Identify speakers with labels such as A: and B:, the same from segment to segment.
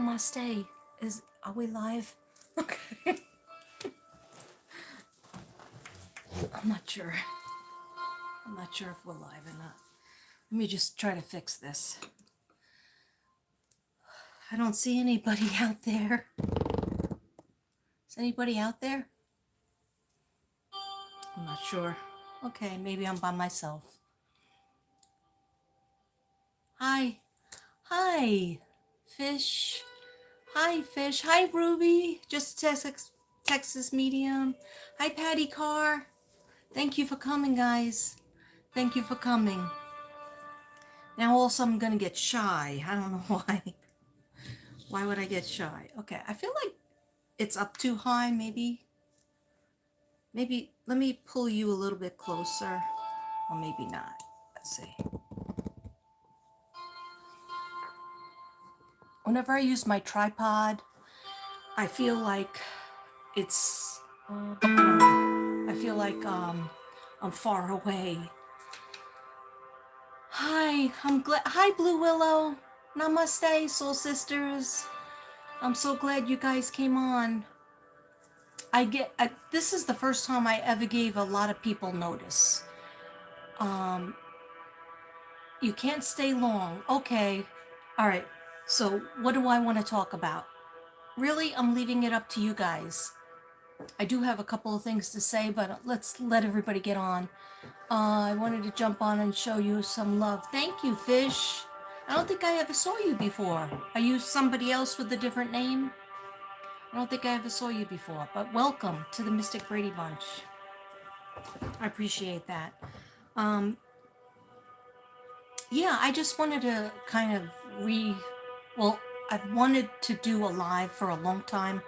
A: Namaste. Are we live? Okay. I'm not sure. I'm not sure if we're live or not. Let me just try to fix this. I don't see anybody out there. Is anybody out there? I'm not sure. Okay, maybe I'm by myself. Hi. Hi, Fish. Hi, Fish. Hi, Ruby. Just Texas Medium. Hi, Patty Carr. Thank you for coming, guys. Thank you for coming. Now also I'm gonna get shy. I don't know why. Why would I get shy? Okay, I feel like it's up too high, maybe. Maybe let me pull you a little bit closer. Or maybe not. Let's see. Whenever I use my tripod, I feel like it's I feel like I'm far away. Hi, I'm glad. Hi, Blue Willow. Namaste, soul sisters. I'm so glad you guys came on. This is the first time I ever gave a lot of people notice. You can't stay long. Okay. All right. So what do I want to talk about? Really, I'm leaving it up to you guys. I do have a couple of things to say, but let's let everybody get on. I wanted to jump on and show you some love. Thank you, Fish. I don't think I ever saw you before. Are you somebody else with a different name? I don't think I ever saw you before, but welcome to the Mystic Brady Bunch. I appreciate that. Yeah, I just wanted to kind of well, I've wanted to do a live for a long time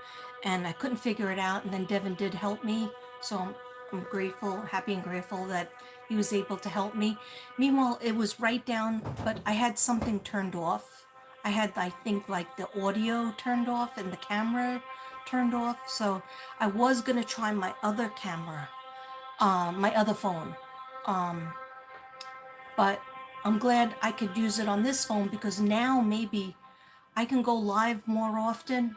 A: and I couldn't figure it out, and then Devin did help me, so I'm grateful, happy and grateful that he was able to help me. Meanwhile, it was right down, but I had something turned off. I had, I think, like the audio turned off and the camera turned off, so I was gonna try my other camera, my other phone, but I'm glad I could use it on this phone because now maybe I can go live more often.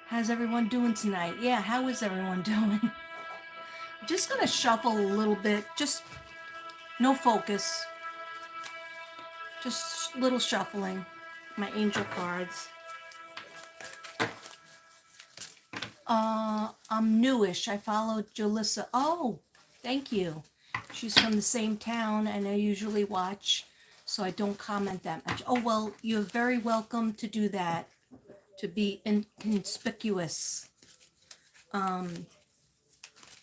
A: How's everyone doing tonight? Yeah, how is everyone doing? I'm just gonna shuffle a little bit, just no focus, just little shuffling. My angel cards. I'm newish. I followed Jalissa. Oh, thank you. She's from the same town and I usually watch, so I don't comment that much. Oh, well, you're very welcome to do that, to be inconspicuous.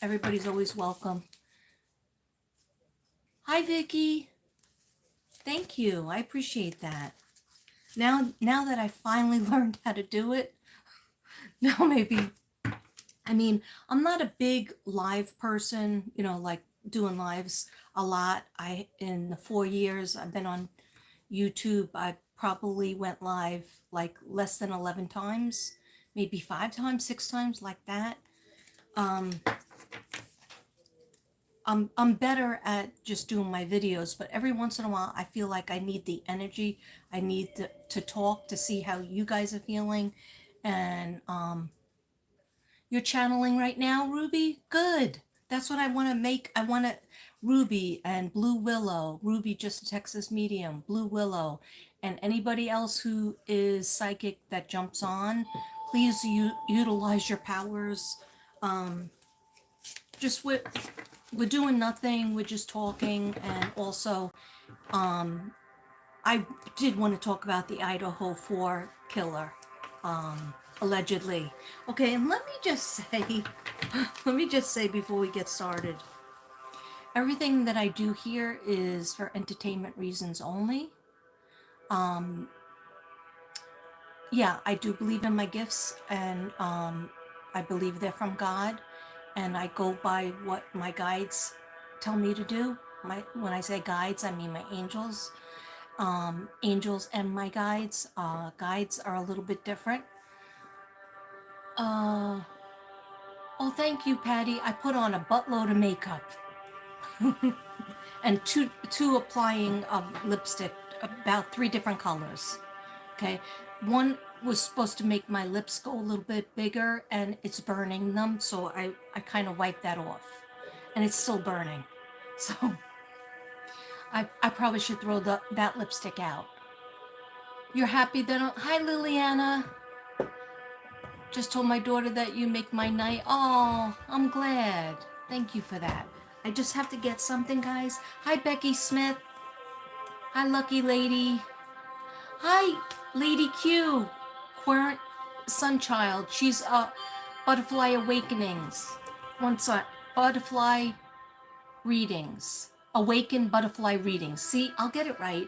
A: Everybody's always welcome. Hi, Vicky. Thank you. I appreciate that. Now that I finally learned how to do it, now maybe, I mean, I'm not a big live person, you know, like doing lives a lot. In the 4 years I've been on YouTube, I probably went live like less than 11 times, maybe 5 times, 6 times, like that. I'm better at just doing my videos, but every once in a while I feel like I need the energy. I need to talk to see how you guys are feeling. And you're channeling right now, Ruby? Good. That's what I want to make. I want to, Ruby and Blue Willow, Ruby just a Texas medium, Blue Willow, and anybody else who is psychic that jumps on, please utilize your powers. Just we're doing nothing, we're just talking. And also I did want to talk about the Idaho 4 killer, allegedly. Okay, and let me just say before we get started, everything that I do here is for entertainment reasons only. Yeah, I do believe in my gifts, and I believe they're from God, and I go by what my guides tell me to do. When I say guides, I mean my angels. Angels and my guides. Guides are a little bit different. Oh, thank you, Patty. I put on a buttload of makeup and two applying of lipstick, about 3 different colors. Okay, one was supposed to make my lips go a little bit bigger, and it's burning them, so I kind of wiped that off. And it's still burning. So I probably should throw that lipstick out. You're happy that hi Liliana. Just told my daughter that you make my night. Oh, I'm glad. Thank you for that. I just have to get something, guys. Hi Becky Smith. Hi Lucky Lady. Hi Lady Q. Querent Sunchild. She's Butterfly Awakenings. One side. Butterfly Readings. Awaken Butterfly Readings. See, I'll get it right.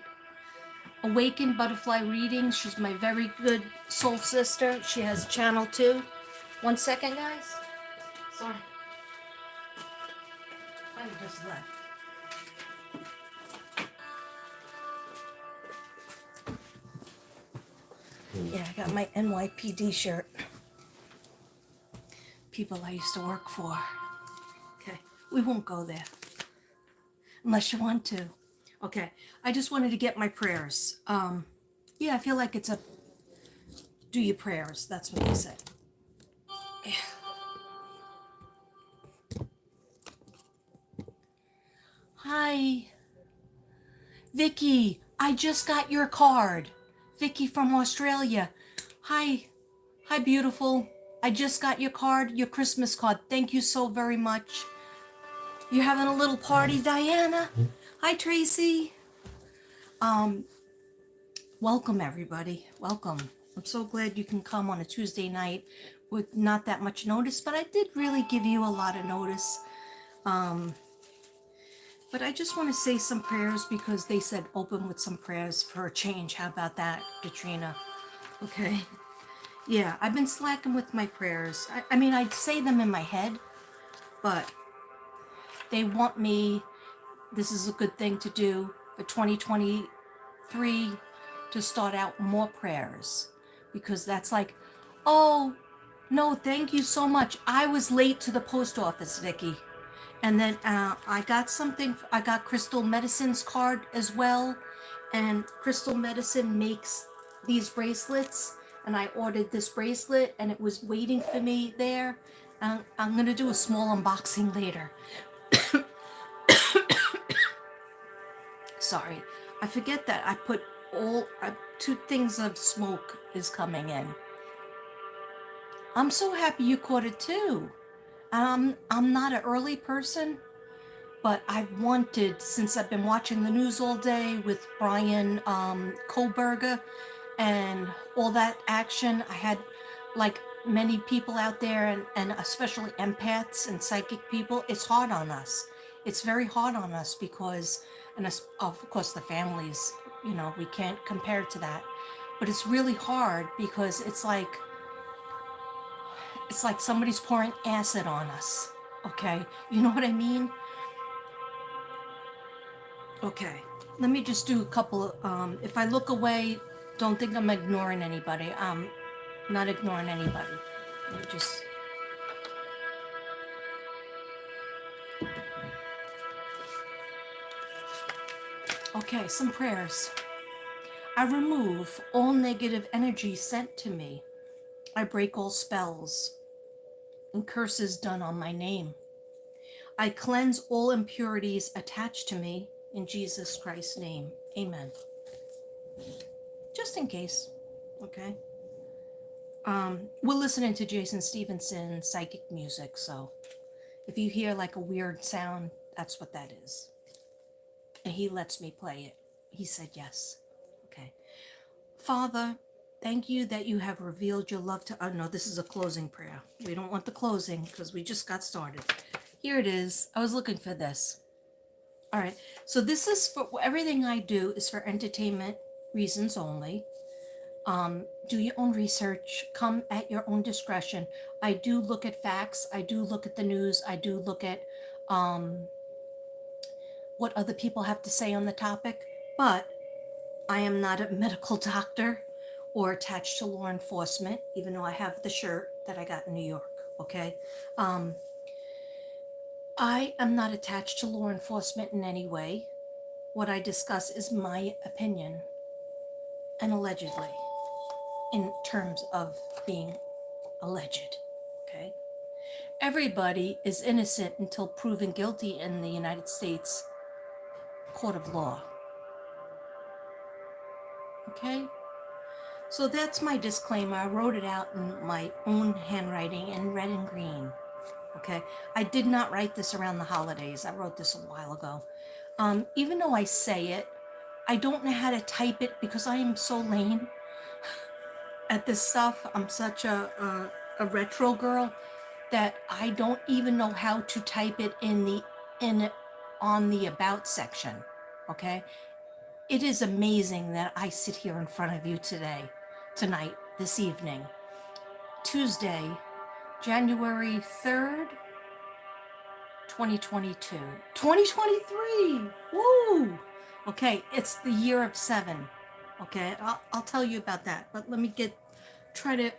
A: Awaken Butterfly Readings. She's my very good soul sister. She has channel 2. 1 second, guys. Sorry. I just left. Yeah, I got my NYPD shirt. People I used to work for. Okay, we won't go there. Unless you want to. Okay, I just wanted to get my prayers. Yeah, I feel like it's a do your prayers. That's what they said. Yeah. Hi. Vicky, I just got your card. Vicky from Australia. Hi. Hi, beautiful. I just got your card, your Christmas card. Thank you so very much. You're having a little party, Diana? Hi, Tracy. Welcome, everybody. Welcome. I'm so glad you can come on a Tuesday night with not that much notice, but I did really give you a lot of notice. But I just want to say some prayers because they said open with some prayers for a change. How about that, Katrina? Okay. Yeah, I've been slacking with my prayers. I mean, I'd say them in my head, but they want me, this is a good thing to do for 2023, to start out more prayers. Because that's like, oh, no, thank you so much. I was late to the post office, Vicky. And then I got something, I got Crystal Medicine's card as well. And Crystal Medicine makes these bracelets. And I ordered this bracelet and it was waiting for me there. I'm going to do a small unboxing later. Sorry. I forget that I put all, 2 things of smoke is coming in. I'm so happy you caught it too. I'm not an early person, but I've wanted, since I've been watching the news all day with Brian Kohlberger and all that action, I had like many people out there and especially empaths and psychic people, it's hard on us. It's very hard on us because, and of course the families, you know, we can't compare to that, but it's really hard because it's like somebody's pouring acid on us. Okay, you know what I mean? Okay, let me just do a couple. If I look away, don't think I'm ignoring anybody. I'm not ignoring anybody. Let me just. Okay, some prayers. I remove all negative energy sent to me. I break all spells and curses done on my name. I cleanse all impurities attached to me in Jesus Christ's name. Amen. Just in case, okay? We're listening to Jason Stevenson psychic music, so if you hear like a weird sound, that's what that is. And he lets me play it. He said yes. Okay. Father, thank you that you have revealed your love to us. No, this is a closing prayer. We don't want the closing because we just got started. Here it is. I was looking for this. All right. So this is for everything I do is for entertainment reasons only. Do your own research. Come at your own discretion. I do look at facts. I do look at the news. I do look at what other people have to say on the topic. But I am not a medical doctor or attached to law enforcement, even though I have the shirt that I got in New York. Okay. I am not attached to law enforcement in any way. What I discuss is my opinion and allegedly. in terms of being alleged, okay? Everybody is innocent until proven guilty in the United States court of law, okay? So that's my disclaimer. I wrote it out in my own handwriting in red and green, okay? I did not write this around the holidays. I wrote this a while ago. Even though I say it, I don't know how to type it because I am so lame at this stuff. I'm such a retro girl that I don't even know how to type it on the about section. Okay? It is amazing that I sit here in front of you tonight, this evening, Tuesday, January 3rd, 2022. 2023! Woo! Okay, it's the year of 7. Okay, I'll tell you about that. But let me try to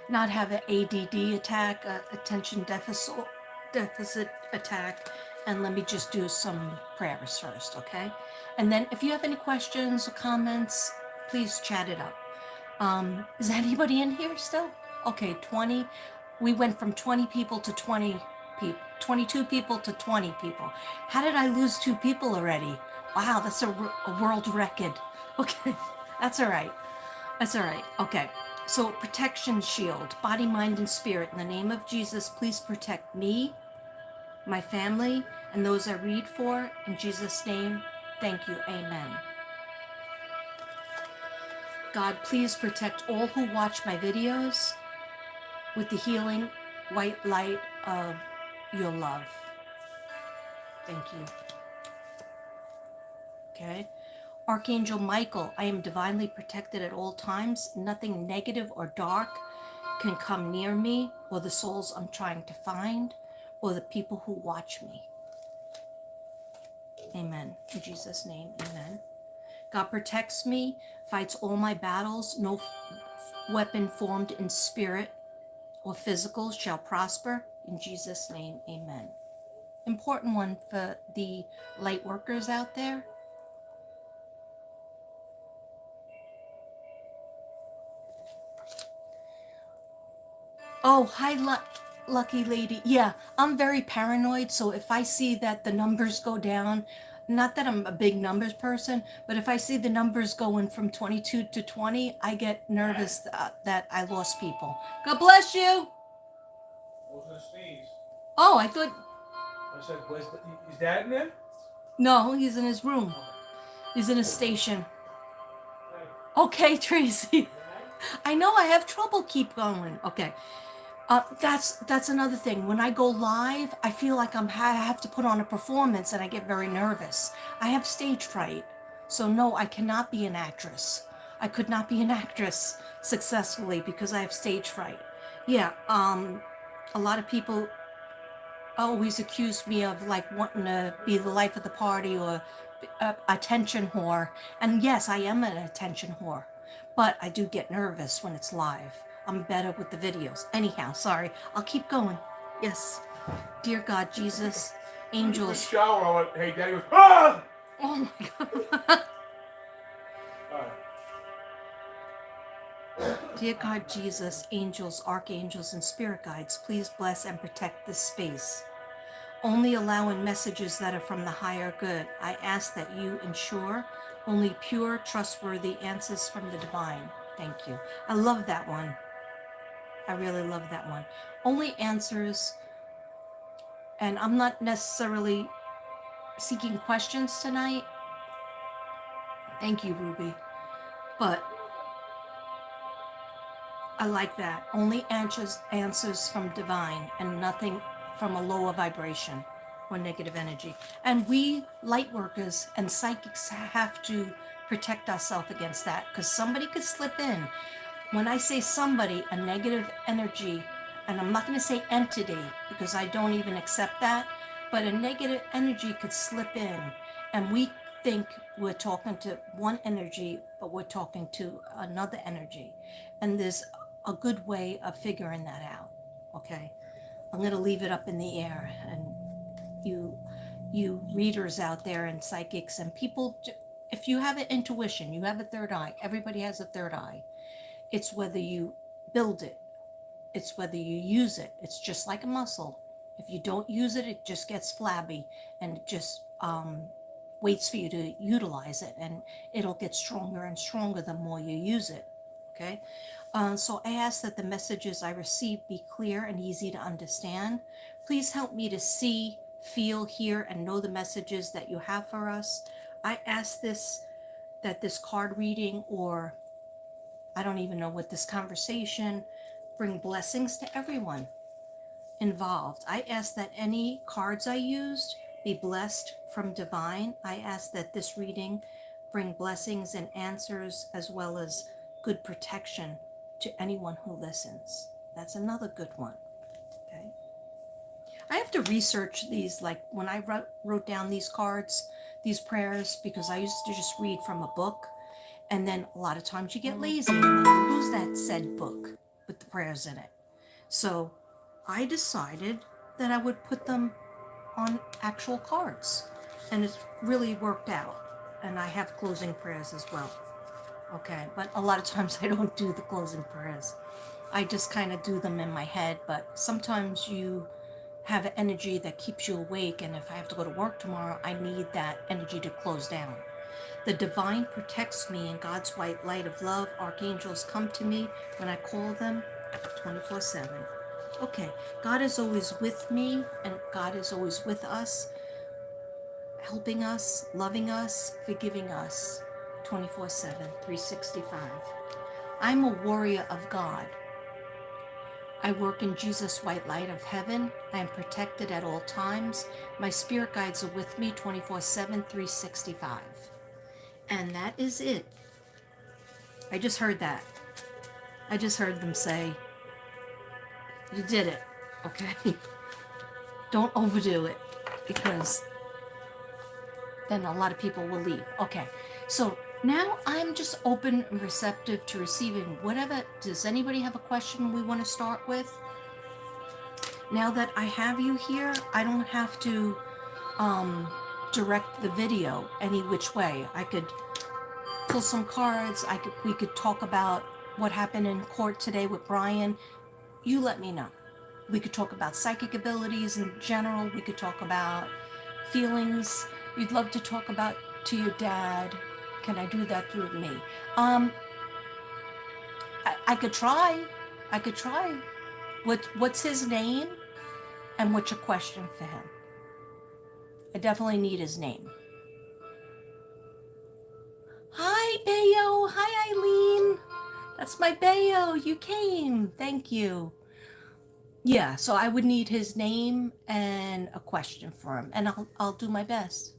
A: not have an ADD attack, attention deficit attack, and let me just do some prayers first, okay? And then if you have any questions or comments, please chat it up. Is anybody in here still? Okay, 20. We went from 20 people to 20 people, 22 people to 20 people. How did I lose 2 people already? Wow, that's a world record. Okay, that's all right. That's all right. Okay. So, protection shield, body, mind, and spirit. In the name of Jesus, please protect me, my family, and those I read for. In Jesus' name, thank you. Amen. God, please protect all who watch my videos with the healing white light of your love. Thank you. Okay. Archangel Michael, I am divinely protected at all times. Nothing negative or dark can come near me or the souls I'm trying to find or the people who watch me. Amen. In Jesus' name, amen. God protects me, fights all my battles. No weapon formed in spirit or physical shall prosper. In Jesus' name, amen. Important one for the light workers out there. Oh, hi, lucky lady. Yeah, I'm very paranoid, so if I see that the numbers go down, not that I'm a big numbers person, but if I see the numbers going from 22 to 20, I get nervous that I lost people. God bless you.
B: I was gonna sneeze.
A: Oh, I thought.
B: I said, is Dad in there?
A: No, he's in his room. He's in his station. Okay, Tracy. I know I have trouble keep going. Okay. That's another thing. When I go live, I feel like I have to put on a performance and I get very nervous. I have stage fright. So no, I cannot be an actress. I could not be an actress successfully because I have stage fright. Yeah, a lot of people always accuse me of like wanting to be the life of the party or attention whore. And yes, I am an attention whore, but I do get nervous when it's live. I'm better with the videos. Anyhow, sorry. I'll keep going. Yes. Dear God, Jesus, angels.
B: Shower. I went, hey, Daddy goes, ah!
A: Oh my God. Dear God, Jesus, angels, archangels, and spirit guides, please bless and protect this space. Only allowing messages that are from the higher good. I ask that you ensure only pure, trustworthy answers from the divine. Thank you. I love that one. I really love that one. Only answers, and I'm not necessarily seeking questions tonight. Thank you, Ruby. But I like that. Only answers from divine and nothing from a lower vibration or negative energy. And we light workers and psychics have to protect ourselves against that because somebody could slip in. When I say somebody, a negative energy, and I'm not going to say entity because I don't even accept that, but a negative energy could slip in and we think we're talking to one energy, but we're talking to another energy. And there's a good way of figuring that out, okay? I'm going to leave it up in the air, and you readers out there and psychics and people, if you have an intuition, you have a third eye. Everybody has a third eye. It's whether you build it. It's whether you use it. It's just like a muscle. If you don't use it, it just gets flabby and it just waits for you to utilize it, and it'll get stronger and stronger the more you use it. Okay? So I ask that the messages I receive be clear and easy to understand. Please help me to see, feel, hear, and know the messages that you have for us. I ask this, that this card reading, or I don't even know what, this conversation, bring blessings to everyone involved. I ask that any cards I used be blessed from divine. I ask that this reading bring blessings and answers as well as good protection to anyone who listens. That's another good one. Okay. I have to research these, like when I wrote down these cards, these prayers, because I used to just read from a book, and then a lot of times you get lazy and then you lose that said book with the prayers in it. So I decided that I would put them on actual cards, and it's really worked out. And I have closing prayers as well. Okay, but a lot of times I don't do the closing prayers. I just kind of do them in my head, but sometimes you have energy that keeps you awake, and if I have to go to work tomorrow, I need that energy to close down. The divine protects me in God's white light of love. Archangels come to me when I call them 24/7. Okay, God is always with me, and God is always with us, helping us, loving us, forgiving us 24/7, 365. I'm a warrior of God. I work in Jesus' white light of heaven. I am protected at all times. My spirit guides are with me 24/7, 365. And that is it. I just heard that. I just heard them say, you did it, okay? Don't overdo it, because then a lot of people will leave. Okay, so now I'm just open and receptive to receiving whatever. Does anybody have a question we want to start with? Now that I have you here, I don't have to direct the video any which way. I could pull some cards. We could talk about what happened in court today with Brian. You let me know. We could talk about psychic abilities in general. We could talk about feelings you'd love to talk about to your dad. Can I do that through me? I could try. I could try. What's his name? And what's your question for him? I definitely need his name. Hi, Bayo. Hi, Eileen. That's my Bayo. You came. Thank you. Yeah, so I would need his name and a question for him, and I'll do my best.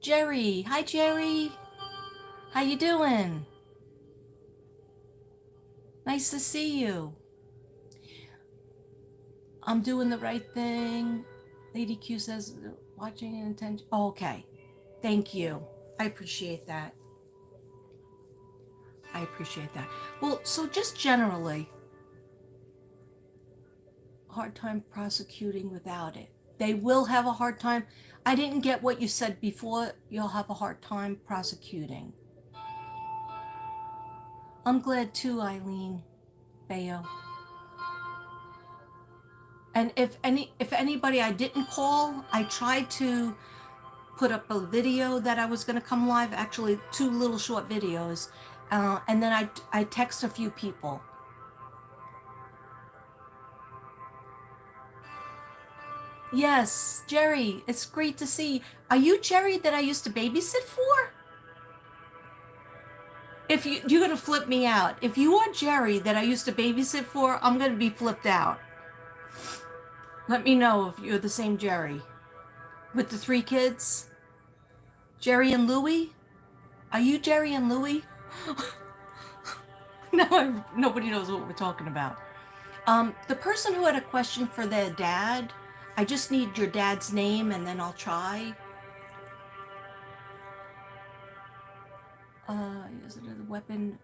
A: Jerry. Hi, Jerry. How you doing? Nice to see you. I'm doing the right thing. Lady Q says watching and attention. Oh, okay. Thank you. I appreciate that. I appreciate that. Well, so just generally, hard time prosecuting without it. They will have a hard time. I didn't get what you said before. You'll have a hard time prosecuting. I'm glad too, Eileen. Bayo. And if anybody I didn't call, I tried to put up a video that I was going to come live, actually 2 little short videos, and then I text a few people. Yes, Jerry, it's great to see. Are you Jerry that I used to babysit for? If you're gonna flip me out. If you are Jerry that I used to babysit for, I'm gonna be flipped out. Let me know if you're the same Jerry. With the 3 kids? Jerry and Louie? Are you Jerry and Louie? Now nobody knows what we're talking about. The person who had a question for their dad, I just need your dad's name and then I'll try. Is it a weapon?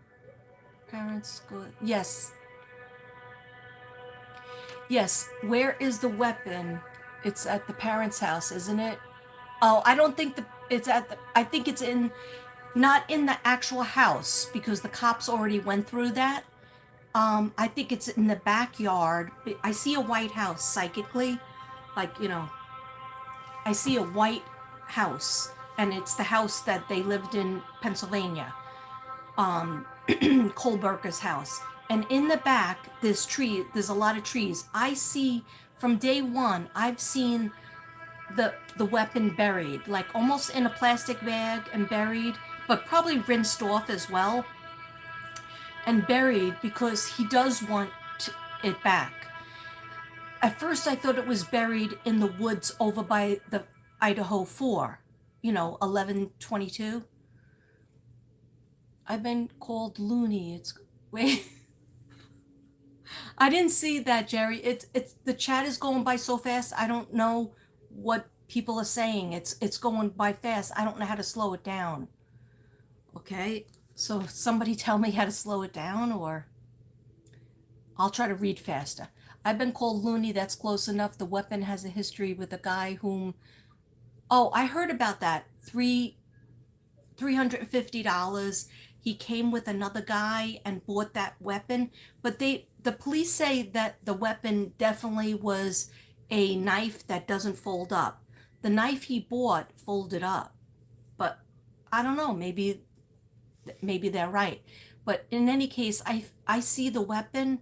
A: Parents go. Yes. Yes. Where is the weapon? It's at the parents' house, isn't it? Oh, I don't think it's at the, I think it's in, not in the actual house because the cops already went through that. I think it's in the backyard. I see a white house psychically, like, you know, I see a white house, and it's the house that they lived in Pennsylvania, Kohlberger's house. And in the back, there's a lot of trees. I see from day one, I've seen the weapon buried, like almost in a plastic bag and buried, but probably rinsed off as well and buried because he does want it back. At first, I thought it was buried in the woods over by the Idaho 4, 1122. I've been called loony. It's, wait. I didn't see that, Jerry. It's the chat is going by so fast. I don't know what people are saying. It's going by fast. I don't know how to slow it down. Okay? So somebody tell me how to slow it down, or I'll try to read faster. I've been called loony. That's close enough. The weapon has a history with a guy whom, oh, I heard about that. $350. He came with another guy and bought that weapon, but the police say that the weapon definitely was a knife that doesn't fold up. The knife he bought folded up, but I don't know. Maybe they're right. But in any case, I see the weapon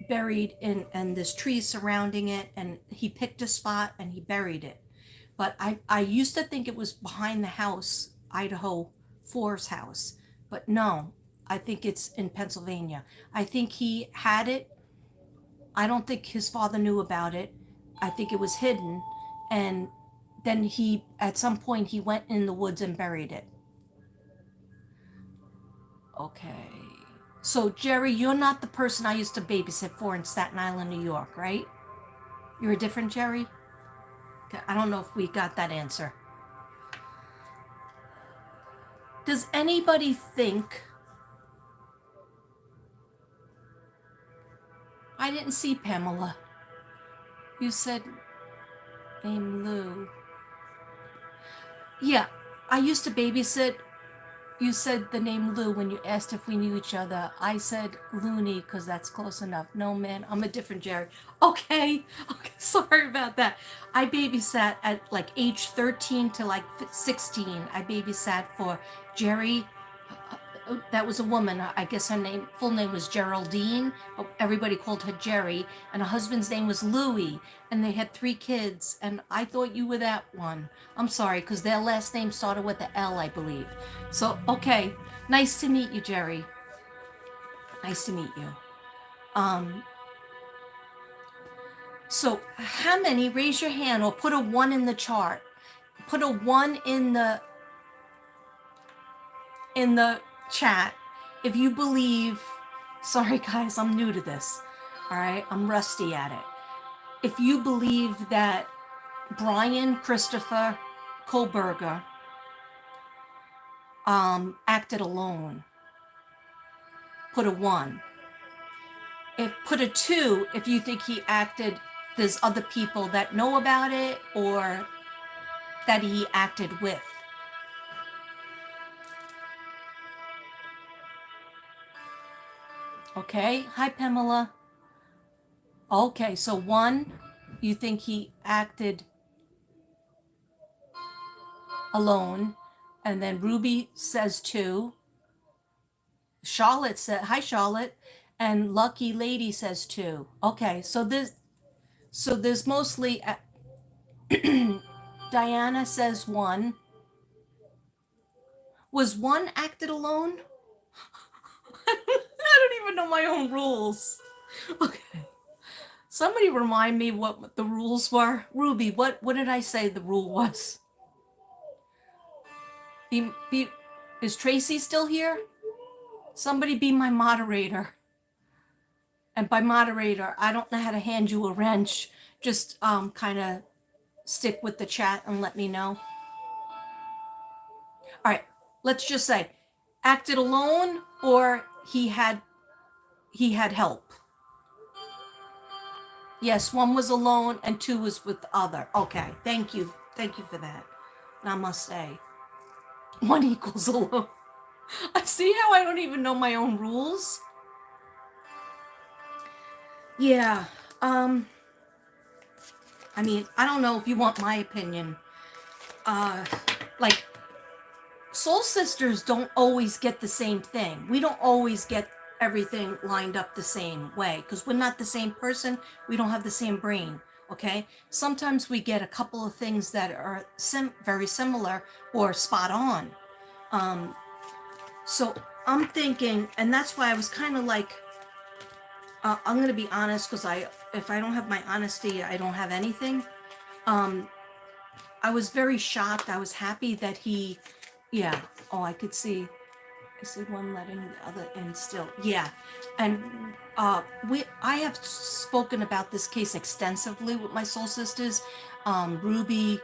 A: buried in, and there's trees surrounding it, and he picked a spot and he buried it. But I used to think it was behind the house, Idaho 4's house, but no, I think it's in Pennsylvania. I think he had it. I don't think his father knew about it. I think it was hidden, and then he, at some point, he went in the woods and buried it. Okay. So, Jerry, you're not the person I used to babysit for in Staten Island, New York, right? You're a different Jerry? I don't know if we got that answer. Does anybody think... I didn't see Pamela. You said name Lou. Yeah, I used to babysit. You said the name Lou when you asked if we knew each other. I said Looney because that's close enough. No, man, I'm a different Jerry. Okay, sorry about that. I babysat at like age 13 to like 16. I babysat for Jerry. That was a woman. I guess her full name was Geraldine, but everybody called her Jerry. And her husband's name was Louie, and they had 3 kids. And I thought you were that one. I'm sorry, because their last name started with the L, I believe. So, okay, nice to meet you, Jerry. Nice to meet you. So how many? Raise your hand or put a 1 in the chart. Put a 1 in the chat if you believe. Sorry guys, I'm new to this. All right, I'm rusty at it. If you believe that Brian Christopher Kohlberger acted alone, put a 1. Put a 2 if you think he acted, there's other people that know about it or that he acted with. Okay, hi Pamela. Okay, so 1, you think he acted alone, and then Ruby says 2. Charlotte said, hi Charlotte, and Lucky Lady says 2. Okay, so there's mostly Diana says 1. Was 1 acted alone? I don't even know my own rules. Okay. Somebody remind me what the rules were. Ruby, what did I say the rule was? Is Tracy still here? Somebody be my moderator. And by moderator, I don't know how to hand you a wrench. Just kind of stick with the chat and let me know. All right, let's just say acted alone or he had help. Yes, 1 was alone and 2 was with other. Okay, thank you for that. Namaste. 1 equals alone. I see how I don't even know my own rules. Yeah. I mean, I don't know if you want my opinion. Like, soul sisters don't always get the same thing. We don't always get everything lined up the same way because we're not the same person. We don't have the same brain. Okay. Sometimes we get a couple of things that are very similar or spot on. So I'm thinking, and that's why I was kind of like, I'm going to be honest because if I don't have my honesty, I don't have anything. I was very shocked. I was happy that yeah. Oh, I could see. I see one letting the other in still. Yeah. And I have spoken about this case extensively with my soul sisters. Ruby,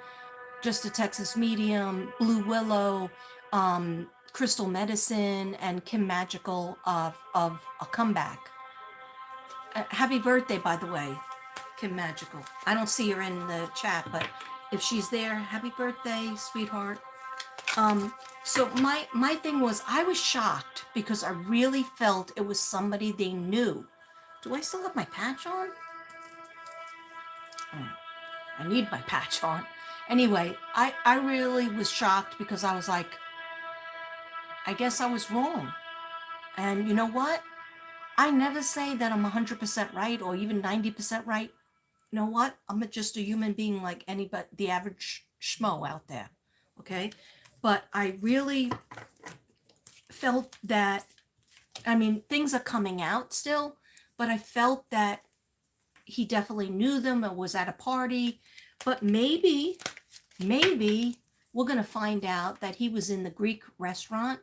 A: Just a Texas Medium, Blue Willow, Crystal Medicine, and Kim Magical of a comeback. Happy birthday, by the way, Kim Magical. I don't see her in the chat, but if she's there, happy birthday, sweetheart. So my thing was, I was shocked because I really felt it was somebody they knew. Do I still have my patch on? I need my patch on. Anyway, I really was shocked because I was like, I guess I was wrong. And you know what? I never say that I'm 100% right or even 90% right. You know what? I'm just a human being like anybody, the average schmo out there. Okay? But I really felt that, I mean, things are coming out still, but I felt that he definitely knew them or was at a party. But maybe we're going to find out that he was in the Greek restaurant,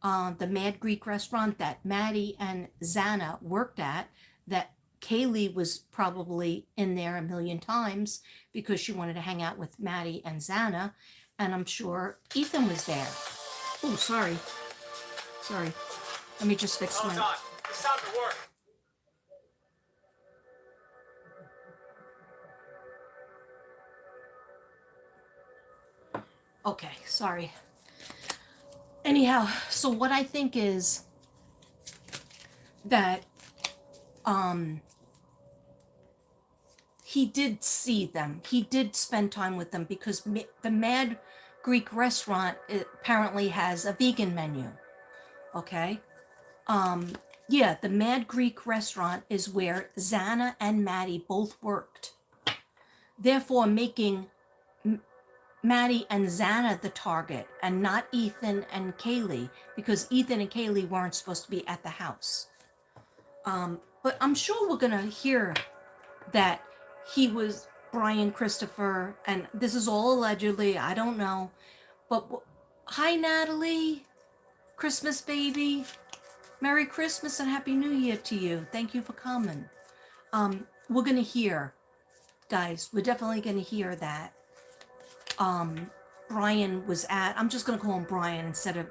A: the Mad Greek restaurant that Maddie and Xana worked at, that Kaylee was probably in there a million times because she wanted to hang out with Maddie and Xana. And I'm sure Ethan was there. Oh, sorry. Sorry. Let me just fix my...
C: It's time to work.
A: Okay, sorry. Anyhow, so what I think is that he did see them. He did spend time with them because the Mad Greek restaurant apparently has a vegan menu. Okay? Yeah, the Mad Greek restaurant is where Xana and Maddie both worked. Therefore, making Maddie and Xana the target and not Ethan and Kaylee, because Ethan and Kaylee weren't supposed to be at the house. But I'm sure we're gonna hear that he was Brian Christopher, and this is all allegedly, I don't know. But hi, Natalie, Christmas baby. Merry Christmas and Happy New Year to you. Thank you for coming. We're gonna hear, guys, we're definitely gonna hear that Brian was at, I'm just gonna call him Brian instead of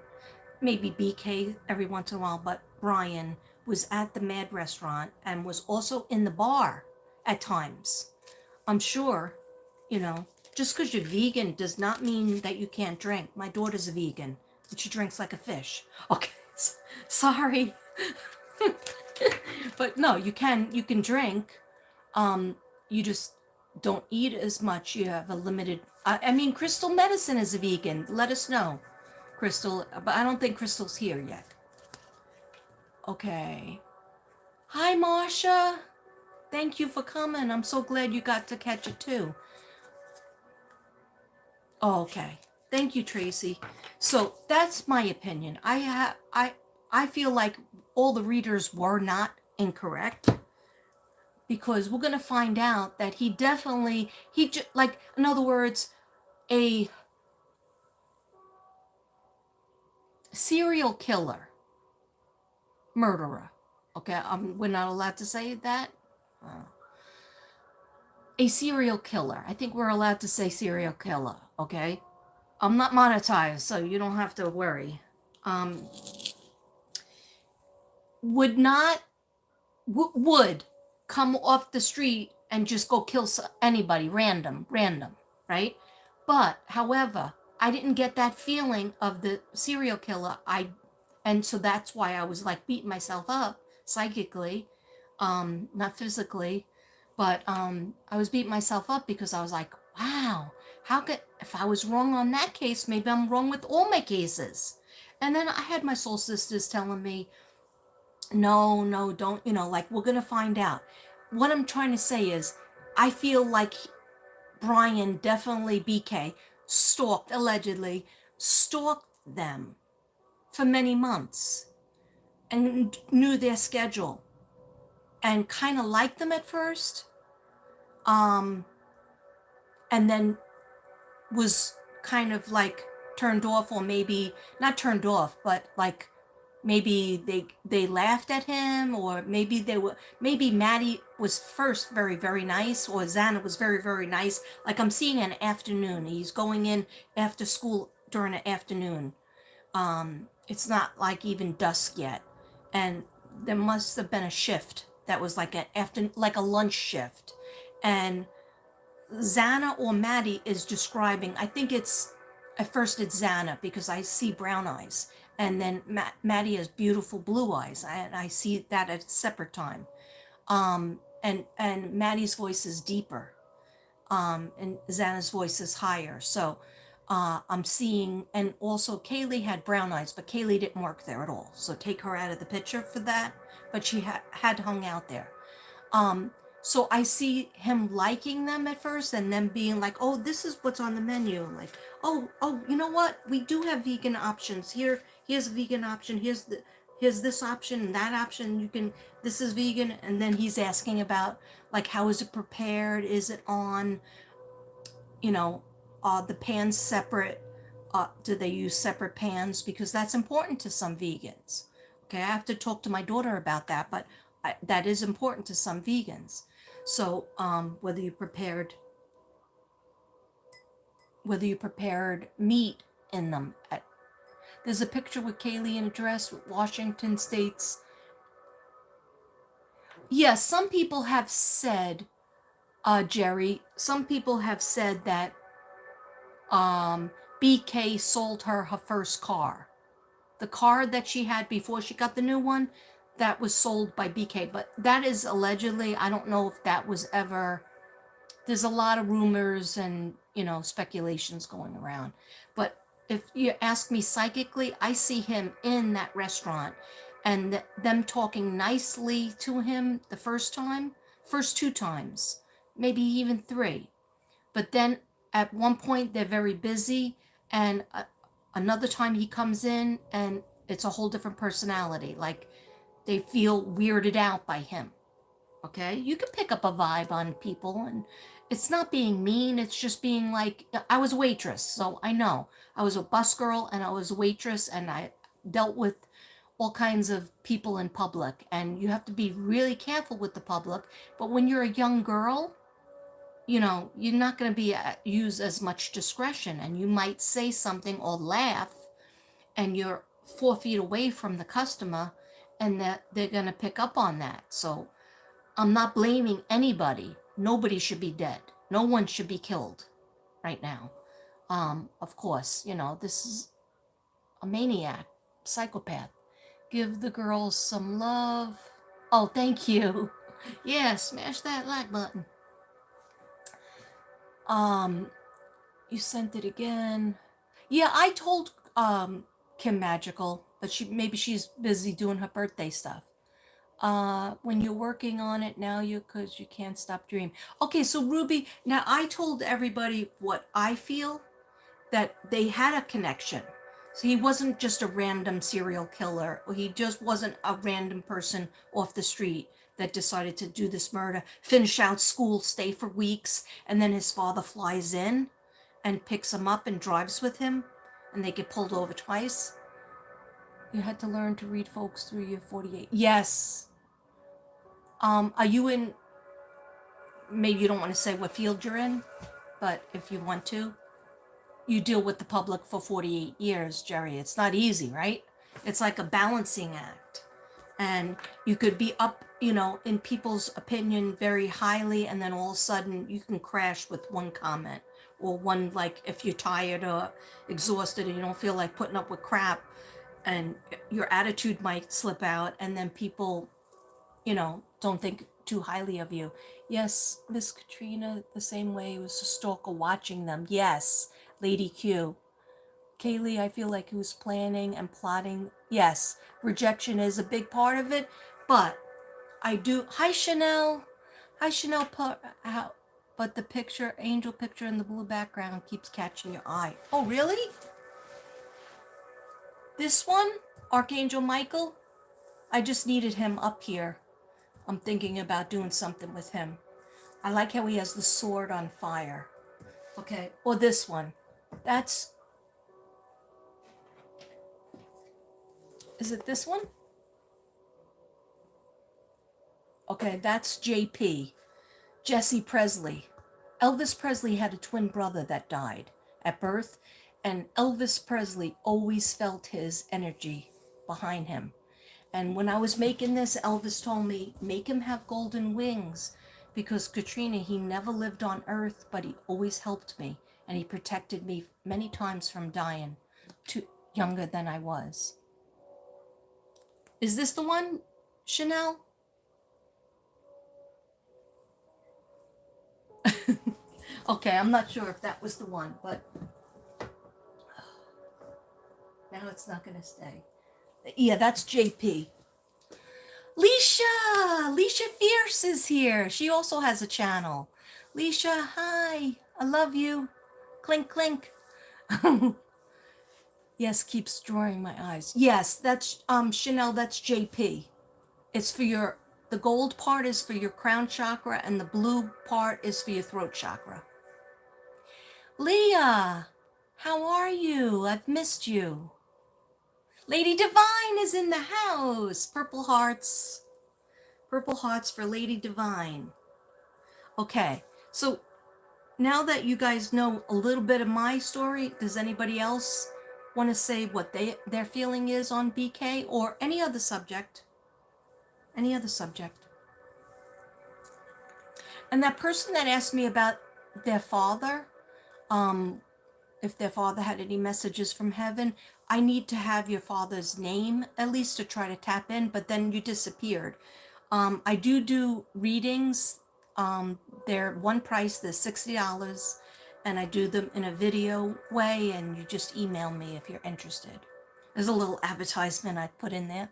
A: maybe BK every once in a while, but Brian was at the Mad restaurant and was also in the bar at times. I'm sure, you know, just because you're vegan does not mean that you can't drink. My daughter's a vegan and she drinks like a fish. Okay, sorry. But no, you can drink. You just don't eat as much. You have a limited, I mean, Crystal Medicine is a vegan. Let us know, Crystal, but I don't think Crystal's here yet. Okay. Hi, Marsha. Thank you for coming. I'm so glad you got to catch it too. Oh, okay. Thank you, Tracy. So that's my opinion. I feel like all the readers were not incorrect because we're going to find out that he definitely, like, in other words, a serial killer, murderer. Okay, we're not allowed to say that. A serial killer. I think we're allowed to say serial killer. Okay, I'm not monetized, so you don't have to worry. Would come off the street and just go kill anybody, random, right? But however, I didn't get that feeling of the serial killer. And so that's why I was like beating myself up psychically, not physically, but I was beating myself up because I was like, wow, how could, if I was wrong on that case, maybe I'm wrong with all my cases. And then I had my soul sisters telling me, no, no, don't, like, we're going to find out. What I'm trying to say is, I feel like Brian, definitely BK, allegedly stalked them for many months and knew their schedule and kind of liked them at first, um, and then was kind of like turned off, or maybe not turned off, but like maybe they laughed at him, or maybe Maddie was first very very nice, or Xana was very very nice. Like I'm seeing an afternoon, he's going in after school during the afternoon. It's not like even dusk yet, and there must have been a shift that was like like a lunch shift, and Xana or Maddie is describing, I think it's, at first it's Xana because I see brown eyes, and then Maddie has beautiful blue eyes, and I see that at a separate time. And Maddie's voice is deeper, and Xana's voice is higher. So I'm seeing, and also Kaylee had brown eyes, but Kaylee didn't work there at all. So take her out of the picture for that. But she had hung out there. Um, so I see him liking them at first, and then being like, "Oh, this is what's on the menu." Like, "Oh, you know what? We do have vegan options here. Here's a vegan option. Here's this option and that option. You can. This is vegan." And then he's asking about like, how is it prepared? Is it on? You know, the pans separate? Do they use separate pans? Because that's important to some vegans. Okay, I have to talk to my daughter about that, but that is important to some vegans. So whether you prepared meat in them. There's a picture with Kaylee in a dress with Washington State's. Yes, some people have said, Jerry. Some people have said that BK sold her first car. The car that she had before she got the new one, that was sold by BK. But that is allegedly. I don't know if that was ever. There's a lot of rumors and speculations going around. But if you ask me psychically, I see him in that restaurant, and them talking nicely to him the first two times, maybe even three. But then at one point they're very busy, and another time he comes in and it's a whole different personality. Like they feel weirded out by him. Okay, you can pick up a vibe on people, and it's not being mean, it's just being like, I was a waitress, so I know. I was a bus girl and I was a waitress, and I dealt with all kinds of people in public, and you have to be really careful with the public. But when you're a young girl, you're not going to be use as much discretion, and you might say something or laugh, and you're 4 feet away from the customer, and that they're going to pick up on that. So I'm not blaming anybody. Nobody should be dead. No one should be killed right now. Of course, this is a maniac, psychopath. Give the girls some love. Oh, thank you. Yeah, smash that like button. You sent it again. Yeah, I told Kim Magical, but maybe she's busy doing her birthday stuff. When you're working on it now, because you can't stop dreaming. Okay, so Ruby, now I told everybody what I feel, that they had a connection. So he wasn't just a random serial killer, or he just wasn't a random person off the street that decided to do this murder, finish out school, stay for weeks, and then his father flies in and picks him up and drives with him, and they get pulled over twice. You had to learn to read folks through your 48. Yes. Are you in, maybe you don't want to say what field you're in, but if you want to, you deal with the public for 48 years, Jerry. It's not easy, right? It's like a balancing act. And you could be up, in people's opinion very highly, and then all of a sudden you can crash with one comment or one like if you're tired or exhausted and you don't feel like putting up with crap, and your attitude might slip out, and then people, don't think too highly of you. Yes, Miss Katrina, the same way, was a stalker watching them. Yes, Lady Q. Kaylee, I feel like he was planning and plotting. Yes, rejection is a big part of it, but I do. Hi, Chanel. Hi, Chanel. But the picture, angel picture in the blue background keeps catching your eye. Oh, really? This one? Archangel Michael? I just needed him up here. I'm thinking about doing something with him. I like how he has the sword on fire. Okay, or this one. Is it this one? Okay, that's JP. Jesse Presley. Elvis Presley had a twin brother that died at birth, and Elvis Presley always felt his energy behind him. And when I was making this, Elvis told me, make him have golden wings, because Katrina, he never lived on earth, but he always helped me, and he protected me many times from dying, younger than I was. Is this the one, Chanel? Okay, I'm not sure if that was the one, but now it's not going to stay. Yeah, that's JP. Leisha Fierce is here. She also has a channel. Leisha, hi. I love you. Clink, clink. Yes, keeps drawing my eyes. Yes, that's Chanel, that's JP. It's for the gold part is for your crown chakra, and the blue part is for your throat chakra. Leah, how are you? I've missed you. Lady Divine is in the house. Purple hearts. Purple hearts for Lady Divine. Okay, so now that you guys know a little bit of my story, does anybody else want to say what their feeling is on BK or any other subject? Any other subject? And that person that asked me about their father, if their father had any messages from heaven, I need to have your father's name at least to try to tap in, but then you disappeared. I do readings. They're one price, they're $60, and I do them in a video way, and you just email me if you're interested. There's a little advertisement I put in there.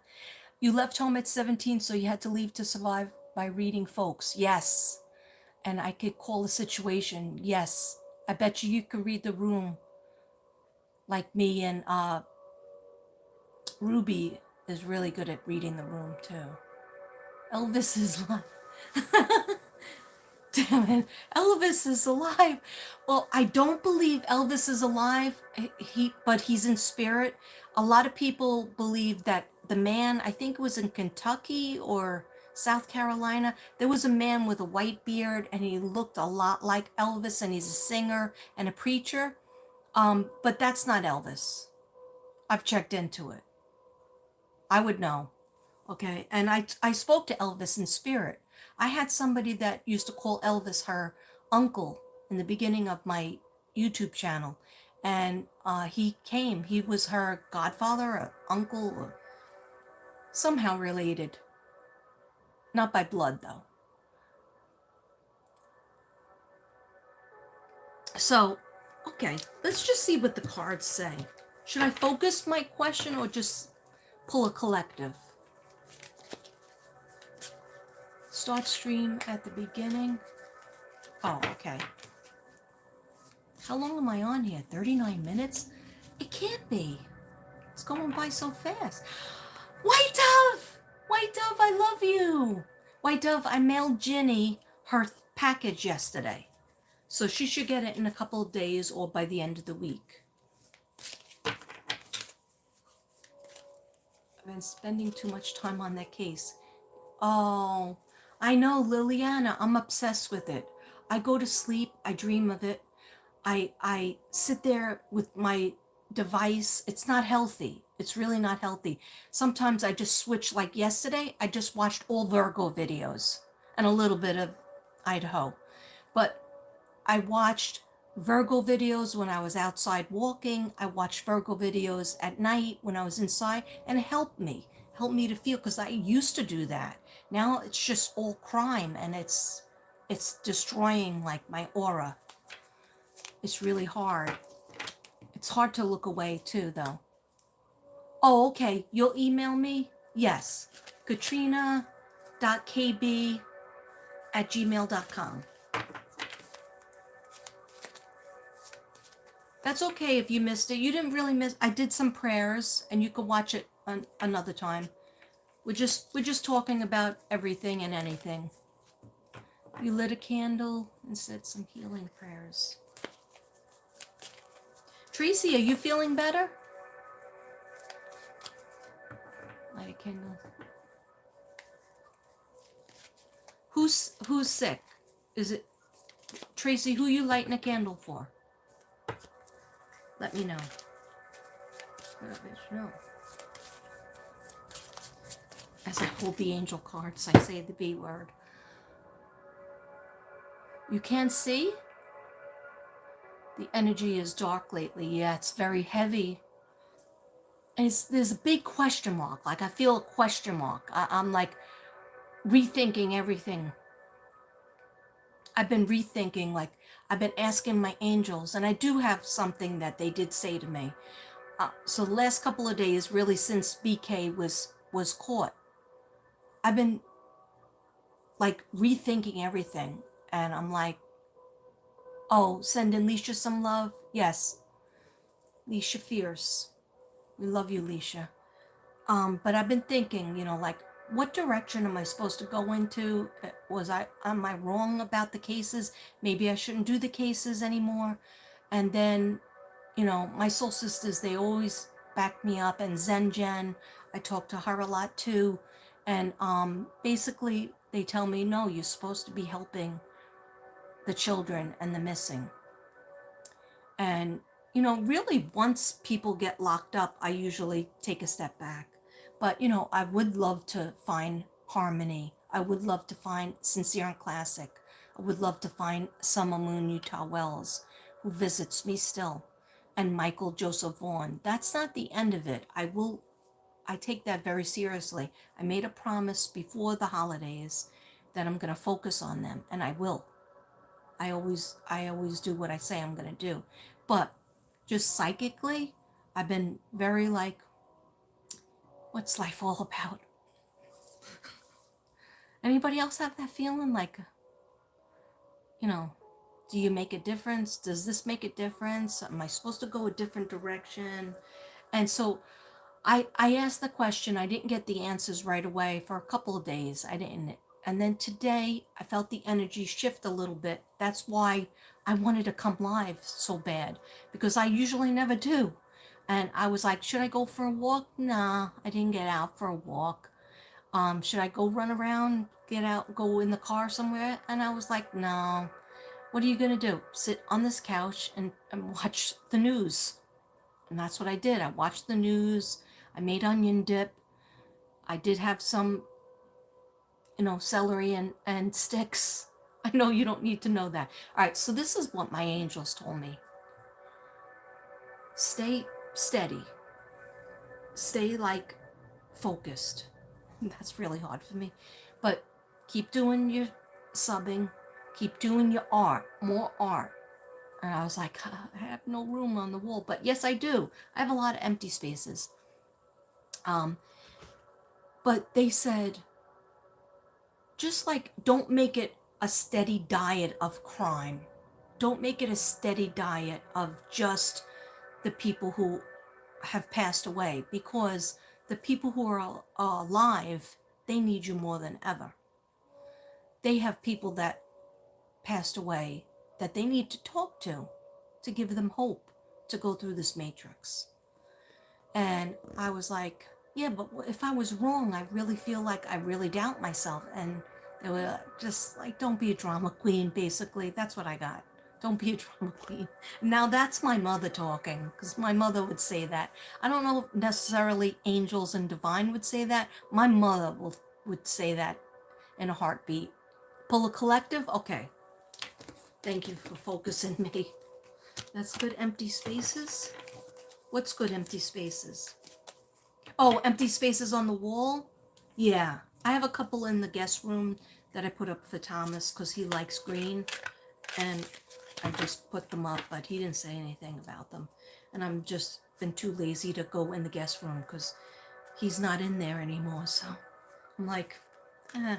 A: You left home at 17, so you had to leave to survive by reading folks. Yes. And I could call a situation. Yes. I bet you could read the room like me, and Ruby is really good at reading the room too. Elvis is like, damn it, Elvis is alive. Well, I don't believe Elvis is alive, but he's in spirit. A lot of people believe that the man, I think it was in Kentucky or South Carolina, there was a man with a white beard, and he looked a lot like Elvis, and he's a singer and a preacher. But that's not Elvis. I've checked into it. I would know. Okay. And I spoke to Elvis in spirit. I had somebody that used to call Elvis her uncle in the beginning of my YouTube channel. And he came. He was her godfather, or uncle, or somehow related. Not by blood, though. So, okay. Let's just see what the cards say. Should I focus my question or just pull a collective? Start stream at the beginning. Oh, okay. How long am I on here? 39 minutes? It can't be. It's going by so fast. White Dove! White Dove, I love you. White Dove, I mailed Ginny her package yesterday. So she should get it in a couple of days or by the end of the week. I've been spending too much time on that case. Oh, I know, Liliana. I'm obsessed with it. I go to sleep. I dream of it. I sit there with my device. It's not healthy. It's really not healthy. Sometimes I just switch. Like yesterday, I just watched all Virgo videos and a little bit of Idaho. But I watched Virgo videos when I was outside walking. I watched Virgo videos at night when I was inside, and it helped me. Helped me to feel, because I used to do that. Now it's just all crime, and it's destroying like my aura. It's really hard. It's hard to look away too, though. Oh, okay. You'll email me? Yes. Katrina.kb@gmail.com. That's okay if you missed it. You didn't really miss. I did some prayers, and you could watch it another time. We're just talking about everything and anything. You lit a candle and said some healing prayers. Tracy, are you feeling better? Light a candle. Who's sick? Is it Tracy? Who you lighting a candle for? Let me know. No. As I hold the angel cards, I say the B word. You can't see? The energy is dark lately. Yeah, it's very heavy. And there's a big question mark. Like, I feel a question mark. I'm like rethinking everything. I've been rethinking, like, I've been asking my angels, and I do have something that they did say to me. So the last couple of days, really since BK was caught, I've been like rethinking everything. And I'm like, oh, sending Leisha some love. Yes, Leisha Fierce. We love you, Leisha. But I've been thinking, like, what direction am I supposed to go into? Am I wrong about the cases? Maybe I shouldn't do the cases anymore. And then, my soul sisters, they always back me up. And Zen Jen, I talk to her a lot too. And basically, they tell me, no, you're supposed to be helping the children and the missing. And, really, once people get locked up, I usually take a step back. But, I would love to find harmony. I would love to find Sincere and Classic. I would love to find Summer Moon Utah Wells, who visits me still, and Michael Joseph Vaughn. That's not the end of it. I take that very seriously. I made a promise before the holidays that I'm going to focus on them, and I will. I always do what I say I'm going to do. But just psychically, I've been very like, what's life all about? Anybody else have that feeling? Like, do you make a difference? Does this make a difference? Am I supposed to go a different direction? And so I asked the question. I didn't get the answers right away for a couple of days. I didn't. And then today I felt the energy shift a little bit. That's why I wanted to come live so bad, because I usually never do. And I was like, should I go for a walk? Nah, I didn't get out for a walk. Should I go run around, get out, go in the car somewhere? And I was like, no. What are you going to do? Sit on this couch and watch the news. And that's what I did. I watched the news. I made onion dip. I did have some, celery and sticks. I know you don't need to know that. All right, so this is what my angels told me. Stay steady. Stay, like, focused. That's really hard for me. But keep doing your subbing. Keep doing your art. More art. And I was like, I have no room on the wall. But yes, I do. I have a lot of empty spaces. But they said, just like, don't make it a steady diet of crime. Don't make it a steady diet of just the people who have passed away, because the people who are alive, they need you more than ever. They have people that passed away that they need to talk to give them hope to go through this matrix. And I was like, yeah, but if I was wrong, I really feel like I really doubt myself. And they were just like, don't be a drama queen, basically. That's what I got. Don't be a drama queen. Now that's my mother talking, because my mother would say that. I don't know if necessarily angels and divine would say that. My mother would say that in a heartbeat. Pull a collective? Okay. Thank you for focusing me. That's good. Empty spaces. What's good empty spaces? Oh, empty spaces on the wall? Yeah. I have a couple in the guest room that I put up for Thomas because he likes green. And I just put them up, but he didn't say anything about them. And I'm just been too lazy to go in the guest room because he's not in there anymore. So I'm like, eh.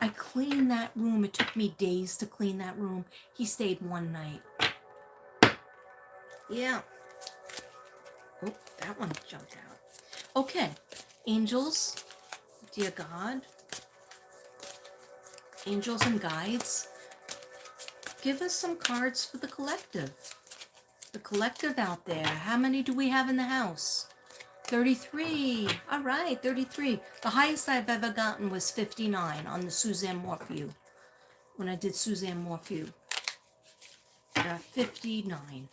A: I cleaned that room. It took me days to clean that room. He stayed one night. Yeah. Oh, that one jumped out. Okay. Angels, dear God, angels and guides, give us some cards for the collective. The collective out there. How many do we have in the house? 33. All right, 33. The highest I've ever gotten was 59 on the Suzanne Morphew. When I did Suzanne Morphew. 59.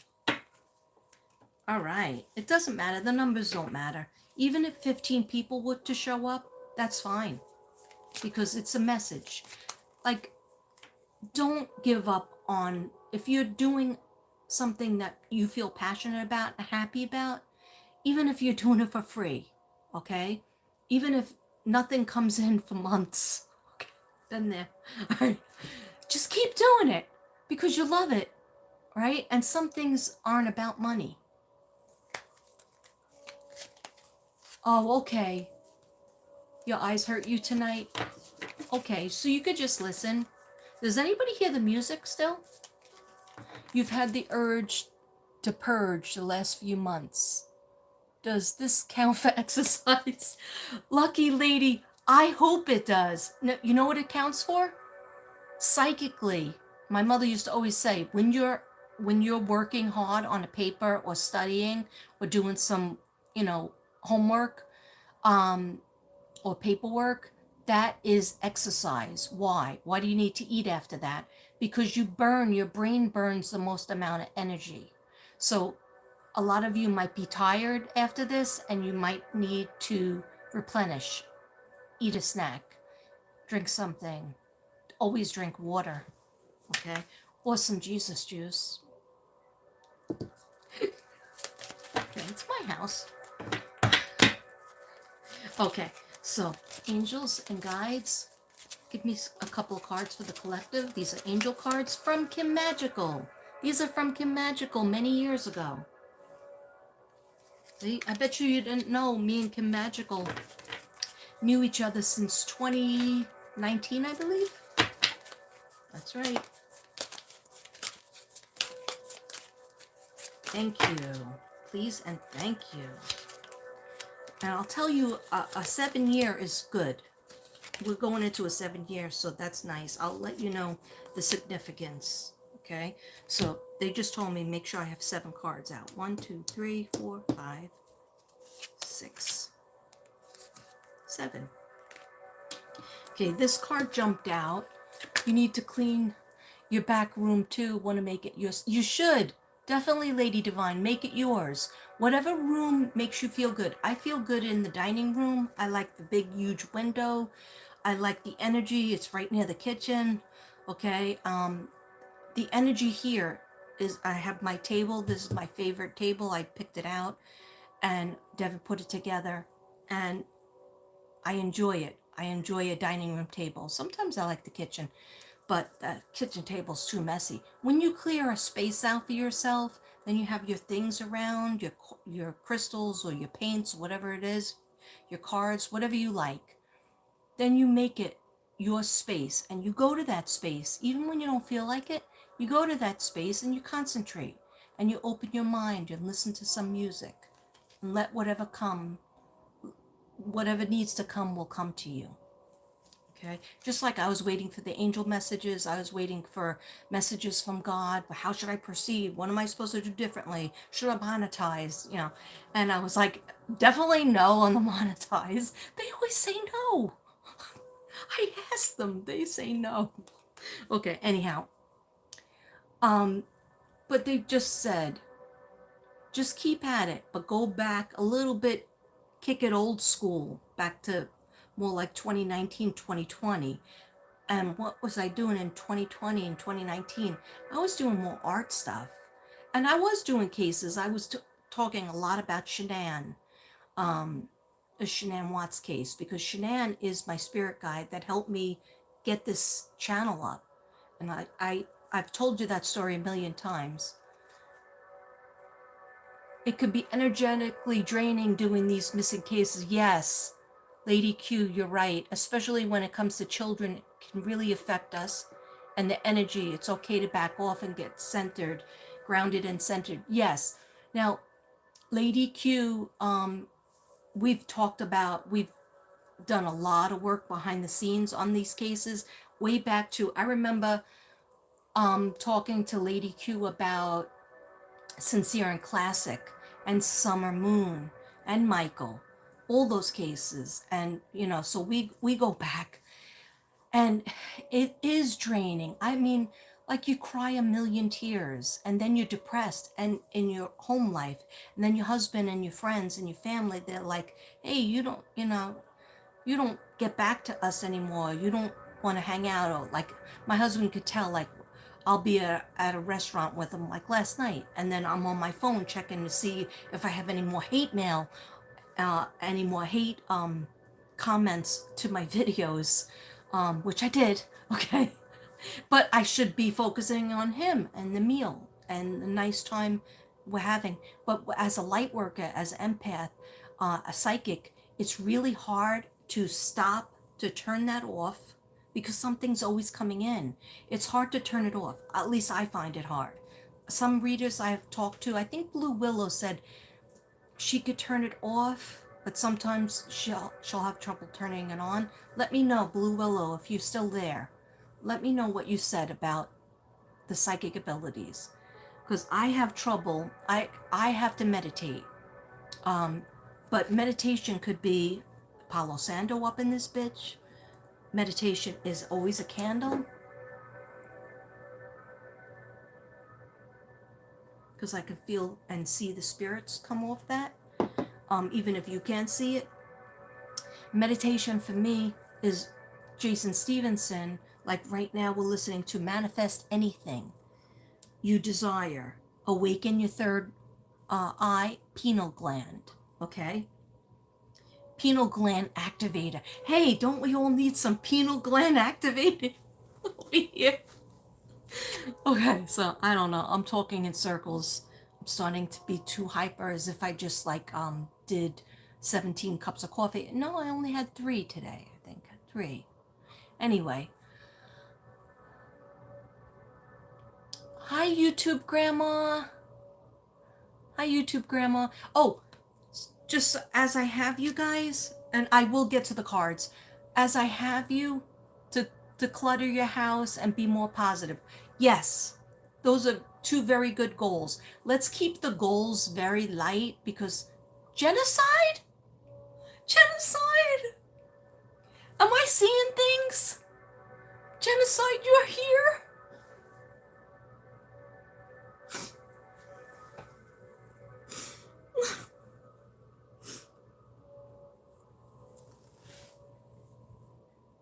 A: All right. It doesn't matter. The numbers don't matter. Even if 15 people were to show up, that's fine. Because it's a message. Like, don't give up on, if you're doing something that you feel passionate about and happy about, even if you're doing it for free, okay? Even if nothing comes in for months, okay? Been there. All right. Just keep doing it because you love it, right? And some things aren't about money. Oh, okay. Your eyes hurt you tonight? Okay, so you could just listen. Does anybody hear the music still? You've had the urge to purge the last few months. Does this count for exercise? Lucky lady, I hope it does. No, you know what it counts for? Psychically. My mother used to always say, when you're working hard on a paper or studying or doing some, homework, or paperwork, that is exercise. Why? Why do you need to eat after that? Because your brain burns the most amount of energy. So a lot of you might be tired after this and you might need to replenish. Eat a snack, drink something, always drink water, okay? Or some Jesus juice. Okay, it's my house. Okay, so angels and guides, give me a couple of cards for the collective. These are angel cards from Kim Magical. These are from Kim Magical many years ago. See, I bet you didn't know me and Kim Magical knew each other since 2019, I believe. That's right. Thank you. Please and thank you. And I'll tell you, a 7-year is good. We're going into a 7-year, so that's nice. I'll let you know the significance. Okay? So they just told me make sure I have 7 cards out. 1, 2, 3, 4, 5, 6, 7. Okay, this card jumped out. You need to clean your back room too. Want to make it yours. You should. Definitely, Lady Divine, make it yours. Whatever room makes you feel good. I feel good in the dining room. I like the big, huge window. I like the energy. It's right near the kitchen. Okay. The energy here is, I have my table. This is my favorite table. I picked it out and Devin put it together and I enjoy it. I enjoy a dining room table. Sometimes I like the kitchen, but the kitchen table's too messy. When you clear a space out for yourself, then you have your things around, your crystals or your paints, whatever it is, your cards, whatever you like. Then you make it your space and you go to that space. Even when you don't feel like it, you go to that space and you concentrate and you open your mind and listen to some music and let whatever needs to come will come to you. Okay, just like I was waiting for the angel messages, I was waiting for messages from God. How should I proceed? What am I supposed to do differently? Should I monetize? And I was like, definitely no on the monetize. They always say no. I ask them, they say no. Okay, anyhow, but they just said, just keep at it, but go back a little bit, kick it old school, back to more like 2019, 2020. And what was I doing in 2020 and 2019? I was doing more art stuff. And I was doing cases. I was talking a lot about Shanann, the Shanann Watts case, because Shanann is my spirit guide that helped me get this channel up. And I've told you that story a million times. It could be energetically draining doing these missing cases. Yes, Lady Q, you're right. Especially when it comes to children, it can really affect us. And the energy, it's okay to back off and get centered, grounded and centered. Yes. Now, Lady Q, we've done a lot of work behind the scenes on these cases. Way back to, I remember talking to Lady Q about Sincere and Classic and Summer Moon and Michael, all those cases. And so we go back, and it is draining. I mean, like, you cry a million tears, and then you're depressed, and in your home life, and then your husband and your friends and your family, they're like, hey, you don't get back to us anymore. You don't want to hang out. Or, like, my husband could tell, like, I'll be at a restaurant with him, like last night, and then I'm on my phone checking to see if I have any more hate mail, any more hate comments to my videos, which I did, okay? But I should be focusing on him and the meal and the nice time we're having. But as a light worker, as an empath, a psychic, it's really hard to stop, to turn that off, because something's always coming in. It's hard to turn it off. At least I find it hard. Some readers I've talked to, I think Blue Willow said she could turn it off, but sometimes she'll have trouble turning it on. Let me know, Blue Willow, if you're still there. Let me know what you said about the psychic abilities, because I have trouble. I have to meditate. But meditation could be Palo Santo up in this bitch. Meditation is always a candle, because I can feel and see the spirits come off that, even if you can't see it. Meditation for me is Jason Stevenson. Like right now, we're listening to Manifest Anything You Desire. Awaken your third eye, pineal gland. Okay? Pineal gland activator. Hey, don't we all need some pineal gland activated over here? Okay, so I don't know. I'm talking in circles. I'm starting to be too hyper, as if I just did 17 cups of coffee. No, I only had 3 today, I think. 3. Anyway. Hi, YouTube Grandma. Hi, YouTube Grandma. Oh, just as I have you guys, and I will get to the cards, as I have you to declutter your house and be more positive. Yes, those are 2 very good goals. Let's keep the goals very light, because genocide? Genocide? Am I seeing things? Genocide, you're here?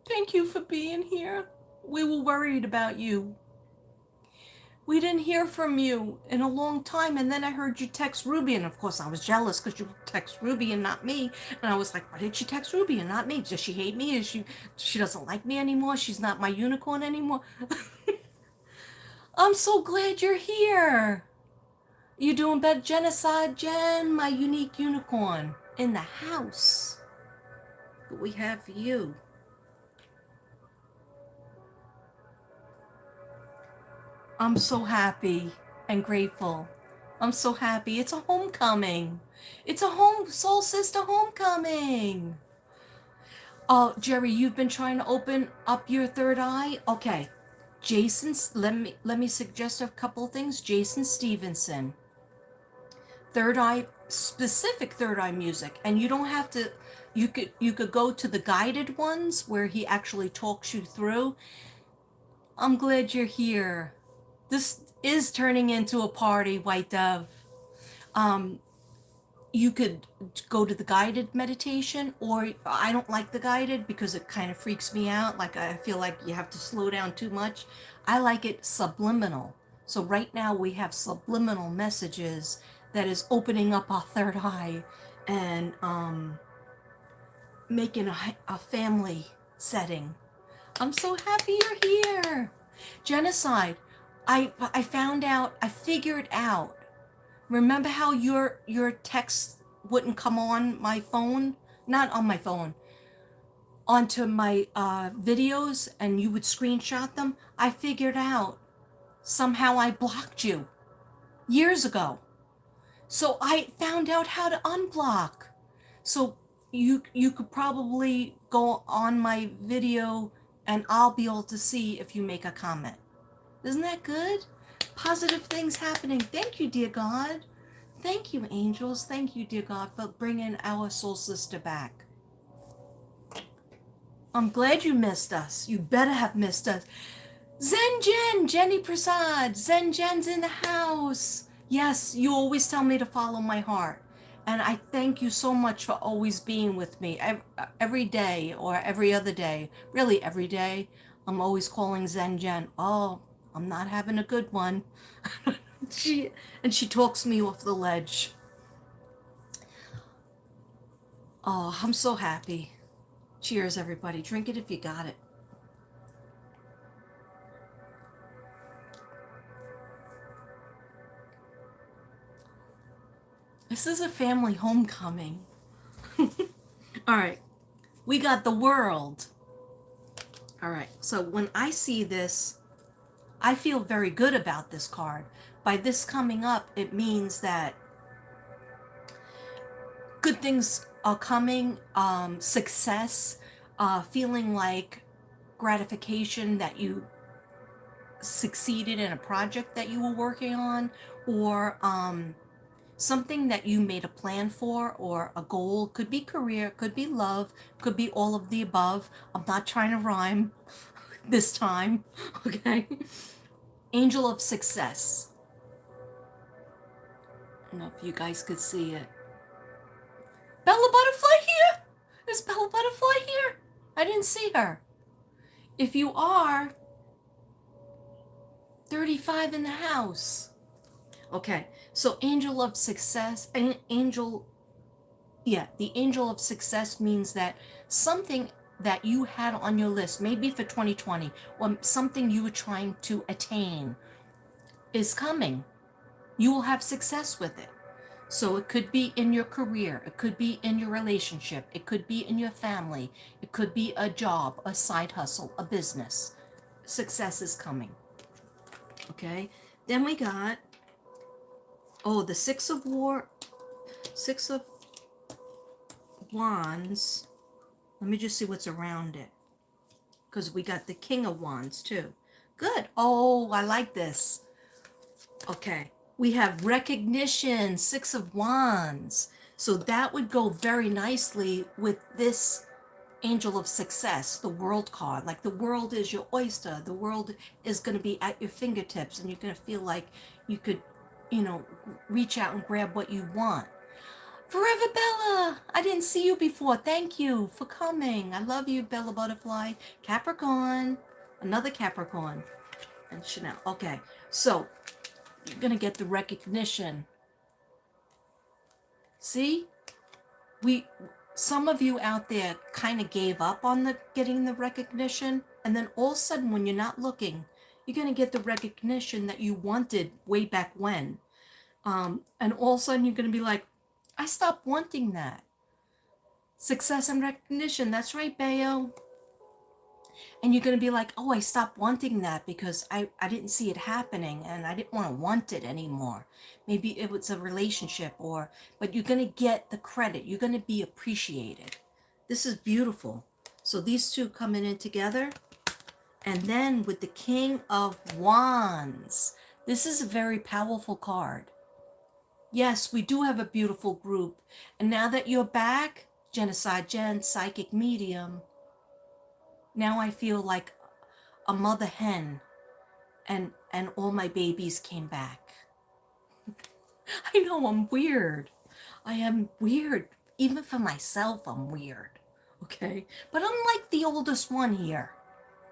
A: Thank you for being here. We were worried about you. We didn't hear from you in a long time, and then I heard you text Ruby, and of course I was jealous because you text Ruby and not me. And I was like, why did she text Ruby and not me? Does she hate me? Is she doesn't like me anymore? She's not my unicorn anymore? I'm so glad you're here. You doing better? Genocide Jen, my unique unicorn in the house. What we have for you. I'm so happy and grateful. I'm so happy. It's a homecoming. It's a soul sister homecoming. Oh, Jerry, you've been trying to open up your third eye? Okay. Jason's, let me suggest a couple of things. Jason Stevenson. Third eye, specific third eye music. And you don't have to, you could go to the guided ones where he actually talks you through. I'm glad you're here. This is turning into a party, White Dove. You could go to the guided meditation, or I don't like the guided because it kind of freaks me out. Like, I feel like you have to slow down too much. I like it subliminal. So right now we have subliminal messages that is opening up our third eye and making a family setting. I'm so happy you're here. Genocide. I found out, I figured out. Remember how your text wouldn't come on my phone? Not on my phone. Onto my videos and you would screenshot them? I figured out. Somehow I blocked you years ago. So I found out how to unblock. So you could probably go on my video and I'll be able to see if you make a comment. Isn't that good? Positive things happening. Thank you, dear God. Thank you, angels. Thank you, dear God, for bringing our soul sister back. I'm glad you missed us. You better have missed us. Zen Jen, Jenny Prasad, Zen Jen's in the house. Yes, you always tell me to follow my heart. And I thank you so much for always being with me every day or every other day. Really, every day. I'm always calling Zen Jen. Oh, I'm not having a good one. she talks me off the ledge. Oh, I'm so happy. Cheers, everybody. Drink it if you got it. This is a family homecoming. All right. We got the world. All right. So when I see this, I feel very good about this card. By this coming up, it means that good things are coming, success, feeling like gratification that you succeeded in a project that you were working on, or something that you made a plan for, or a goal. Could be career, could be love, could be all of the above. I'm not trying to rhyme this time, okay? Angel of success. I don't know if you guys could see it. Bella Butterfly here? Is Bella Butterfly here? I didn't see her. If you are, 35 in the house. Okay, so angel of success, the angel of success means that something that you had on your list, maybe for 2020, or something you were trying to attain, is coming. You will have success with it. So it could be in your career, it could be in your relationship, it could be in your family, it could be a job, a side hustle, a business. Success is coming. Okay, then we got, the Six of Wands. Let me just see what's around it, because we got the King of Wands too. Good. Oh, I like this. Okay, we have recognition, Six of Wands. So that would go very nicely with this angel of success, the world card. Like the world is your oyster. The world is going to be at your fingertips, and you're going to feel like you could, reach out and grab what you want. Forever Bella, I didn't see you before. Thank you for coming. I love you, Bella Butterfly. Capricorn, another Capricorn, and Chanel. Okay, so you're going to get the recognition. See? Some of you out there kind of gave up on getting the recognition, and then all of a sudden when you're not looking, you're going to get the recognition that you wanted way back when. And all of a sudden you're going to be like, I stopped wanting that. Success and recognition, that's right, Bayo. And you're going to be like, oh, I stopped wanting that because I didn't see it happening and I didn't want to want it anymore. Maybe it was a relationship, but you're going to get the credit. You're going to be appreciated. This is beautiful. So these two coming in together. And then with the King of Wands, this is a very powerful card. Yes, we do have a beautiful group. And now that you're back, Genocide Jen, Psychic Medium, now I feel like a mother hen, and all my babies came back. I know I'm weird. I am weird. Even for myself, I'm weird. Okay? But I'm like the oldest one here.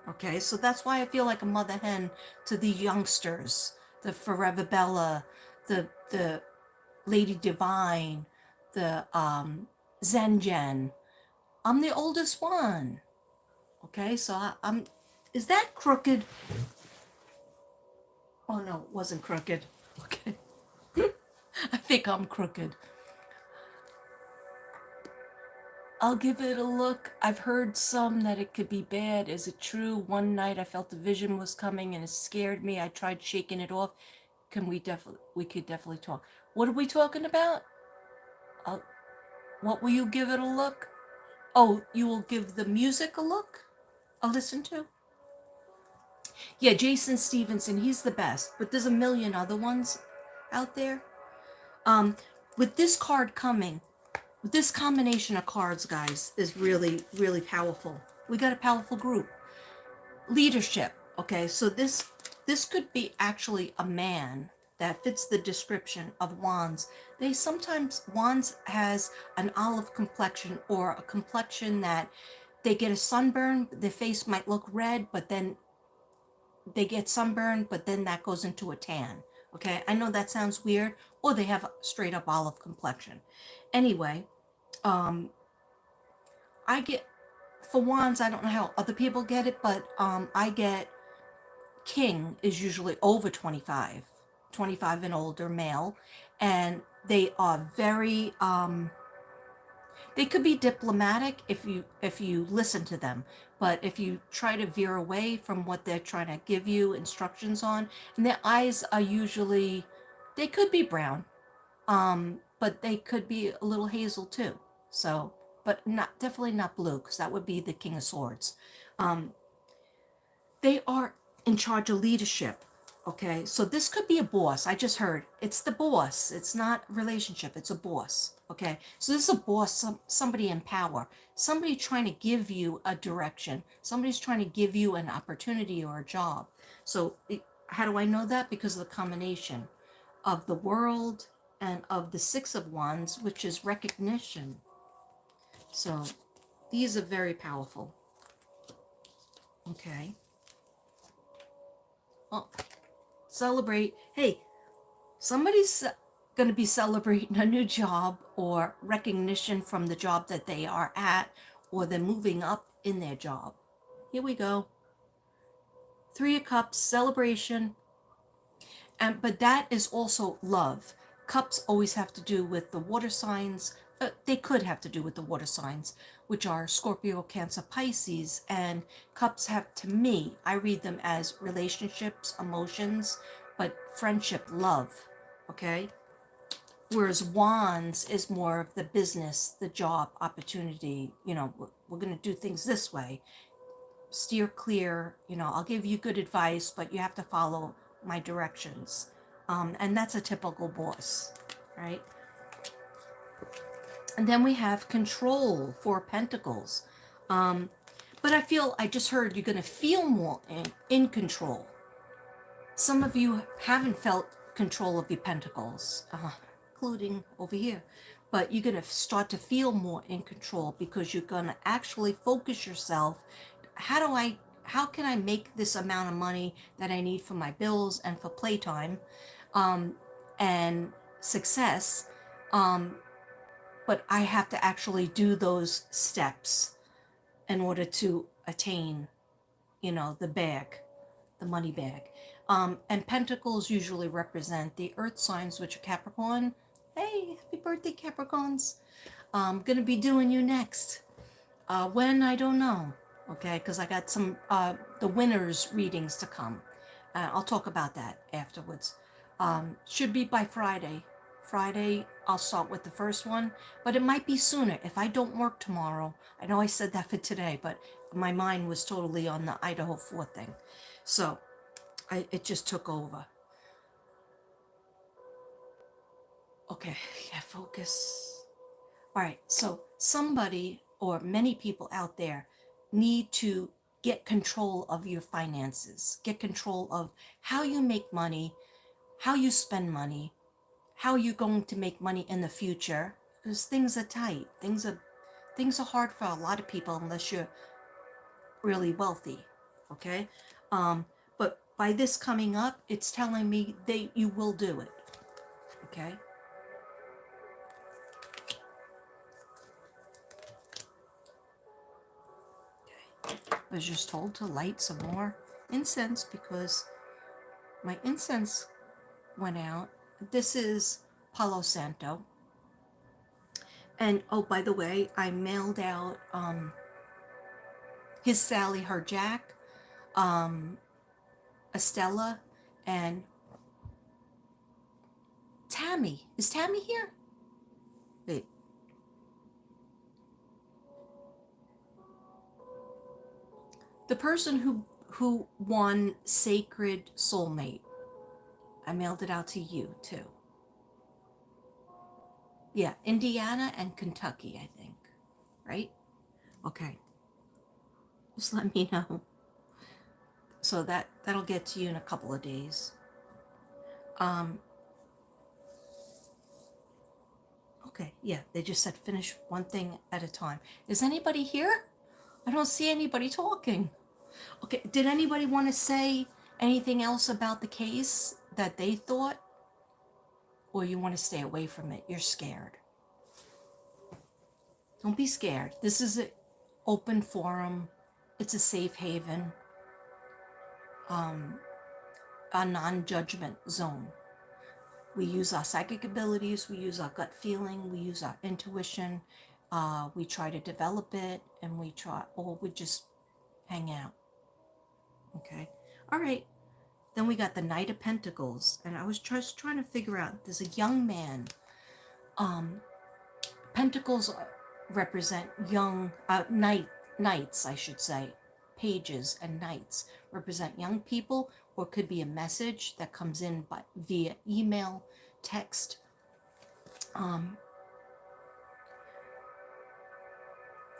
A: Okay? So that's why I feel like a mother hen to the youngsters. the Forever Bella, the Lady Divine, the Zengen. I'm the oldest one. Okay, so I'm. Is that crooked? Oh no, it wasn't crooked. Okay, I think I'm crooked. I'll give it a look. I've heard some that it could be bad. Is it true? One night I felt the vision was coming and it scared me. I tried shaking it off. We could definitely talk. What are we talking about? Uh, what will you give it a look? Oh, you will give the music a look? A listen to? Yeah, Jason Stevenson, he's the best, but there's a million other ones out there. Um, with this card coming, this combination of cards, guys, is really, really powerful. We got a powerful group. Leadership. Okay, so this could be actually a man that fits the description of Wands. They sometimes Wands has an olive complexion or a complexion that they get a sunburn, their face might look red, but then they get sunburned, but then that goes into a tan. Okay, I know that sounds weird, or they have a straight up olive complexion. Anyway, I get for Wands, I don't know how other people get it, but I get king is usually over 25, 25 and older male, and they are very they could be diplomatic if you listen to them, but if you try to veer away from what they're trying to give you instructions on, and their eyes are usually, they could be brown, but they could be a little hazel too. So, but not definitely not blue, because that would be the King of Swords. They are in charge of leadership. Okay, so this could be a boss. I just heard it's the boss. It's not relationship. It's a boss. Okay, so this is a boss, somebody in power, somebody trying to give you a direction. Somebody's trying to give you an opportunity or a job. So how do I know that? Because of the combination of the world and of the Six of Wands, which is recognition. So these are very powerful. Okay. Oh, celebrate. Hey, somebody's going to be celebrating a new job or recognition from the job that they are at, or they're moving up in their job. Here we go. Three of Cups, celebration. And but that is also love. Cups always have to do with the water signs. They could have to do with the water signs, which are Scorpio, Cancer, Pisces. And cups have, to me, I read them as relationships, emotions, but friendship, love. Okay? Whereas wands is more of the business, the job, opportunity. You know, we're going to do things this way. Steer clear. You know, I'll give you good advice, but you have to follow my directions. And that's a typical boss, right? And then we have control, for pentacles. But I feel, I just heard you're going to feel more in control. Some of you haven't felt control of your pentacles, including over here. But you're going to start to feel more in control because you're going to actually focus yourself. How can I make this amount of money that I need for my bills and for playtime and success? But I have to actually do those steps in order to attain, you know, the bag, the money bag. And pentacles usually represent the earth signs, which are Capricorn. Hey, happy birthday, Capricorns. I'm going to be doing you next. When, I don't know. Okay, because I got some, the winners readings to come. I'll talk about that afterwards. Should be by Friday. Friday, I'll start with the first one, but it might be sooner if I don't work tomorrow. I know I said that for today, but my mind was totally on the Idaho 4 thing. So it just took over. Okay, yeah, focus. All right, so somebody or many people out there need to get control of your finances, get control of how you make money, how you spend money, how you're going to make money in the future, because things are tight. Things are hard for a lot of people unless you're really wealthy. Okay, but by this coming up, it's telling me you will do it. Okay? I was just told to light some more incense because my incense went out. This is Palo Santo. And oh, by the way, I mailed out his Sally, her Jack, Estella, and Tammy. Is Tammy here? Wait. The person who won Sacred Soulmate. I mailed it out to you too. Yeah, Indiana and Kentucky, I think. Right? Okay. Just let me know. So that'll get to you in a couple of days. Okay, yeah, they just said finish one thing at a time. Is anybody here? I don't see anybody talking. Okay, did anybody want to say anything else about the case that they thought? Or you want to stay away from it? You're scared. Don't be scared. This is an open forum. It's a safe haven. A non-judgment zone. We use our psychic abilities, we use our gut feeling, we use our intuition, we try to develop it, and we just hang out. Okay? All right. Then we got the Knight of Pentacles, and I was just trying to figure out, there's a young man. Pentacles represent young, knights, I should say. Pages and knights represent young people, or could be a message that comes in via email, text,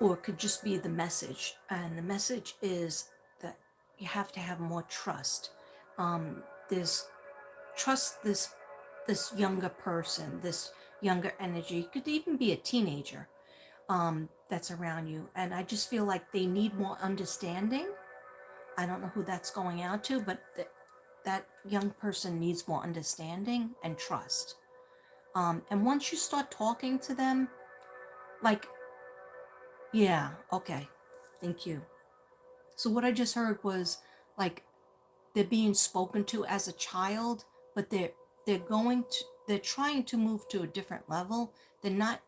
A: or it could just be the message. And the message is that you have to have more trust. There's trust this younger person, this younger energy. It could even be a teenager that's around you. And I just feel like they need more understanding. I don't know who that's going out to, but that young person needs more understanding and trust. And once you start talking to them, like, yeah, okay, thank you. So what I just heard was like they're being spoken to as a child, but they're trying to move to a different level. They're not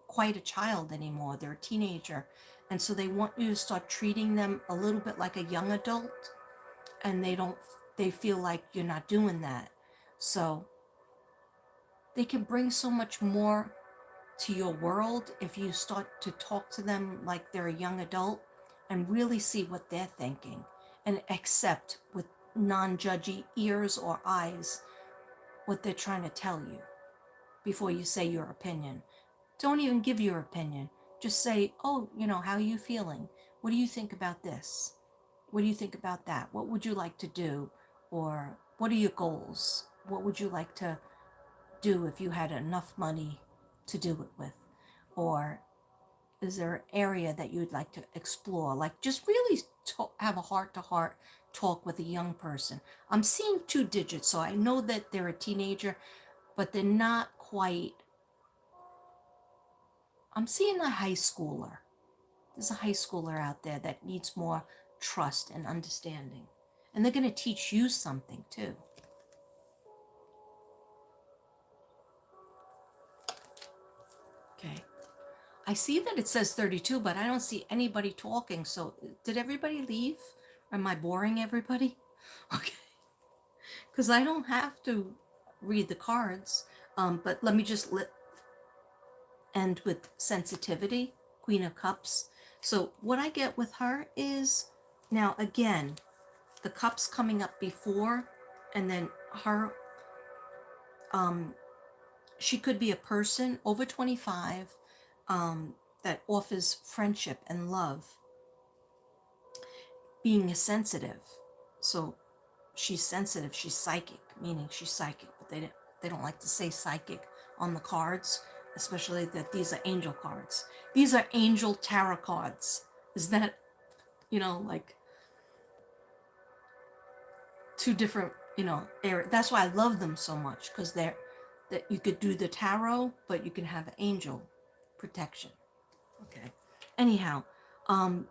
A: quite a child anymore. They're a teenager. And so they want you to start treating them a little bit like a young adult, and they feel like you're not doing that. So they can bring so much more to your world if you start to talk to them like they're a young adult and really see what they're thinking and accept with non-judgy ears or eyes what they're trying to tell you before you say your opinion. Don't even give your opinion. Just say, oh, how are you feeling? What do you think about this? What do you think about that? What would you like to do? Or what are your goals? What would you like to do if you had enough money to do it with? Or is there an area that you'd like to explore? Like just really have a heart-to-heart talk with a young person. I'm seeing 2 digits, so I know that they're a teenager, but they're not quite. I'm seeing a high schooler. There's a high schooler out there that needs more trust and understanding. And they're going to teach you something too. Okay. I see that it says 32, but I don't see anybody talking. So did everybody leave? Am I boring everybody? Okay. Because I don't have to read the cards. But let me just end with sensitivity, Queen of Cups. So what I get with her is, now again, the cups coming up before, and then her, she could be a person over 25 that offers friendship and love, being sensitive. So she's sensitive, she's psychic, meaning she's psychic, but they don't like to say psychic on the cards, especially that these are angel cards. These are angel tarot cards. Is that, like, two different, areas. That's why I love them so much, because they're that you could do the tarot, but you can have angel protection. Okay. Anyhow, um,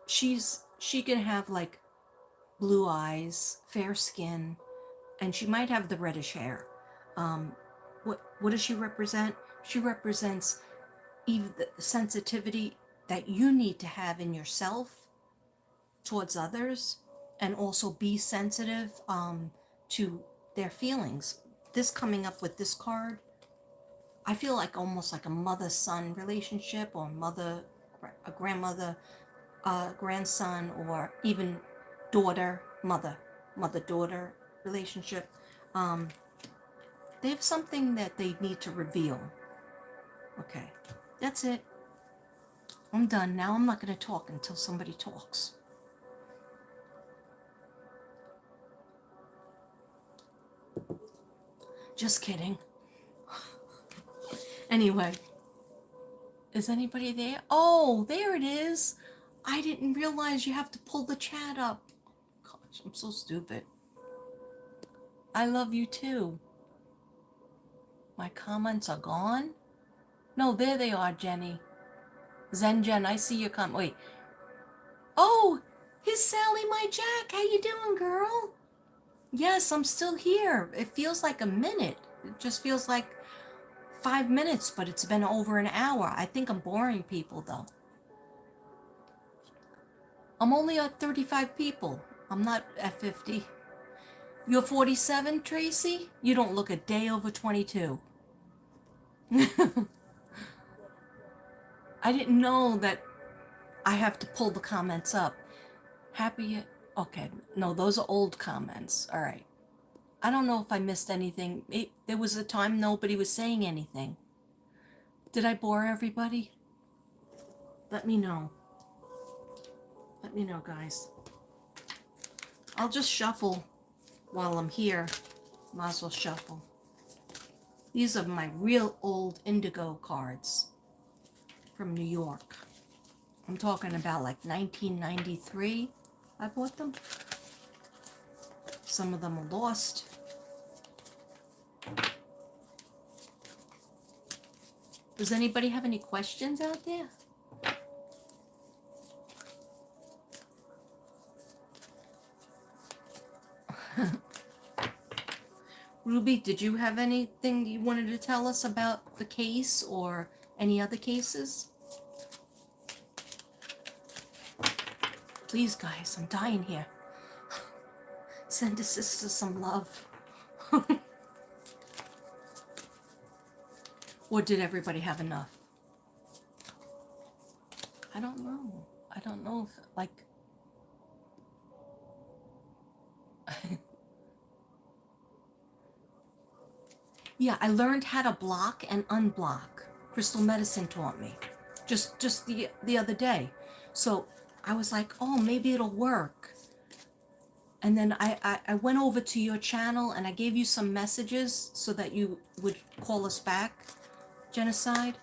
A: she can have like blue eyes, fair skin, and she might have the reddish hair. Um, what does she represent? She represents even the sensitivity that you need to have in yourself towards others, and also be sensitive to their feelings. This coming up with this card, I feel like almost like a mother-son relationship, or a grandmother, grandson, or even daughter, mother-daughter relationship. Um, they have something that they need to reveal. Okay, that's it. I'm done. Now I'm not going to talk until somebody talks. Just kidding. Anyway, is anybody there? Oh, there it is. I didn't realize you have to pull the chat up. Gosh, I'm so stupid. I love you too. My comments are gone? No, there they are, Jenny. Zen Jen, I see your comment. Wait. Oh, here's Sally, my Jack. How you doing, girl? Yes, I'm still here. It feels like a minute. It just feels like 5 minutes, but it's been over an hour. I think I'm boring people, though. I'm only at 35 people. I'm not at 50. You're 47, Tracy? You don't look a day over 22. I didn't know that I have to pull the comments up. Happy? Okay, no, those are old comments. All right. I don't know if I missed anything. There was a time nobody was saying anything. Did I bore everybody? Let me know. Let me know, guys. I'll just shuffle while I'm here. Might as well shuffle. These are my real old indigo cards from New York. I'm talking about like 1993. I bought them. Some of them are lost. Does anybody have any questions out there? Ruby, did you have anything you wanted to tell us about the case or any other cases? Please, guys, I'm dying here. Send a sister some love. Or did everybody have enough? I don't know. I don't know if, like... Yeah, I learned how to block and unblock. Crystal medicine taught me. Just the other day. So I was like, oh, maybe it'll work. And then I went over to your channel and I gave you some messages so that you would call us back, Genocide.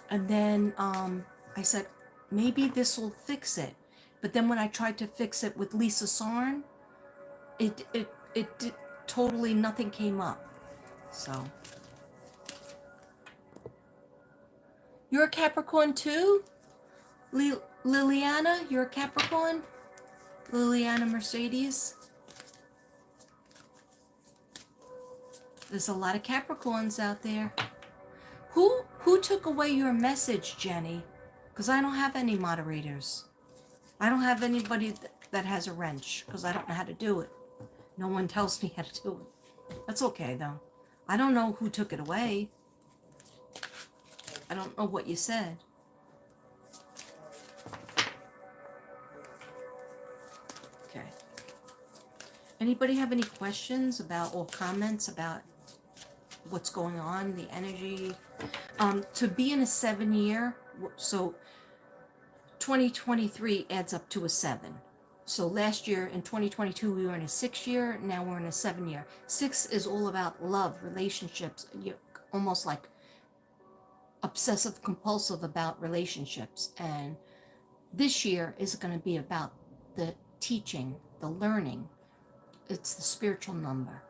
A: And then I said, maybe this will fix it. But then when I tried to fix it with Lisa Sarn, it totally nothing came up. So. You're a Capricorn too? Liliana, you're a Capricorn? Liliana Mercedes? There's a lot of Capricorns out there. Who took away your message, Jenny? Because I don't have any moderators. I don't have anybody that has a wrench, because I don't know how to do it. No one tells me how to do it. That's okay, though. I don't know who took it away. I don't know what you said. Okay. Anybody have any questions about or comments about what's going on, the energy? To be in a 7-year, so 2023 adds up to a 7. So last year in 2022 we were in a 6-year, now we're in a 7-year. 6 is all about love, relationships. You're almost like obsessive compulsive about relationships, and this year is going to be about the teaching, the learning. It's the spiritual number,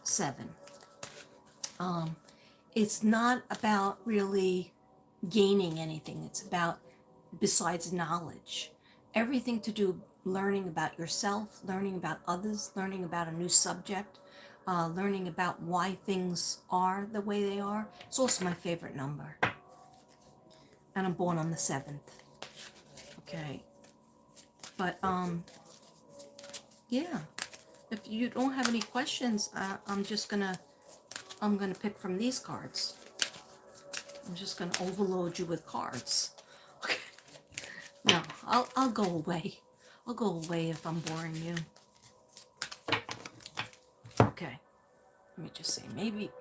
A: 7. It's not about really gaining anything. It's about, besides knowledge, everything to do learning about yourself, learning about others, learning about a new subject, learning about why things are the way they are. It's also my favorite number. And I'm born on the 7th. Okay. But, yeah. If you don't have any questions, I'm gonna pick from these cards. I'm just gonna overload you with cards. Okay. No, I'll go away. I'll go away if I'm boring you. Okay. Let me just say,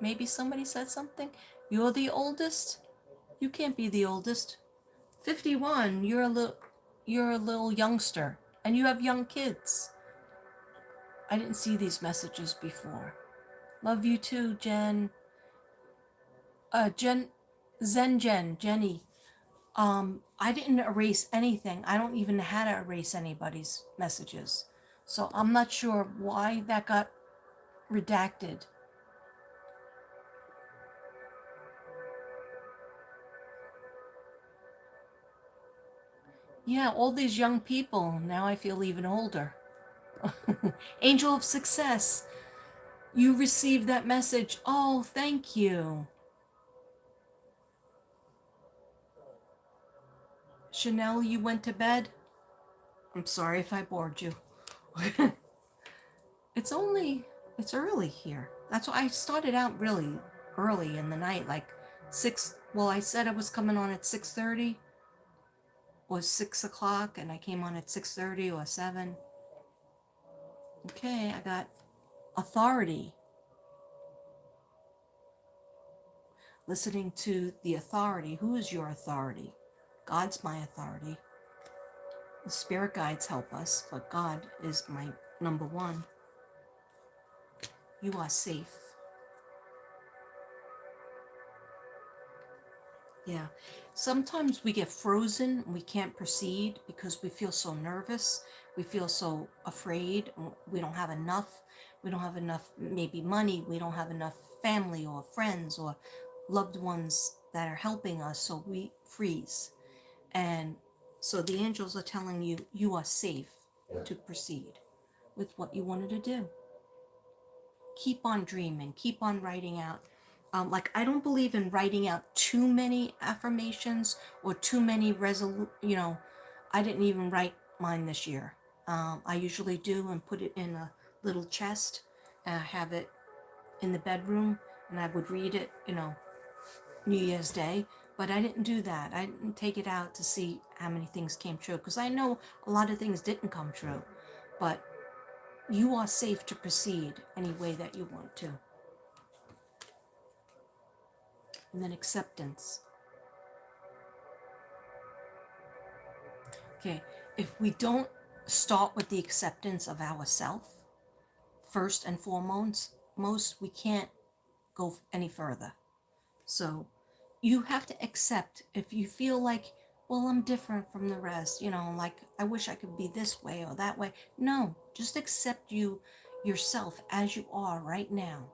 A: maybe somebody said something. You're the oldest? You can't be the oldest. 51, you're a little youngster, and you have young kids. I didn't see these messages before. Love you too, Jen. Jenny. I didn't erase anything. I don't even know how to erase anybody's messages. So I'm not sure why that got redacted. Yeah, all these young people. Now I feel even older. Angel of Success. You received that message. Oh, thank you. Chanel, you went to bed? I'm sorry if I bored you. it's early here. That's why I started out really early in the night, like 6. Well, I said I was coming on at 6:30 or 6 o'clock, and I came on at 6:30 or 7. Okay, I got authority. Listening to the authority. Who is your authority? God's my authority. The spirit guides help us, but God is my number one. You are safe. Yeah. Sometimes we get frozen, we can't proceed because we feel so nervous, we feel so afraid, we don't have enough. We don't have enough, maybe money, we don't have enough family or friends or loved ones that are helping us, so we freeze. And so the angels are telling you, you are safe to proceed with what you wanted to do. Keep on dreaming, keep on writing out. Like, I don't believe in writing out too many affirmations or too many I didn't even write mine this year. I usually do and put it in a little chest, and I have it in the bedroom, and I would read it, New Year's Day. But I didn't do that. I didn't take it out to see how many things came true, because I know a lot of things didn't come true. But you are safe to proceed any way that you want to. And then acceptance. Okay, if we don't start with the acceptance of ourself first and foremost, we can't go any further. So you have to accept. If you feel like, well, I'm different from the rest, like I wish I could be this way or that way. No, just accept yourself as you are right now.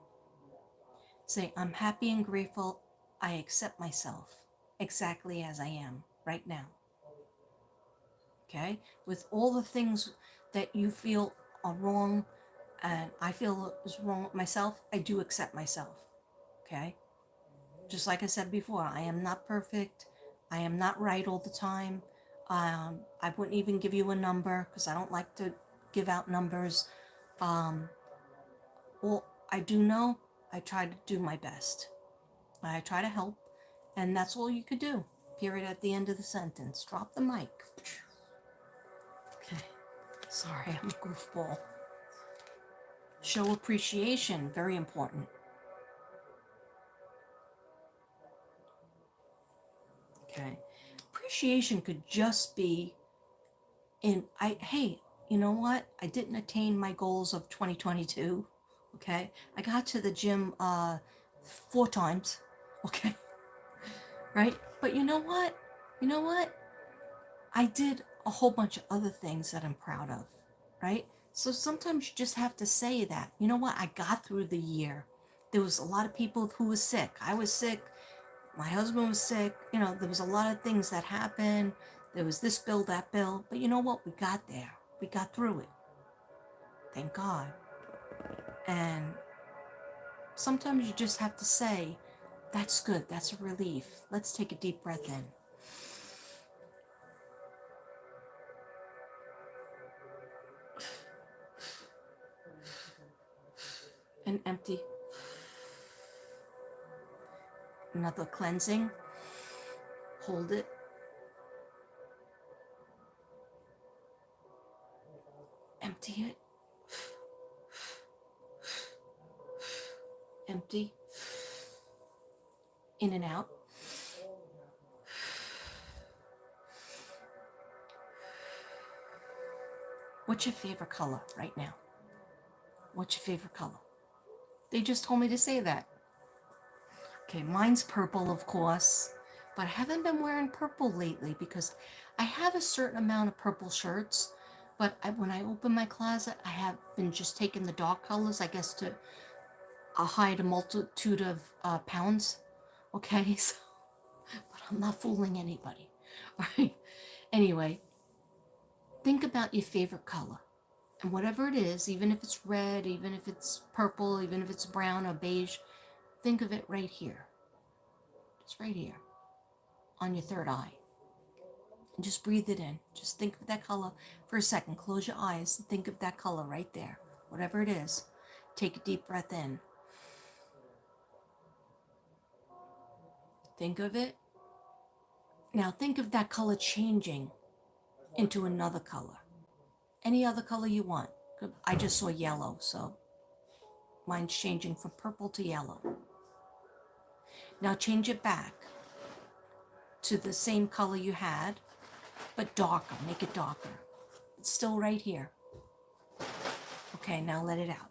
A: Say, I'm happy and grateful. I accept myself exactly as I am right now. Okay? With all the things that you feel are wrong and I feel is wrong with myself, I do accept myself. Okay? Just like I said before, I am not perfect. I am not right all the time. I wouldn't even give you a number because I don't like to give out numbers. Well, I do know I try to do my best. I try to help, and that's all you could do. Period at the end of the sentence. Drop the mic. Okay. Sorry, I'm a goofball. Show appreciation. Very important. Okay. Appreciation could just be hey, you know what? I didn't attain my goals of 2022. Okay. I got to the gym 4 times. Okay. Right? But you know what? I did a whole bunch of other things that I'm proud of, right? So sometimes you just have to say that, you know what, I got through the year. There was a lot of people who was sick. I was sick. My husband was sick. You know, there was a lot of things that happened. There was this bill, that bill. But you know what? We got there. We got through it. Thank God. And sometimes you just have to say, that's good. That's a relief. Let's take a deep breath in. And empty. Another cleansing. Hold it. Empty it. Empty. In and out. What's your favorite color right now? What's your favorite color? They just told me to say that. Okay, mine's purple, of course, but I haven't been wearing purple lately because I have a certain amount of purple shirts, but when I open my closet, I have been just taking the dark colors, I guess, to hide a multitude of pounds. Okay, so, but I'm not fooling anybody. All right. Anyway, think about your favorite color. And whatever it is, even if it's red, even if it's purple, even if it's brown or beige, think of it right here. Just right here on your third eye. And just breathe it in. Just think of that color for a second. Close your eyes and think of that color right there. Whatever it is. Take a deep breath in. Think of it. Now think of that color changing into another color. Any other color you want. I just saw yellow, so mine's changing from purple to yellow. Now change it back to the same color you had, but darker. Make it darker. It's still right here. Okay, now let it out.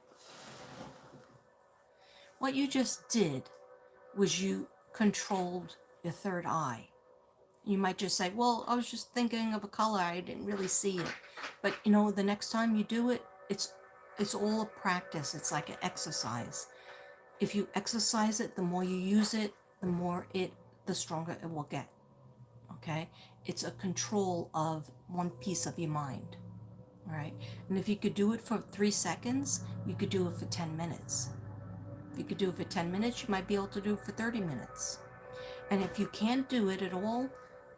A: What you just did was you controlled your third eye. You might just say, well, I was just thinking of a color. I didn't really see it. But, you know, the next time you do it, it's all a practice. It's like an exercise. If you exercise it, the more you use it, the stronger it will get. Okay? It's a control of one piece of your mind. All right? And if you could do it for 3 seconds, you could do it for 10 minutes. If you could do it for 10 minutes, you might be able to do it for 30 minutes. And if you can't do it at all,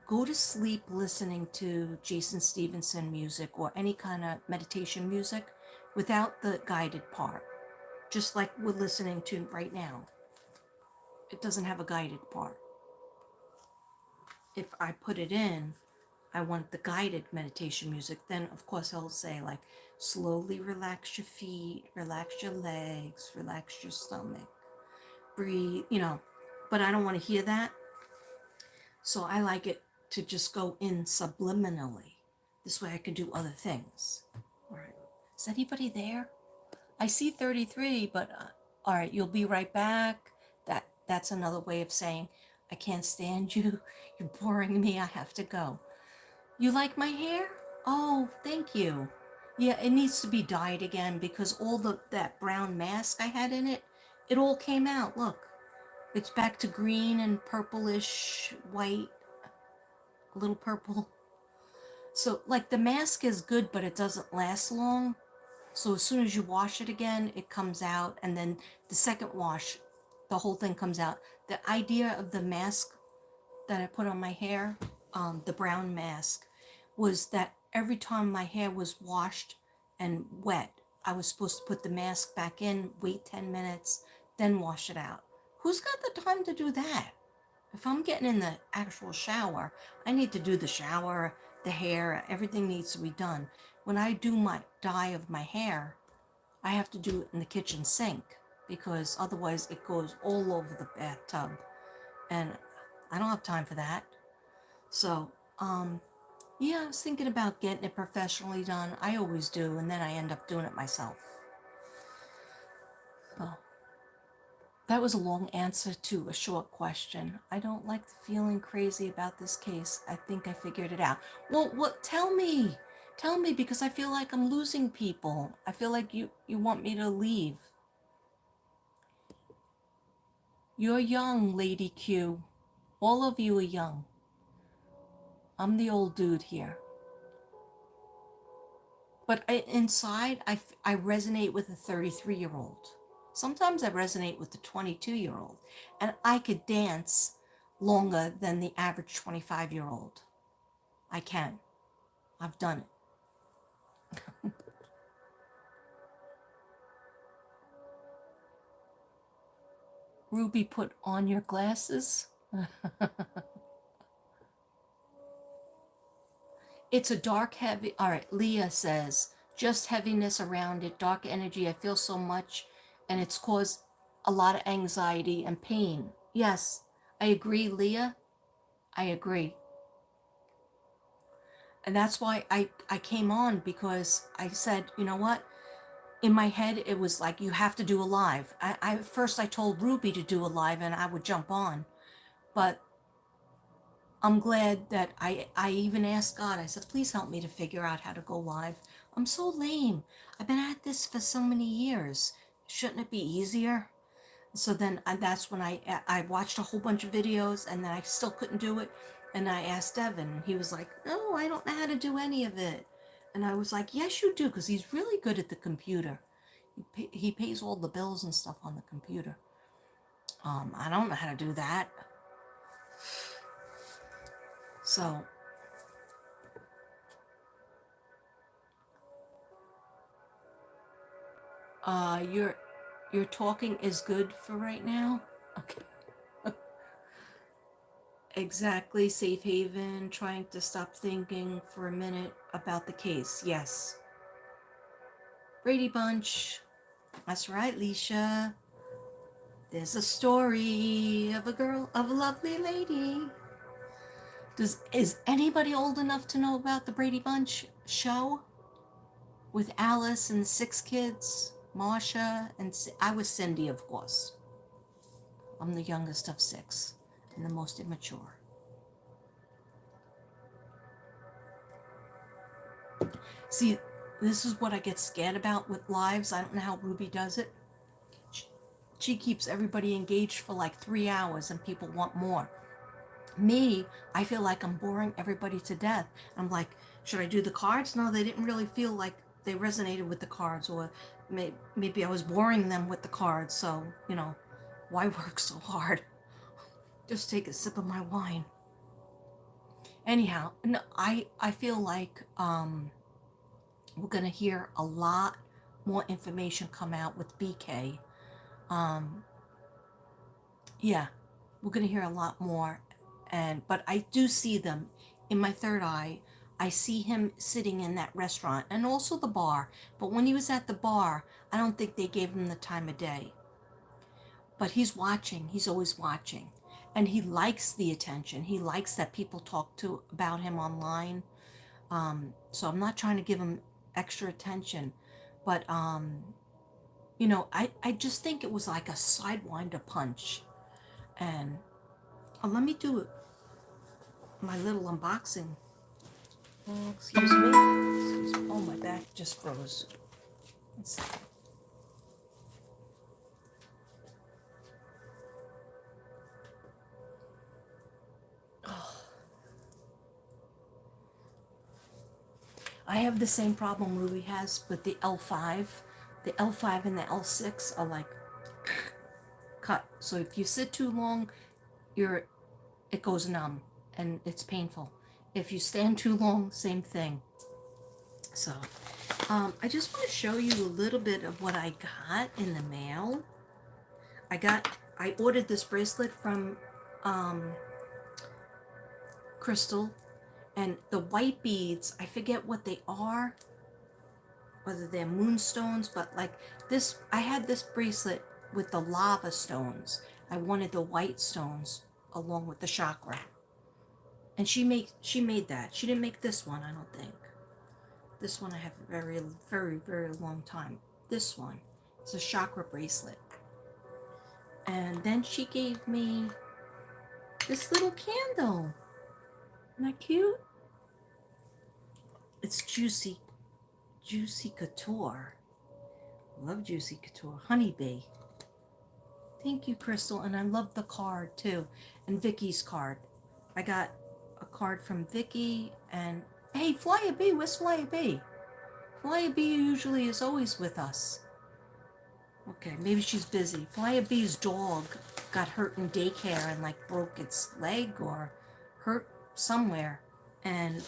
A: go to sleep listening to Jason Stevenson music or any kind of meditation music without the guided part. Just like we're listening to right now. It doesn't have a guided part. If I put it in, I want the guided meditation music, then of course I'll say like, slowly relax your feet, relax your legs, relax your stomach, breathe, you know, but I don't want to hear that. So I like it to just go in subliminally. This way I can do other things. All right. Is anybody there? I see 33, but all right, you'll be right back. That's another way of saying, I can't stand you. You're boring me. I have to go. You like my hair? Oh, thank you. Yeah, it needs to be dyed again because all that brown mask I had in it, it all came out. Look, it's back to green and purplish, white, a little purple. So, like, the mask is good, but it doesn't last long. So as soon as you wash it again, it comes out. And then the second wash, the whole thing comes out. The idea of the mask that I put on my hair, the brown mask, was that every time my hair was washed and wet, I was supposed to put the mask back in, wait 10 minutes, then wash it out. Who's got the time to do that? If I'm getting in the actual shower, I need to do the shower, the hair, everything needs to be done. When I do my dye of my hair, I have to do it in the kitchen sink because otherwise it goes all over the bathtub. And I don't have time for that. So, yeah, I was thinking about getting it professionally done. I always do, and then I end up doing it myself. So, That was a long answer to a short question. I don't like feeling crazy about this case. I think I figured it out. Well, what? Tell me. Tell me, because I feel like I'm losing people. I feel like you want me to leave. You're young, Lady Q. All of you are young. I'm the old dude here. But inside, I resonate with a 33-year-old. Sometimes I resonate with the 22-year-old. And I could dance longer than the average 25-year-old. I can. I've done it. Ruby, put on your glasses. It's a dark, heavy. All right, Leah says, just heaviness around it, dark energy. I feel so much, and it's caused a lot of anxiety and pain. Yes, I agree, Leah. I agree. And that's why I came on, because I said, you know what? In my head, it was like, you have to do a live. First I told Ruby to do a live and I would jump on. But I'm glad that I even asked God. I said, please help me to figure out how to go live. I'm so lame. I've been at this for so many years. Shouldn't it be easier? So then that's when I watched a whole bunch of videos, and then I still couldn't do it. And I asked Devin, and he was like, no, I don't know how to do any of it. And I was like, yes, you do, because he's really good at the computer. He pays all the bills and stuff on the computer. I don't know how to do that. So your talking is good for right now. Okay. Exactly. Safe haven. Trying to stop thinking for a minute about the case. Yes. Brady Bunch. That's right, Leisha. There's a story of a lovely lady. Is anybody old enough to know about the Brady Bunch show? With Alice and the 6 kids, Marsha, and I was Cindy, of course. I'm the youngest of 6 and the most immature. See, this is what I get scared about with lives. I don't know how Ruby does it. She keeps everybody engaged for like 3 hours and people want more. Me, I feel like I'm boring everybody to death. I'm like, should I do the cards? No, they didn't really feel like they resonated with the cards, or maybe I was boring them with the cards. So, why work so hard? Just take a sip of my wine. Anyhow, no, I feel like we're gonna hear a lot more information come out with BK. Yeah, we're gonna hear a lot more, but I do see them in my third eye. I see him sitting in that restaurant and also the bar. But when he was at the bar, I don't think they gave him the time of day. But he's watching. He's always watching, and he likes the attention. He likes that people talk to about him online. So I'm not trying to give him extra attention, but I just think it was like a sidewinder punch. And let me do my little unboxing. Excuse me. Oh, my back just froze. Let's see. Oh. I have the same problem Ruby has with the L5. The L5 and the L6 are like cut. So if you sit too long, it goes numb and it's painful. If you stand too long, same thing. So I just want to show you a little bit of what I got in the mail. I ordered this bracelet from Crystal, and the white beads, I forget what they are, whether they're moonstones, but like this, I had this bracelet with the lava stones. I wanted the white stones along with the chakra. And she made that. She didn't make this one, I don't think. This one I have a very, very, very long time. This one is a chakra bracelet. And then she gave me this little candle. Isn't that cute? It's Juicy Couture. Love Juicy Couture. Honeybee. Thank you, Crystal. And I love the card too. And Vicky's card. I got a card from Vicky. And hey, Flya B, where's Flya B? Flya B usually is always with us. Okay, maybe she's busy. Flya B's dog got hurt in daycare and like broke its leg or hurt somewhere and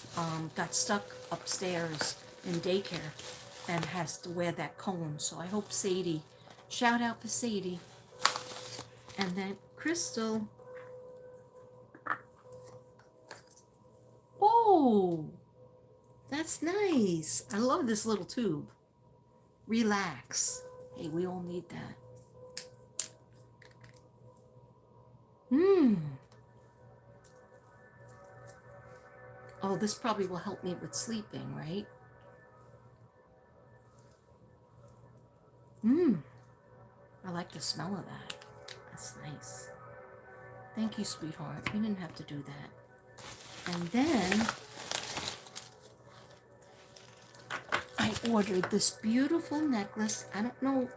A: got stuck upstairs in daycare and has to wear that cone. So I hope Sadie, shout out for Sadie. And then Crystal. Oh, that's nice. I love this little tube. Relax. Hey, we all need that. Oh, this probably will help me with sleeping, right? I like the smell of that. That's nice. Thank you, sweetheart. You didn't have to do that. And then I ordered this beautiful necklace. I don't know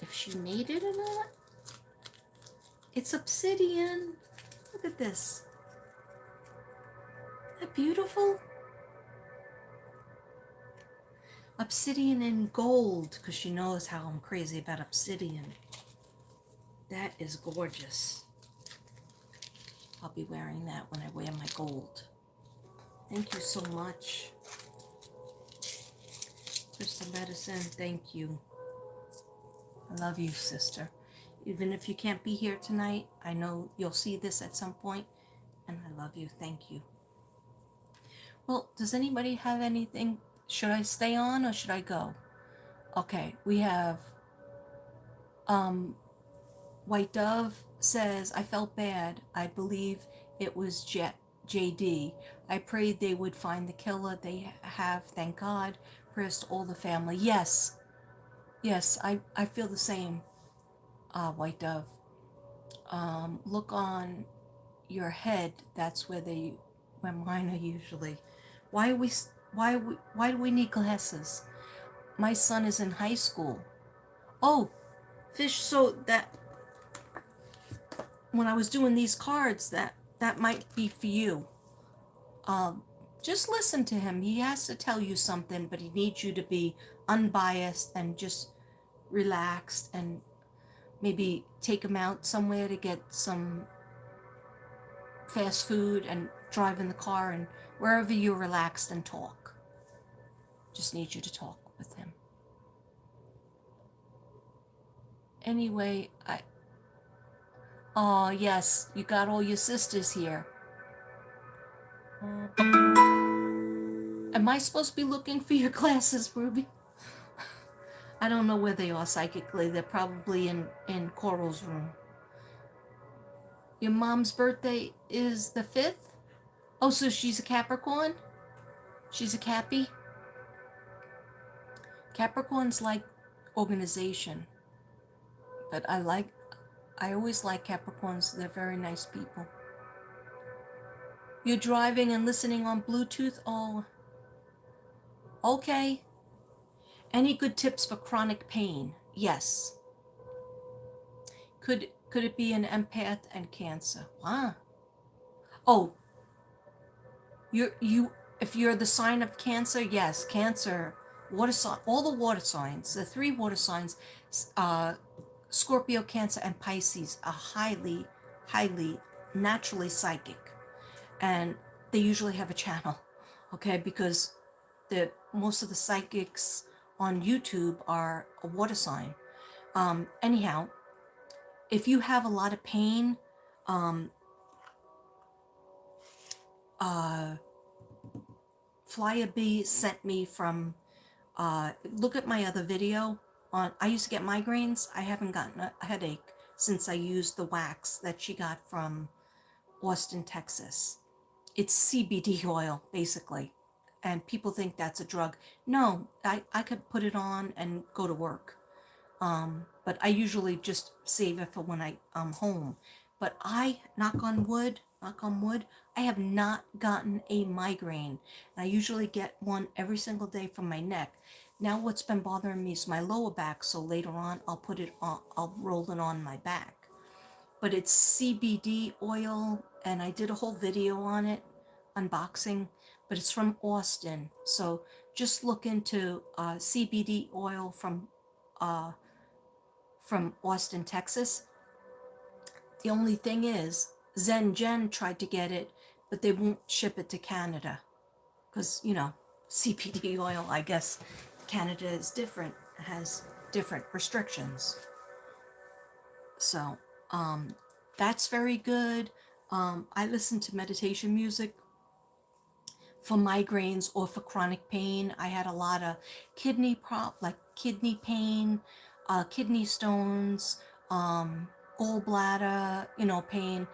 A: if she made it or not. It's obsidian. Look at this. Isn't that beautiful? Obsidian in gold, because she knows how I'm crazy about obsidian. That is gorgeous. I'll be wearing that when I wear my gold. Thank you so much. Crystal Medicine, thank you. I love you, sister. Even if you can't be here tonight, I know you'll see this at some point, and I love you. Thank you. Well, does anybody have anything? Should I stay on or should I go? Okay, we have White Dove says, I felt bad. I believe it was JD. I prayed they would find the killer. They have, thank God. Prayers to all the family. Yes, I feel the same, White Dove. Look on your head. That's where mine are usually. Why do we need glasses? My son is in high school. Oh, Fish, so that when I was doing these cards, that might be for you. Just listen to him. He has to tell you something, but he needs you to be unbiased and just relaxed, and maybe take him out somewhere to get some fast food and drive in the car, and wherever you're relaxed and talk. Just need you to talk with him. Anyway, oh yes, you got all your sisters here. Am I supposed to be looking for your glasses, Ruby? I don't know where they are psychically. They're probably in Coral's room. Your mom's birthday is the 5th? Oh, so she's a Capricorn? She's a Cappy? Capricorns like organization. But I always like Capricorns. They're very nice people. You're driving and listening on Bluetooth? Oh, okay. Any good tips for chronic pain? Yes. Could it be an empath and cancer? Wow. Oh, if you're the sign of Cancer, yes, Cancer, water sign, all the water signs, the 3 water signs, Scorpio, Cancer, and Pisces are highly, highly naturally psychic, and they usually have a channel, okay, because most of the psychics on YouTube are a water sign. Anyhow, if you have a lot of pain, Flya B sent me from, look at my other video on, I used to get migraines. I haven't gotten a headache since I used the wax that she got from Austin, Texas. It's CBD oil, basically. And people think that's a drug. No, I could put it on and go to work. but I usually just save it for when I'm home. But I, knock on wood, I have not gotten a migraine. And I usually get one every single day from my neck. Now what's been bothering me is my lower back, so later on I'll roll it on my back. But it's CBD oil, and I did a whole video on it, unboxing, but it's from Austin. So just look into CBD oil from Austin, Texas. The only thing is, Zen Jen tried to get it, but they won't ship it to Canada. Because, CBD oil, I guess Canada is different, has different restrictions. So, that's very good. I listen to meditation music for migraines or for chronic pain. I had a lot of like kidney pain, kidney stones, gallbladder, pain.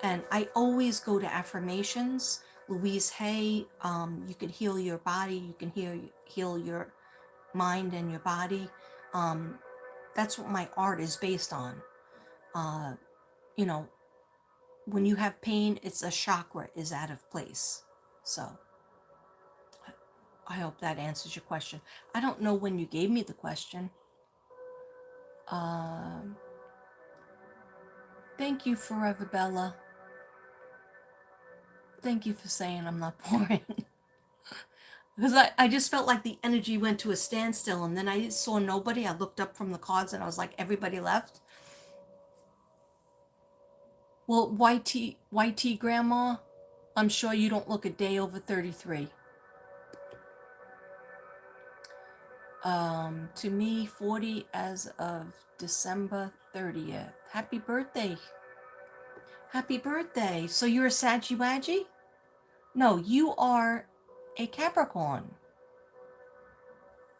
A: And I always go to affirmations. Louise Hay, you can heal your body, you can heal your mind and your body. That's what my art is based on. You know, when you have pain, it's a chakra is out of place. So I hope that answers your question. I don't know when you gave me the question. Thank you, Forever Bella. Thank you for saying I'm not boring. Because I just felt like the energy went to a standstill, and then I saw nobody. I looked up from the cards and I was like, everybody left. Well, YT Grandma, I'm sure you don't look a day over 33. To me, 40 as of December 30th. Happy birthday. Happy birthday. So you're a Saggy-Waggy? No, you are a Capricorn.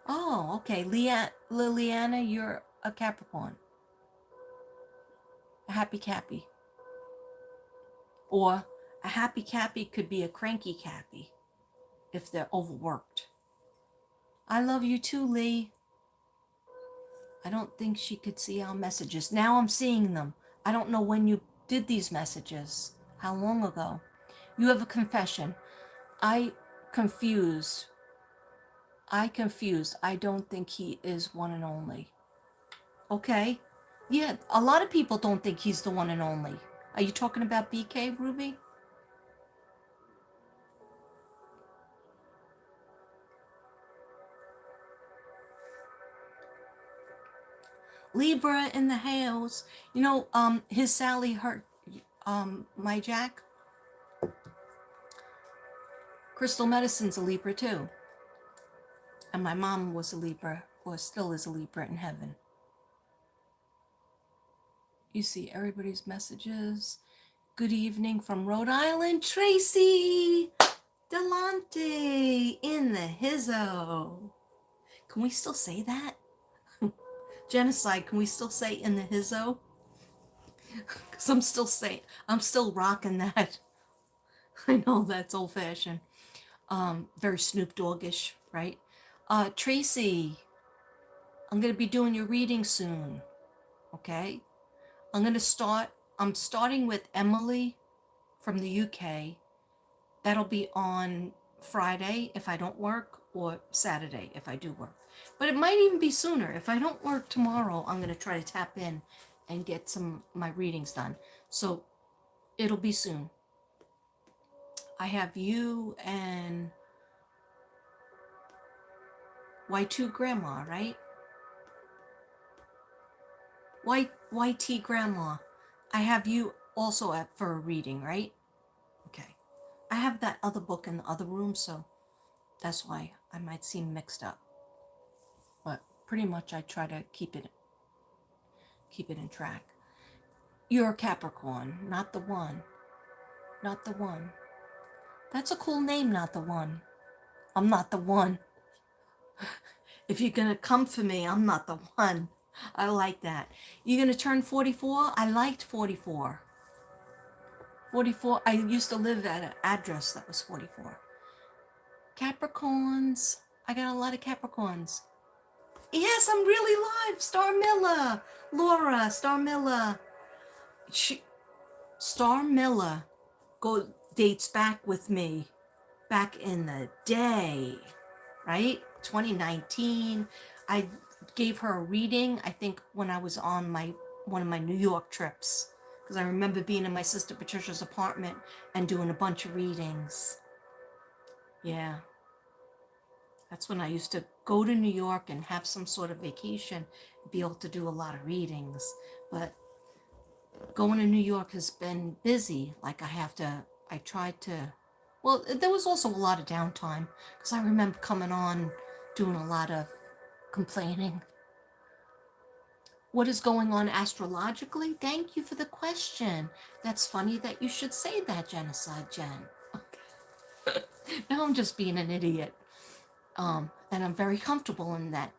A: Oh, okay. Liliana, you're a Capricorn. A happy Cappy. Or a happy Cappy could be a cranky Cappy if they're overworked. I love you too, Lee. I don't think she could see our messages. Now I'm seeing them. I don't know when you did these messages. How long ago? You have a confession. I confused. I don't think he is one and only. Okay. Yeah, a lot of people don't think he's the one and only. Are you talking about BK, Ruby? Libra in the house. His Sally hurt my Jack. Crystal Medicine's a Libra too. And my mom was a Libra, or still is a Libra in heaven. You see everybody's messages. Good evening from Rhode Island, Tracy Delante in the hizzo. Can we still say that? Genocide, can we still say in the hizzo? Because I'm still rocking that. I know that's old fashioned. Very Snoop Doggish, right? Tracy, I'm going to be doing your reading soon. Okay? I'm starting with Emily from the UK. That'll be on Friday if I don't work, or Saturday if I do work. But it might even be sooner. If I don't work tomorrow, I'm going to try to tap in and get my readings done. So it'll be soon. I have you and Y2 Grandma, right? YT Grandma. I have you also for a reading, right? Okay. I have that other book in the other room, so that's why I might seem mixed up. But pretty much I try to keep it in track. You're a Capricorn, not the one. Not the one. That's a cool name, not the one. I'm not the one. If you're gonna come for me, I'm not the one. I like that. You're gonna turn 44? I liked 44. 44, I used to live at an address that was 44. Capricorns. I got a lot of Capricorns. Yes, I'm really live. Starmilla. Laura, Starmilla. Starmilla dates back with me back in the day, right? 2019. I gave her a reading, I think, when I was on one of my New York trips. Because I remember being in my sister Patricia's apartment and doing a bunch of readings. Yeah. That's when I used to go to New York and have some sort of vacation, be able to do a lot of readings. But going to New York has been busy. Like I tried to, well, there was also a lot of downtime because I remember coming on doing a lot of complaining. What is going on astrologically? Thank you for the question. That's funny that you should say that, Genocide Jen. Now I'm just being an idiot. And I'm very comfortable in that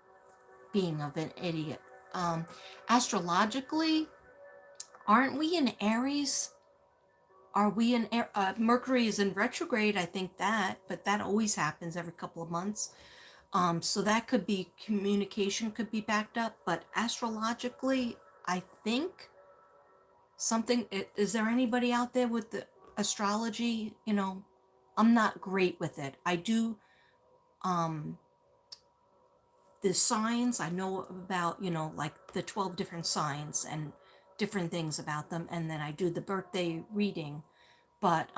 A: being of an idiot. Astrologically, aren't we in Aries? Are we in Mercury is in retrograde? I think that, but that always happens every couple of months. So that could be communication could be backed up, but astrologically, I think something. Is there anybody out there with the astrology? I'm not great with it. I do the signs. I know about like the 12 different signs and different things about them, and then I do the birthday reading. But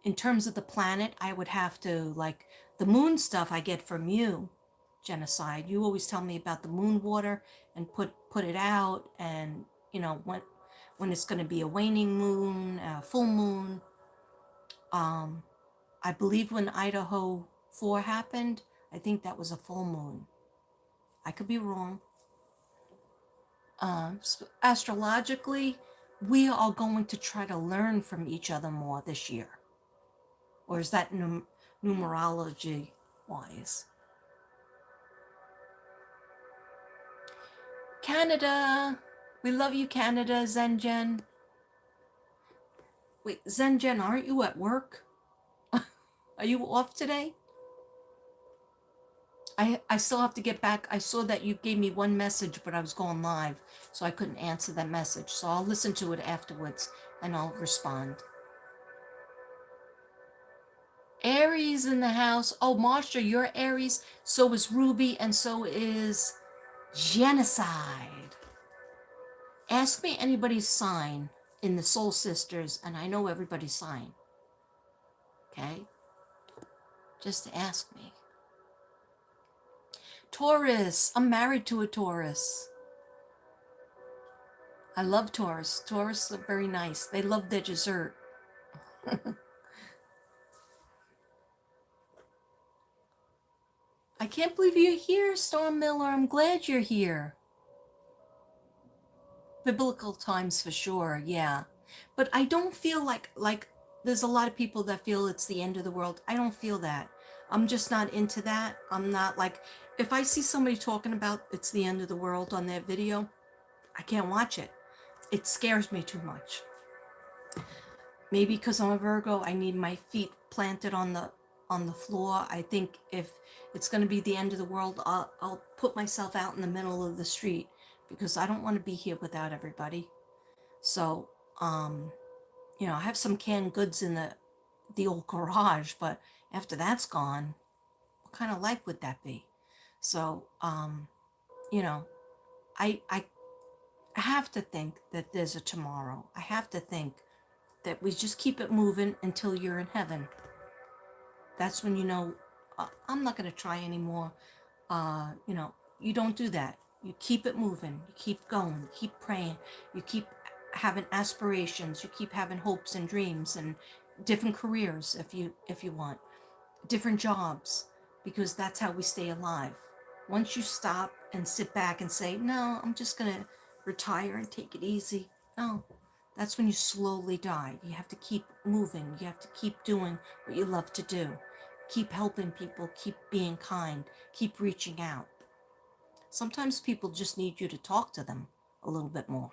A: in terms of the planet, I would have to like the moon stuff I get from you, Genocide. You always tell me about the moon water and put it out, and when it's going to be a waning moon, a full moon. I believe when Idaho 4 happened, I think that was a full moon. I could be wrong. Astrologically, we are going to try to learn from each other more this year. Or is that numerology wise? Canada. We love you, Canada, Zenjen. Wait, Zenjen, aren't you at work? Are you off today? I still have to get back. I saw that you gave me one message, but I was going live, so I couldn't answer that message. So I'll listen to it afterwards and I'll respond. Aries in the house. Oh, Marsha, you're Aries. So is Ruby, and so is Genocide. Ask me anybody's sign in the Soul Sisters, and I know everybody's sign. Okay? Just ask me. Taurus. I'm married to a Taurus. I love Taurus. Taurus are very nice. They love their dessert. I can't believe you're here, Storm Miller. I'm glad you're here. Biblical times for sure, yeah. But I don't feel like there's a lot of people that feel it's the end of the world. I don't feel that. I'm just not into that. I'm not like, if I see somebody talking about it's the end of the world on their video, I can't watch it. It scares me too much. Maybe because I'm a Virgo, I need my feet planted on the floor. I think if it's going to be the end of the world, I'll put myself out in the middle of the street because I don't want to be here without everybody. So, I have some canned goods in the old garage, but after that's gone, what kind of life would that be? So, I have to think that there's a tomorrow. I have to think that we just keep it moving until you're in heaven. That's when I'm not going to try anymore. You don't do that. You keep it moving. You keep going. You keep praying. You keep having aspirations. You keep having hopes and dreams and different careers if you want, different jobs, because that's how we stay alive. Once you stop and sit back and say, no, I'm just going to retire and take it easy. No, that's when you slowly die. You have to keep moving. You have to keep doing what you love to do. Keep helping people. Keep being kind. Keep reaching out. Sometimes people just need you to talk to them a little bit more.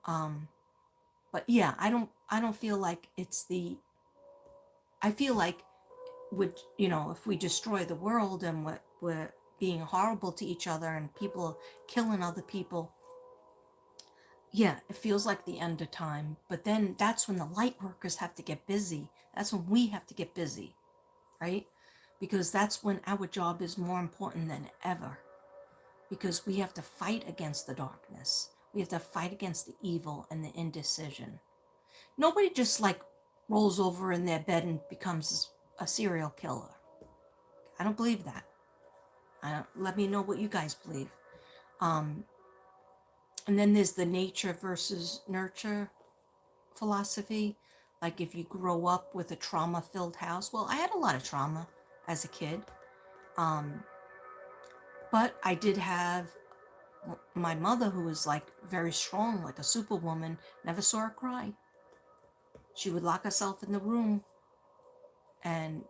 A: But yeah, I don't feel like I feel like if we destroy the world and what we're being horrible to each other and people killing other people, yeah, it feels like the end of time. But then that's when the light workers have to get busy. That's when we have to get busy, right? Because that's when our job is more important than ever. Because we have to fight against the darkness. We have to fight against the evil and the indecision. Nobody just like rolls over in their bed and becomes a serial killer. I don't believe that. Let me know what you guys believe. And then there's the nature versus nurture philosophy. Like if you grow up with a trauma-filled house. Well, I had a lot of trauma as a kid. But I did have my mother, who was like very strong, like a superwoman, never saw her cry. She would lock herself in the room and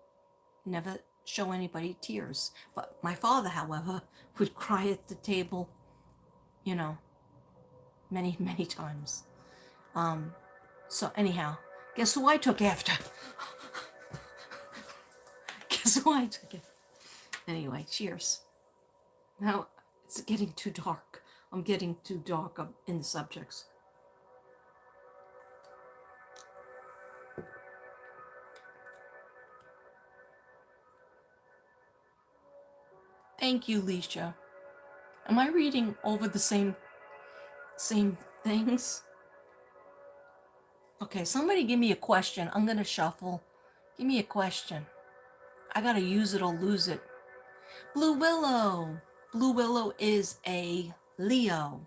A: never show anybody tears. But my father, however, would cry at the table, you know, many, many times. So anyhow, guess who I took after? Guess who I took it? Anyway, cheers. Now it's getting too dark. I'm getting too dark in the subjects. Thank you, Leisha. Am I reading over the same things? Okay, somebody give me a question. I'm gonna shuffle. Give me a question. I gotta use it or lose it. Blue Willow. Blue Willow is a Leo.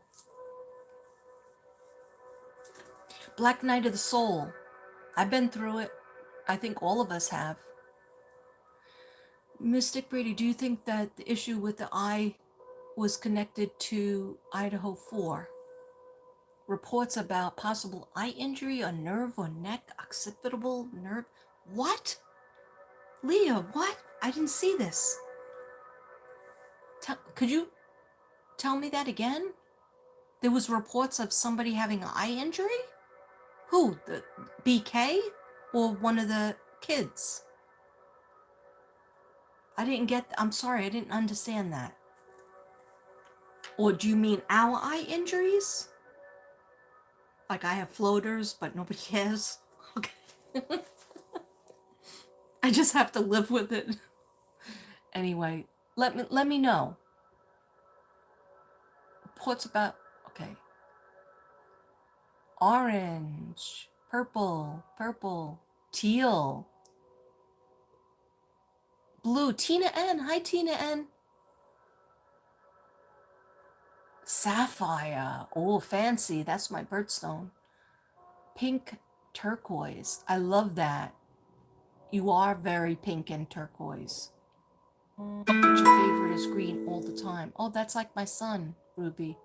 A: Black Night of the Soul. I've been through it. I think all of us have. Mystic Brady, do you think that the issue with the eye was connected to Idaho 4? Reports about possible eye injury, a nerve or neck, occipital nerve. What? Leah, what? I didn't see this. Could you tell me that again? There was reports of somebody having an eye injury? Who? The BK? Or one of the kids? I'm sorry, I didn't understand that. Or do you mean our eye injuries? Like I have floaters, but nobody has? Okay. I just have to live with it. Anyway, let me know. Reports about, okay. Orange, purple, teal, blue. Tina N. Hi, Tina N. Sapphire. Oh, fancy. That's my birdstone. Pink turquoise. I love that. You are very pink and turquoise. But your favorite is green all the time. Oh, that's like my son, Ruby.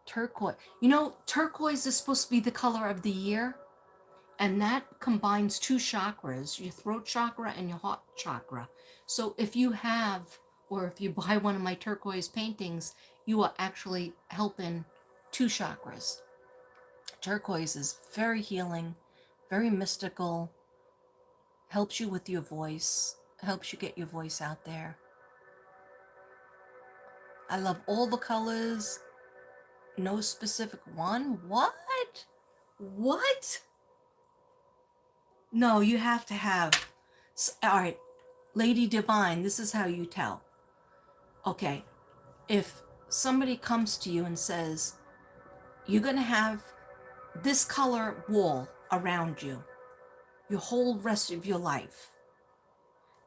A: Turquoise. You know, turquoise is supposed to be the color of the year. And that combines two chakras, your throat chakra and your heart chakra. So if you have, or if you buy one of my turquoise paintings, you are actually helping two chakras. Turquoise is very healing, very mystical, helps you with your voice, helps you get your voice out there. I love all the colors, no specific one. What? What? No, you have to have. All right, Lady Divine, this is how you tell. Okay, if somebody comes to you and says, you're going to have this color wall around you your whole rest of your life,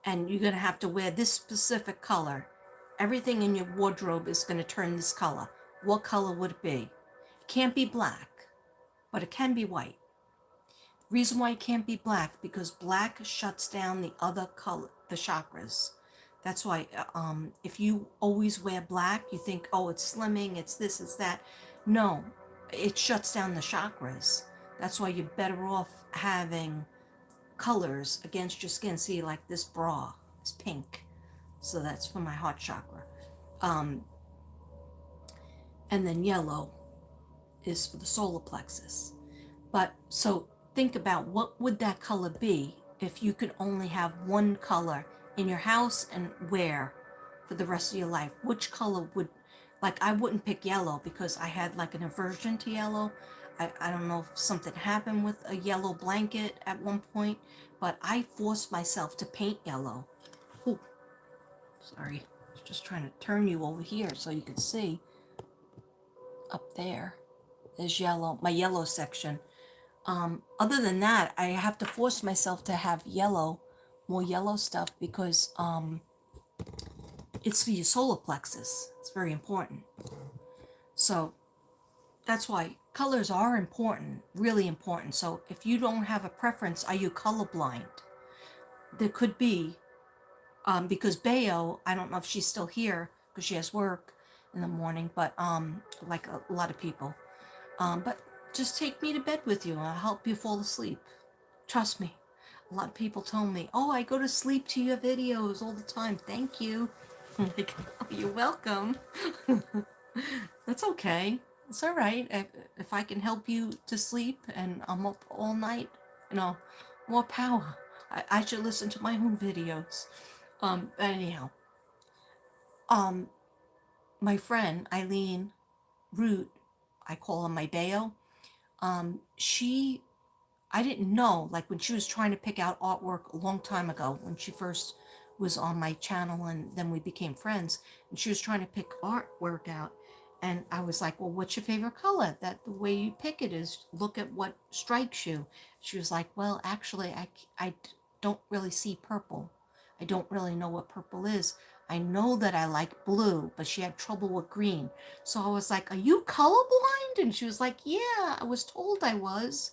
A: and you're going to have to wear this specific color, everything in your wardrobe is going to turn this color. What color would it be? It can't be black, but it can be white. Reason why it can't be black, because black shuts down the other color, the chakras. That's why if you always wear black, you think, oh, it's slimming, it's this, it's that. No, it shuts down the chakras. That's why you're better off having colors against your skin. See, like this bra is pink, so that's for my heart chakra. And then yellow is for the solar plexus. But so think about what would that color be if you could only have one color in your house and wear for the rest of your life? Which color would, like, I wouldn't pick yellow because I had like an aversion to yellow. I don't know if something happened with a yellow blanket at one point, but I forced myself to paint yellow. Ooh, sorry. I was just trying to turn you over here so you can see. Up there is yellow, my yellow section. Other than that, I have to force myself to have yellow, more yellow stuff because it's for your solar plexus. It's very important. So that's why colors are important, really important. So if you don't have a preference, are you colorblind? There could be, because Bayo, I don't know if she's still here because she has work in the morning, but like a lot of people. But just take me to bed with you and I'll help you fall asleep. Trust me. A lot of people told me, oh, I go to sleep to your videos all the time. Thank you. I'm like, oh, you're welcome. That's okay. It's all right. If I can help you to sleep and I'm up all night, more power. I should listen to my own videos. Anyhow, my friend Eileen Root, I call her my Bayo. She, I didn't know, like when she was trying to pick out artwork a long time ago, when she first was on my channel and then we became friends, and she was trying to pick artwork out. And I was like, well, what's your favorite color? That the way you pick it is look at what strikes you. She was like, well, actually, I don't really see purple. I don't really know what purple is. I know that I like blue, but she had trouble with green. So I was like, are you colorblind? And she was like, yeah, I was told I was.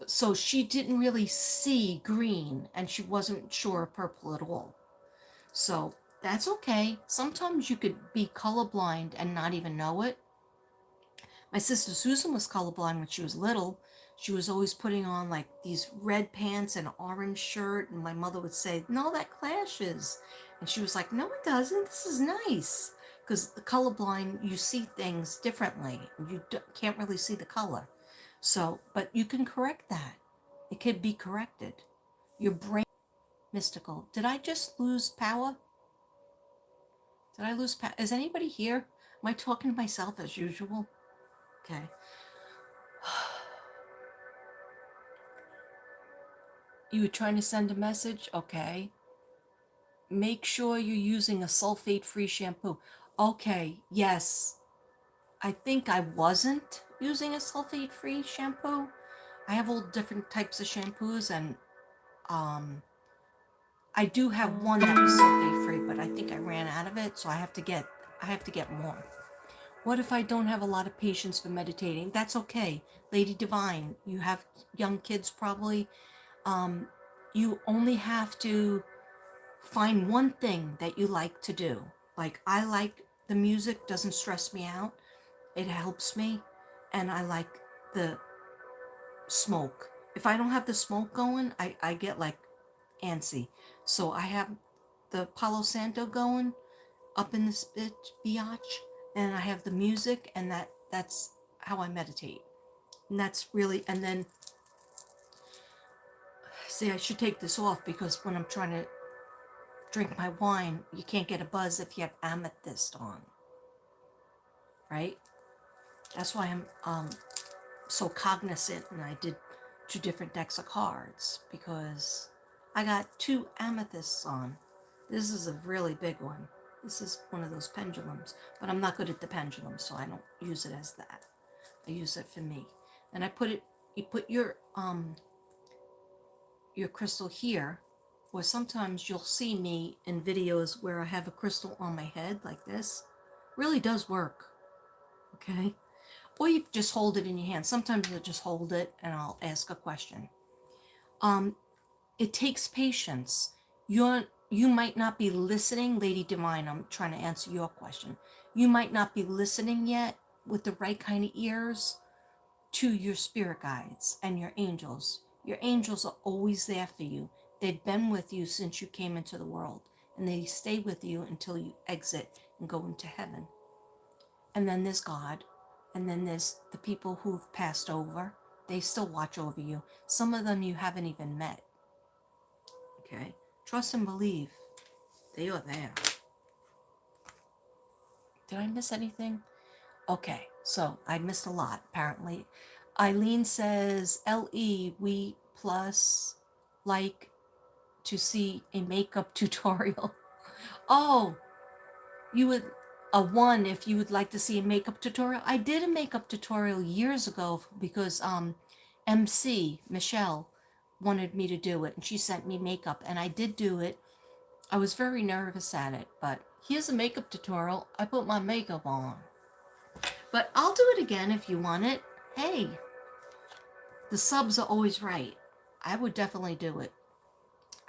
A: So she didn't really see green and she wasn't sure of purple at all. So that's okay. Sometimes you could be colorblind and not even know it. My sister Susan was colorblind when she was little. She was always putting on like these red pants and an orange shirt, and my mother would say, no, that clashes. And she was like, no, it doesn't. This is nice. Because the colorblind, you see things differently. You can't really see the color. So, but you can correct that. It could be corrected. Your brain, mystical. Did I just lose power? Did I lose power? Is anybody here? Am I talking to myself as usual? Okay. You were trying to send a message? Okay. Make sure you're using a sulfate-free shampoo. Okay, yes. I think I wasn't using a sulfate-free shampoo. I have all different types of shampoos, and I do have one that was sulfate-free, but I think I ran out of it, so I have to get more. What if I don't have a lot of patience for meditating? That's okay. Lady Divine, you have young kids probably. You only have to find one thing that you like to do. Like I like the music, doesn't stress me out. It helps me. And I like the smoke. If I don't have the smoke going, I get like antsy. So I have the Palo Santo going up in this biatch, and I have the music, and that's how I meditate. And that's really, and then see, I should take this off because when I'm trying to drink my wine, you can't get a buzz if you have amethyst on, right? That's why I'm so cognizant, and I did 2 different decks of cards because I got 2 amethysts on. This is a really big one. This is one of those pendulums, but I'm not good at the pendulum, so I don't use it as that. I use it for me. And I put it, you put your crystal here, or sometimes you'll see me in videos where I have a crystal on my head like this. Really does work, okay? Or you just hold it in your hand. Sometimes I'll just hold it and I'll ask a question. It takes patience. You might not be listening, Lady Divine. I'm trying to answer your question. You might not be listening yet with the right kind of ears to your spirit guides and your angels. Your angels are always there for you. They've been with you since you came into the world, and they stay with you until you exit and go into heaven. And then there's God, and then there's the people who've passed over. They still watch over you. Some of them you haven't even met. Okay? Trust and believe. They are there. Did I miss anything? Okay, so I missed a lot, apparently. Eileen says, LE, we plus like to see a makeup tutorial. Oh, you would, a one if you would like to see a makeup tutorial. I did a makeup tutorial years ago because MC, Michelle, wanted me to do it and she sent me makeup and I did do it. I was very nervous at it, but here's a makeup tutorial. I put my makeup on. But I'll do it again if you want it. Hey, the subs are always right. I would definitely do it.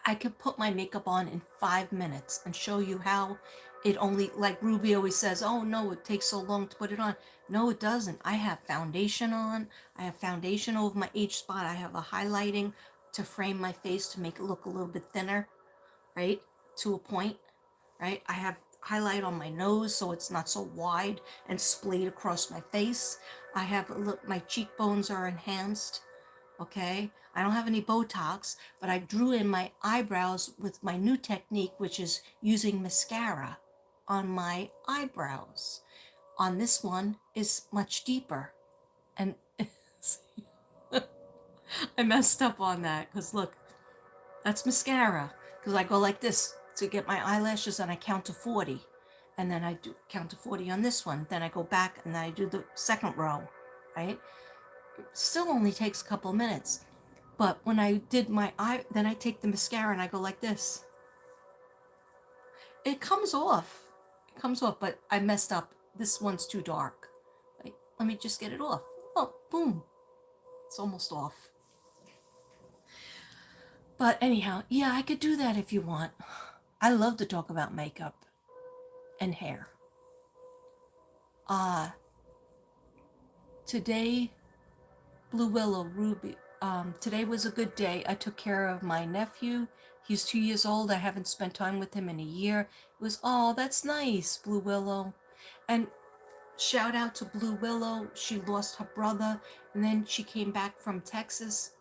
A: I could put my makeup on in 5 minutes and show you how it only, like Ruby always says, oh no, it takes so long to put it on. No, it doesn't. I have foundation on. I have foundation over my H spot. I have a highlighting to frame my face to make it look a little bit thinner, right? To a point, right? I have highlight on my nose so it's not so wide and splayed across my face. I have, look, my cheekbones are enhanced, okay? I don't have any Botox, but I drew in my eyebrows with my new technique, which is using mascara on my eyebrows. On this one is much deeper. And I messed up on that because look, that's mascara. Because I go like this to get my eyelashes and I count to 40. And then I do count to 40 on this one. Then I go back and then I do the second row, right? It still only takes a couple minutes. But when I did my eye, then I take the mascara and I go like this. It comes off. It comes off, but I messed up. This one's too dark. Like, let me just get it off. Oh, boom. It's almost off. But anyhow, yeah, I could do that if you want. I love to talk about makeup and hair. Today, Blue Willow, Ruby. Today was a good day. I took care of my nephew. He's 2 years old. I haven't spent time with him in a year. It was, oh, that's nice, Blue Willow. And shout out to Blue Willow. She lost her brother, and then she came back from Texas,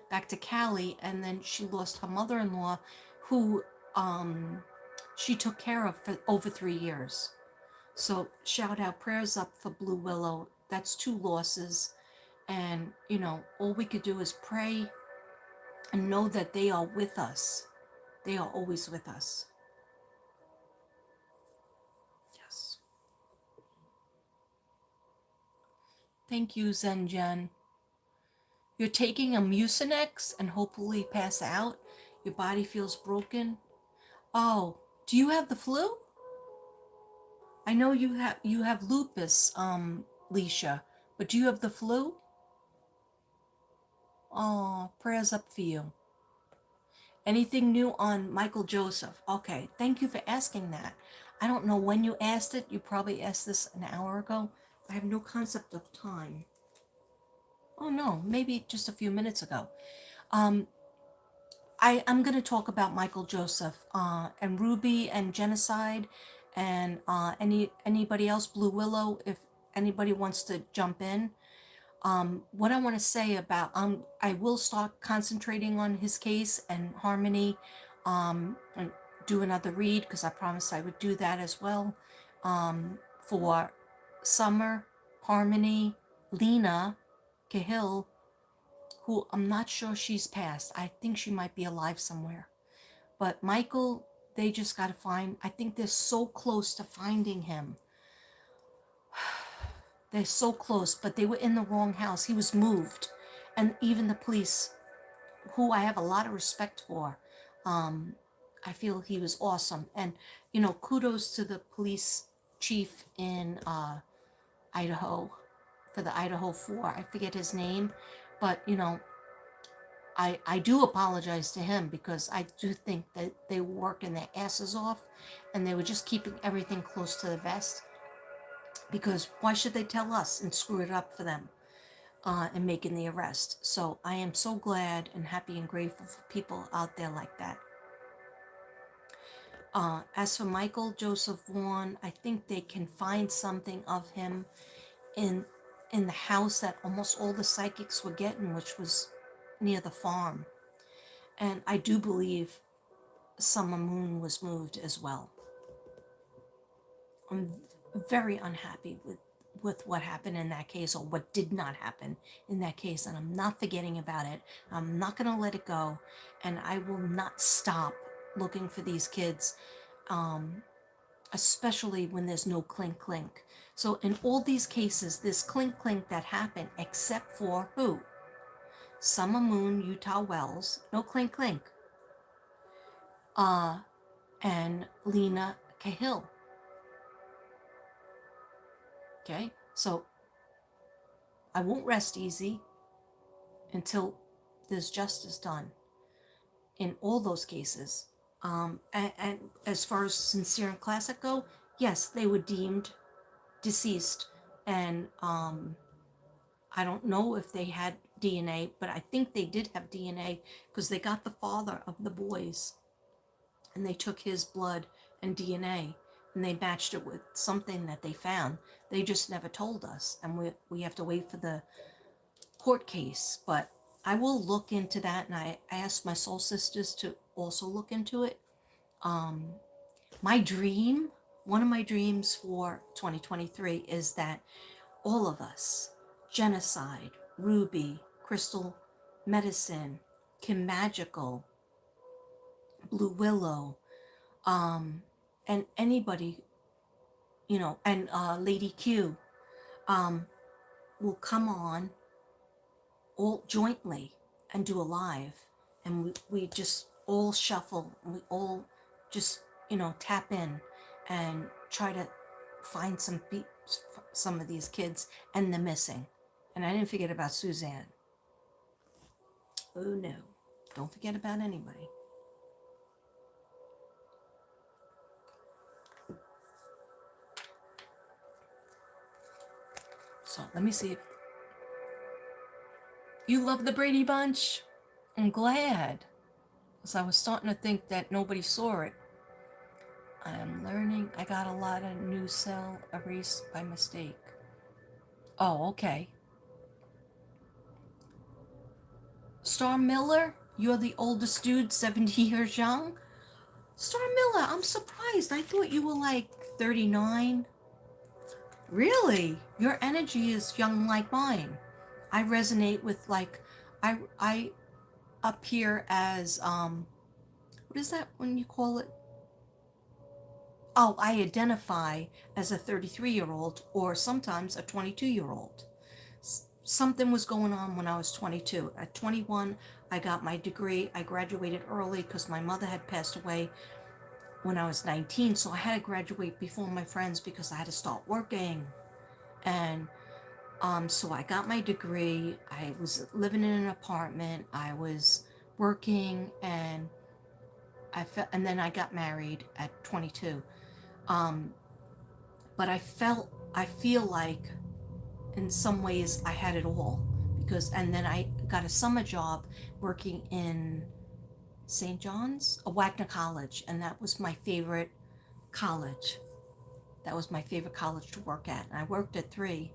A: back to Cali, and then she lost her mother-in-law, who she took care of for over 3 years. So shout out, prayers up for Blue Willow. That's 2 losses. And, you know, all we could do is pray and know that they are with us. They are always with us. Yes. Thank you, Zen Jen. You're taking a Mucinex and hopefully pass out. Your body feels broken. Oh, do you have the flu? I know you have lupus, Leisha, but do you have the flu? Oh, prayers up for you. Anything new on Michael Joseph? Okay, thank you for asking that. I don't know when you asked it. You probably asked this an hour ago. I have no concept of time. Oh no, maybe just a few minutes ago. I'm going to talk about Michael Joseph and Ruby and genocide and anybody else, Blue Willow, if anybody wants to jump in. What I want to say about, I will start concentrating on his case and Harmony, and do another read because I promised I would do that as well. For Summer, Harmony, Lena, Cahill, who I'm not sure she's passed. I think she might be alive somewhere. But Michael, they just got to find, I think they're so close to finding him. They're so close, but they were in the wrong house. He was moved. And even the police, who I have a lot of respect for, I feel he was awesome. And, you know, kudos to the police chief in Idaho, for the Idaho 4. I forget his name, but, you know, I do apologize to him because I do think that they were working their asses off and they were just keeping everything close to the vest. Because why should they tell us and screw it up for them and making the arrest? So I am so glad and happy and grateful for people out there like that. As for Michael Joseph Vaughn, I think they can find something of him in the house that almost all the psychics were getting, which was near the farm. And I do believe Summer Moon was moved as well. very unhappy with what happened in that case, or what did not happen in that case, and I'm not forgetting about it. I'm not going to let it go, and I will not stop looking for these kids, especially when there's no clink clink. So in all these cases, this clink clink that happened, except for who? Summer Moon, Utah Wells, no clink clink, and Lena Cahill. Okay, so I won't rest easy until there's justice done in all those cases. And as far as Sincere and Classic go, yes, they were deemed deceased, and I don't know if they had DNA, but I think they did have DNA because they got the father of the boys and they took his blood and DNA and they matched it with something that they found. They just never told us, and we have to wait for the court case. But I will look into that, and I asked my soul sisters to also look into it. My dream, one of my dreams for 2023 is that all of us, Genocide, Ruby, Crystal Medicine, Kim Magical, Blue Willow, and anybody, and Lady Q, will come on all jointly and do a live, and we just all shuffle, and we all just tap in and try to find some of these kids and the missing. And I didn't forget about Suzanne. Oh no, don't forget about anybody. So let me see if you love the Brady Bunch. I'm glad, because I was starting to think that nobody saw it. I'm learning. I got a lot of new cell erased by mistake. Oh, okay. Star Miller, you're the oldest dude, 70 years young. Star Miller, I'm surprised. I thought you were like 39. Really? Your energy is young like mine. I resonate with I appear as what is that when you call it? Oh, I identify as a 33-year-old or sometimes a 22-year-old. Something was going on when I was 22. At 21, I got my degree. I graduated early because my mother had passed away when I was 19, so I had to graduate before my friends because I had to start working. And so I got my degree. I was living in an apartment. I was working, and and then I got married at 22. But I feel like in some ways I had it all and then I got a summer job working in St. John's, a Wagner College, and that was my favorite college. That was my favorite college to work at, and I worked at 3.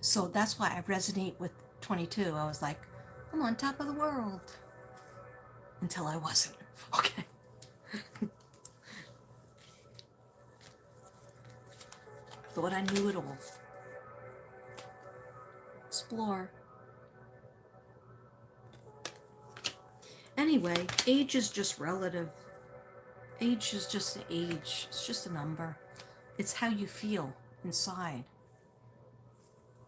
A: So that's why I resonate with 22. I was like, I'm on top of the world. Until I wasn't. Okay. Thought I knew it all. Explore. Anyway, age is just relative. Age is just an age. It's just a number. It's how you feel inside.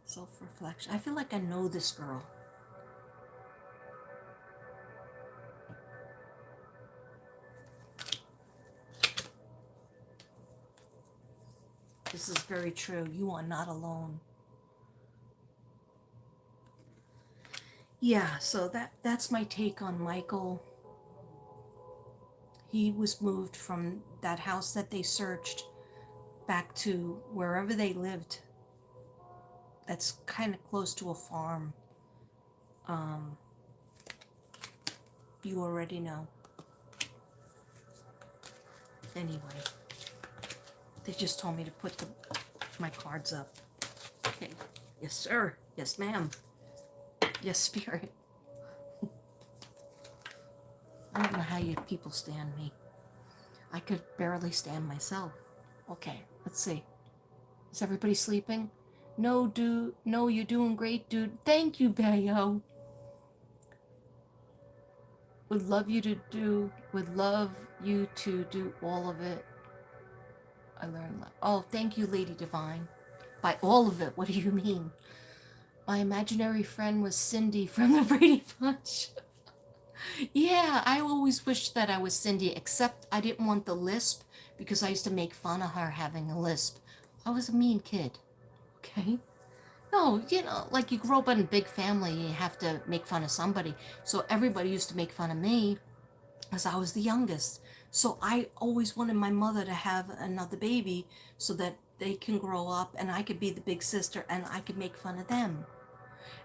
A: Self-reflection. I feel like I know this girl. This is very true. You are not alone. Yeah, so that's my take on Michael. He was moved from that house that they searched back to wherever they lived. That's kind of close to a farm. You already know. Anyway, they just told me to put my cards up. Okay. Yes, sir. Yes, ma'am. Yes, spirit. I don't know how you people stand me. I could barely stand myself. Okay, let's see. Is everybody sleeping? No, dude. No, you're doing great, dude. Thank you, Bayo. Would love you to do all of it. I learned that. Oh, thank you, Lady Divine. By all of it, what do you mean? My imaginary friend was Cindy from the Brady Bunch. Yeah, I always wished that I was Cindy, except I didn't want the lisp because I used to make fun of her having a lisp. I was a mean kid, okay? No, like you grow up in a big family, you have to make fun of somebody. So everybody used to make fun of me because I was the youngest. So I always wanted my mother to have another baby so that they can grow up and I could be the big sister and I could make fun of them.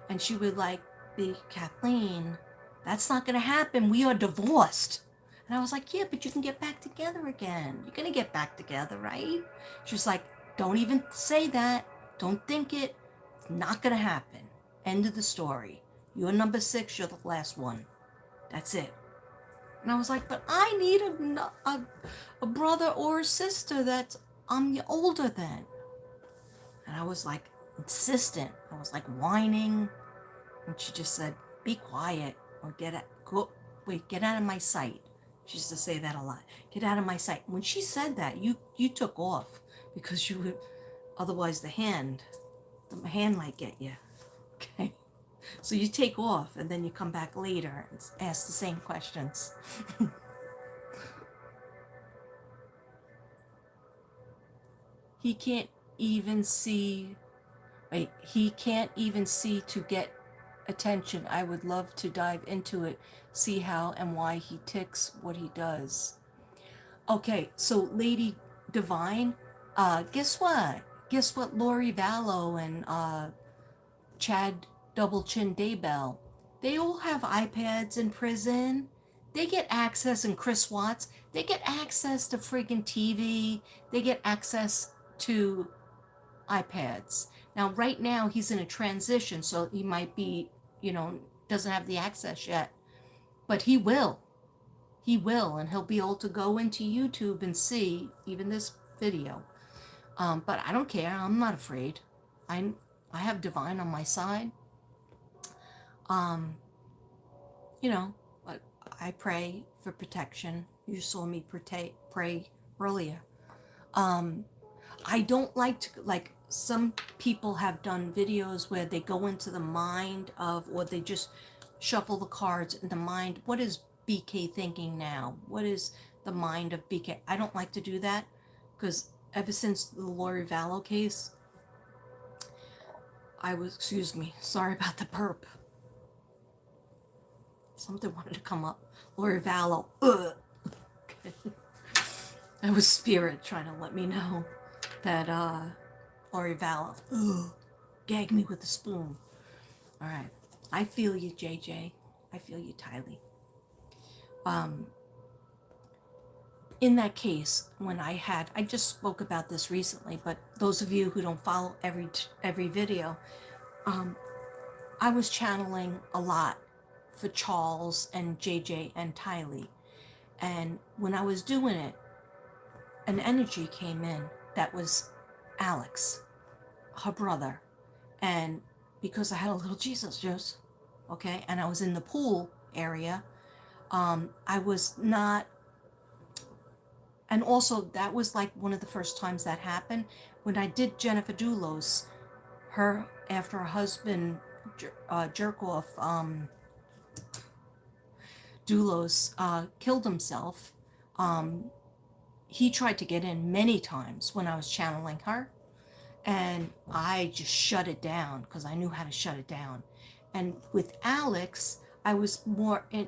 A: And she would like be, Kathleen, that's not going to happen. We are divorced. And I was like, yeah, but you can get back together again. You're going to get back together, right? She was like, don't even say that. Don't think it. It's not going to happen. End of the story. You're number 6. You're the last one. That's it. And I was like, but I need a brother or a sister that I'm older than. And I was like insistent. I was like whining. And she just said, be quiet or get out of my sight. She used to say that a lot. Get out of my sight. When she said that, you took off because you would, otherwise the hand might get you. Okay. So you take off and then you come back later and ask the same questions. He can't even see to get attention. I would love to dive into it, see how and why he ticks what he does. Okay, so Lady Divine, guess what? Guess what? Lori Vallow and Chad Double Chin Daybell, they all have iPads in prison. They get access, and Chris Watts, they get access to friggin' TV. They get access to iPads. Now, right now, he's in a transition, so he might be, doesn't have the access yet. But he will. He will, and he'll be able to go into YouTube and see even this video. But I don't care. I'm not afraid. I have Divine on my side. I pray for protection. You saw me pray earlier. I don't like to, like, some people have done videos where they go into the mind of, or they just shuffle the cards in the mind. What is BK thinking now? What is the mind of BK? I don't like to do that because ever since the Lori Vallow case, excuse me, sorry about the burp. Something wanted to come up. Lori Vallow, ugh. That was spirit trying to let me know that Lori Vallow, ugh, gag me with a spoon. All right, I feel you, JJ. I feel you, Tylee. In that case, when I just spoke about this recently, but those of you who don't follow every video, I was channeling a lot for Charles and JJ and Tylee. And when I was doing it, an energy came in that was Alex, her brother. And because I had a little Jesus juice, okay, and I was in the pool area, I was not, and also that was like one of the first times that happened when I did Jennifer Dulos, after her husband jerk off, Dulos killed himself. He tried to get in many times when I was channeling her, and I just shut it down because I knew how to shut it down. And with Alex, I was more in.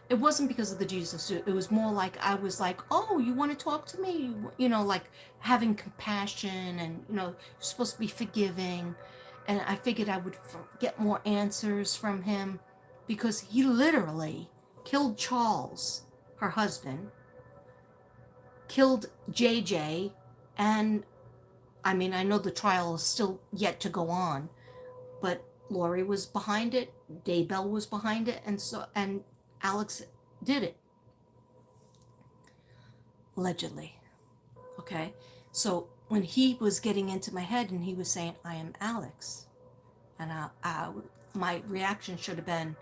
A: It wasn't because of the Jesus suit. It was more like I was like, oh, you want to talk to me? Like having compassion and, you're supposed to be forgiving. And I figured I would get more answers from him because he literally killed Charles, her husband, killed JJ, and I mean, I know the trial is still yet to go on, but Lori was behind it, Daybell was behind it, and Alex did it. Allegedly. Okay? So when he was getting into my head and he was saying, I am Alex. And my reaction should have been,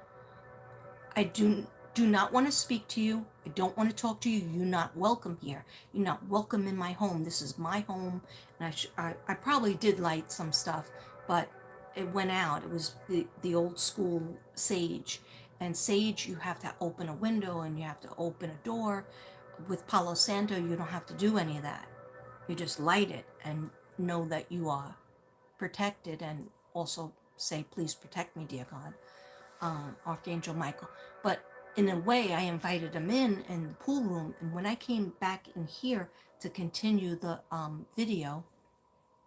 A: I do not want to speak to you. I don't want to talk to you. You're not welcome here. You're not welcome in my home. This is my home. And I probably did light some stuff, but it went out. It was the old school sage. And sage, you have to open a window and you have to open a door. With Palo Santo, you don't have to do any of that. You just light it and know that you are protected, and also say, please protect me, dear God, Archangel Michael. But in a way, I invited him in the pool room. And when I came back in here to continue the video,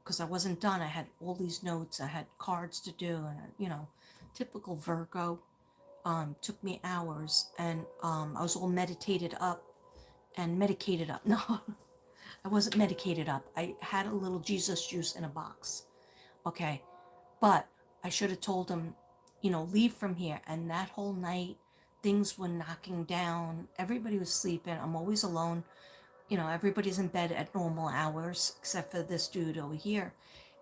A: because I wasn't done, I had all these notes, I had cards to do, and typical Virgo. Took me hours, and I was all meditated up and medicated up. No, I wasn't medicated up. I had a little Jesus juice in a box. Okay, but I should have told him, leave from here. And that whole night, things were knocking down. Everybody was sleeping. I'm always alone. Everybody's in bed at normal hours, except for this dude over here.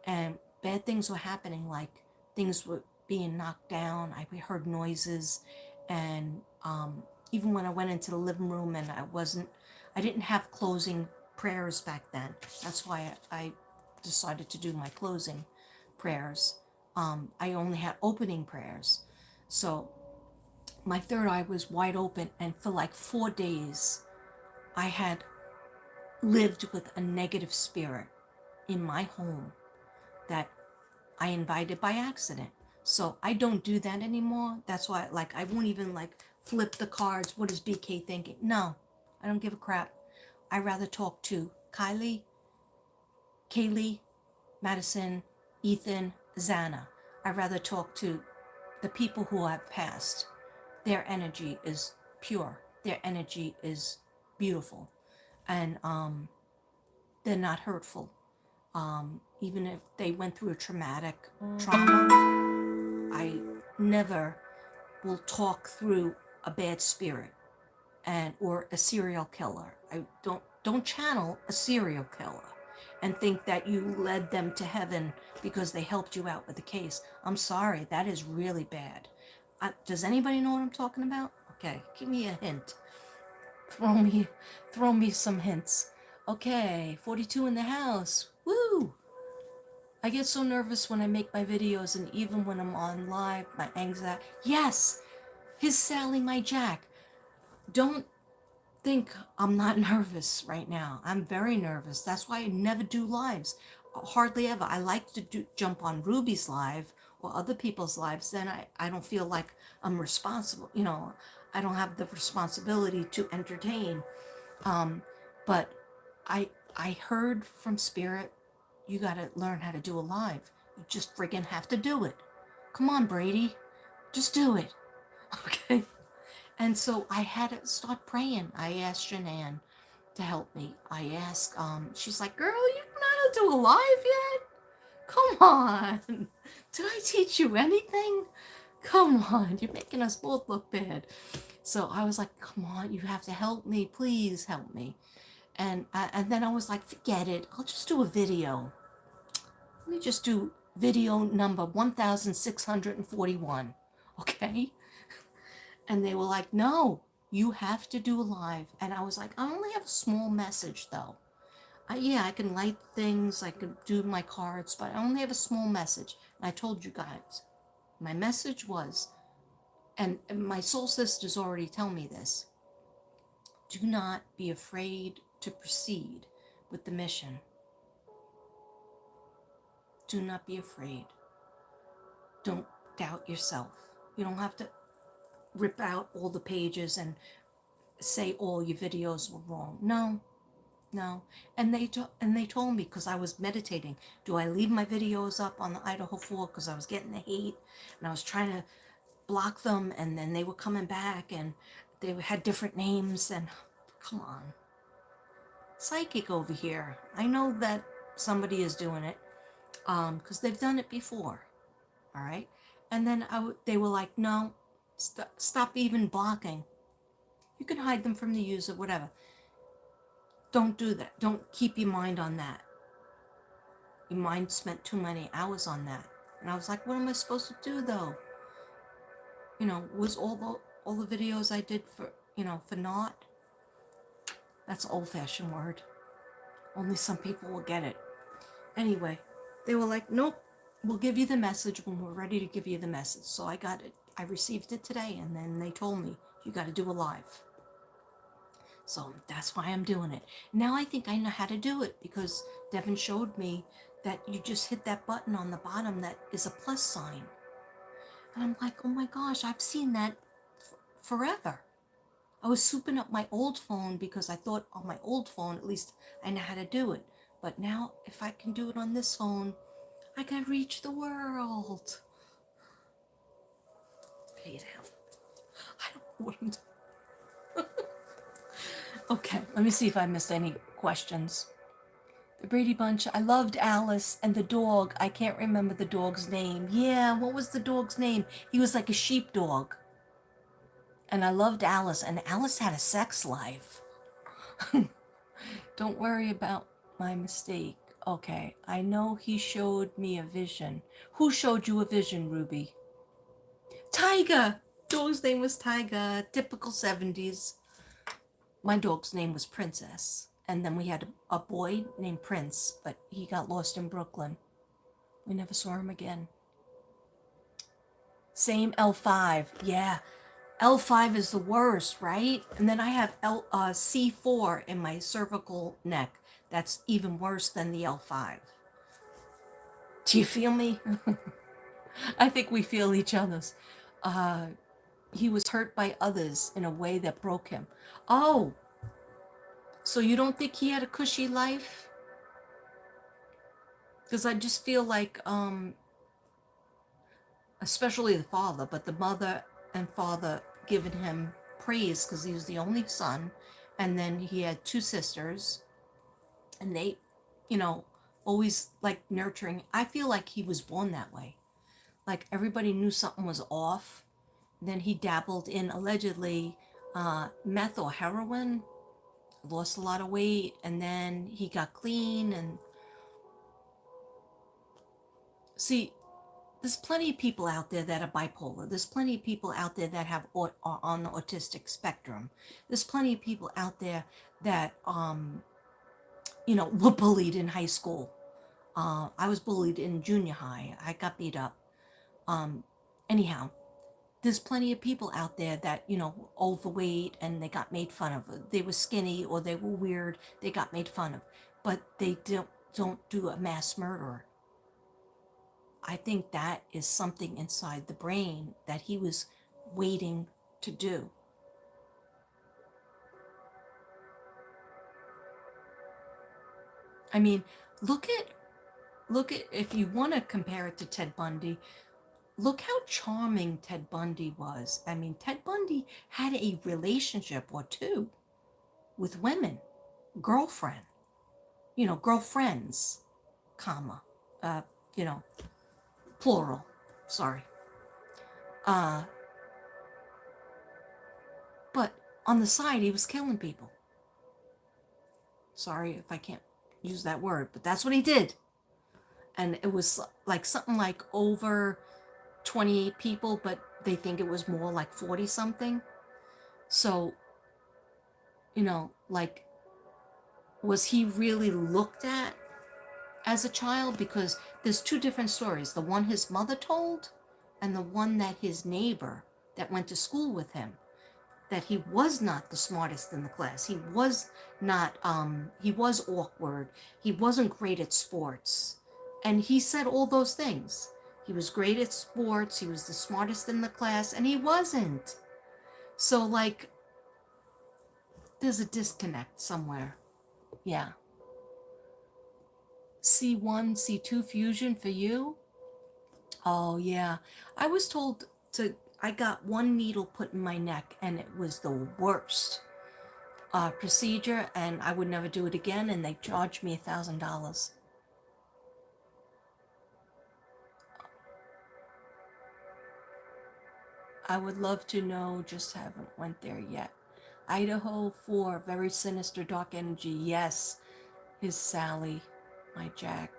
A: And bad things were happening, like things were being knocked down. I heard noises. And even when I went into the living room, and I didn't have closing prayers back then. That's why I decided to do my closing prayers. I only had opening prayers. So my third eye was wide open, and for like 4 days, I had lived with a negative spirit in my home that I invited by accident. So I don't do that anymore. That's why, I won't even flip the cards. What is BK thinking? No, I don't give a crap. I rather talk to Kaylee, Madison, Ethan, Xana. I'd rather talk to the people who have passed. Their energy is pure. Their energy is beautiful. And they're not hurtful. Even if they went through a traumatic trauma, I never will talk through a bad spirit or a serial killer. I don't channel a serial killer and think that you led them to heaven because they helped you out with the case. I'm sorry, that is really bad. Does anybody know what I'm talking about? Okay, give me a hint. Throw me some hints. Okay, 42 in the house. Woo! I get so nervous when I make my videos, and even when I'm on live, my anxiety. Yes, his Sally, my Jack. Don't think I'm not nervous right now. I'm very nervous. That's why I never do lives. Hardly ever. I like to jump on Ruby's live or other people's lives. Then I don't feel like I'm responsible. I don't have the responsibility to entertain. But I heard from Spirit, you got to learn how to do a live. You just friggin' have to do it. Come on, Brady. Just do it. Okay? And so I had to start praying. I asked Shanann to help me. I asked, she's like, girl, you don't know how to do a live yet? Come on. Did I teach you anything? Come on. You're making us both look bad. So I was like, come on, you have to help me. Please help me. And then I was like, forget it. I'll just do a video. Let me just do video number 1641. Okay? And they were like, no, you have to do a live. And I was like, I only have a small message though. Yeah, I can light things, I can do my cards, but I only have a small message. And I told you guys, my message was, and my soul sisters already tell me this, do not be afraid to proceed with the mission. Do not be afraid. Don't doubt yourself. You don't have to rip out all the pages and say all your videos were wrong. No. And they told me, because I was meditating, do I leave my videos up on the Idaho 4 because I was getting the hate and I was trying to block them, and then they were coming back and they had different names, and come on. Psychic over here. I know that somebody is doing it because they've done it before. All right. And then they were like, no, stop even blocking. You can hide them from the user, whatever. Don't do that. Don't keep your mind on that. your mind spent too many hours on that. And I was like, what am I supposed to do though? You know, was all the videos I did for, you know, for naught? That's an old-fashioned word. Only some people will get it. Anyway, they were like, nope, we'll give you the message when we're ready to give you the message. So I got it. I received it today, and then they told me, you got to do a live. So that's why I'm doing it. Now I think I know how to do it because Devin showed me that you just hit that button on the bottom that is a plus sign. And I'm like, oh my gosh, I've seen that forever. I was souping up my old phone because I thought on my old phone, at least I know how to do it. But now if I can do it on this phone, I can reach the world. Pay it out. I don't know what I'm doing. Okay, let me see if I missed any questions. The Brady Bunch, I loved Alice and the dog. I can't remember the dog's name. Yeah, what was the dog's name? He was like a sheepdog. And I loved Alice, and Alice had a sex life. Don't worry about my mistake. Okay, I know he showed me a vision. Who showed you a vision, Ruby? Tiger! Dog's name was Tiger. Typical 70s. My dog's name was Princess. And then we had a boy named Prince, but he got lost in Brooklyn. We never saw him again. Same L5. Yeah. L5 is the worst, right? And then I have C4 in my cervical neck. That's even worse than the L5. Do you feel me? I think we feel each other's. He was hurt by others in a way that broke him. Oh, so you don't think he had a cushy life? Because I just feel like, especially the father, but the mother and father giving him praise because he was the only son. And then he had two sisters, and they, you know, always like nurturing. I feel like he was born that way. Like everybody knew something was off. Then he dabbled in allegedly meth or heroin, lost a lot of weight, and then he got clean. And see, there's plenty of people out there that are bipolar. There's plenty of people out there that have are on the autistic spectrum. There's plenty of people out there that you know, were bullied in high school. I was bullied in junior high. I got beat up. Anyhow, there's plenty of people out there that, you know, overweight and they got made fun of. They were skinny or they were weird. They got made fun of. But they don't do a mass murder. I think that is something inside the brain that he was waiting to do. I mean, look at if you want to compare it to Ted Bundy, look how charming Ted Bundy was. I mean, Ted Bundy had a relationship or two with women, girlfriend, you know, girlfriends, comma, you know, plural, sorry. But on the side, he was killing people. Sorry if I can't use that word, but that's what he did. And it was like something like over 28 people, but they think it was more like 40 something. So, you know, like, was he really looked at as a child? Because there's two different stories, the one his mother told and the one that his neighbor that went to school with him, that he was not the smartest in the class. He was not, he was awkward. He wasn't great at sports. And he said all those things. He was great at sports. He was the smartest in the class, and he wasn't. So, like, there's a disconnect somewhere. Yeah. C1, C2 fusion for you? Oh, yeah. I was told I got one needle put in my neck, and it was the worst procedure, and I would never do it again, and they charged me $1,000. I would love to know, just haven't went there yet. Idaho 4, very sinister dark energy. Yes, is Sally, my Jack.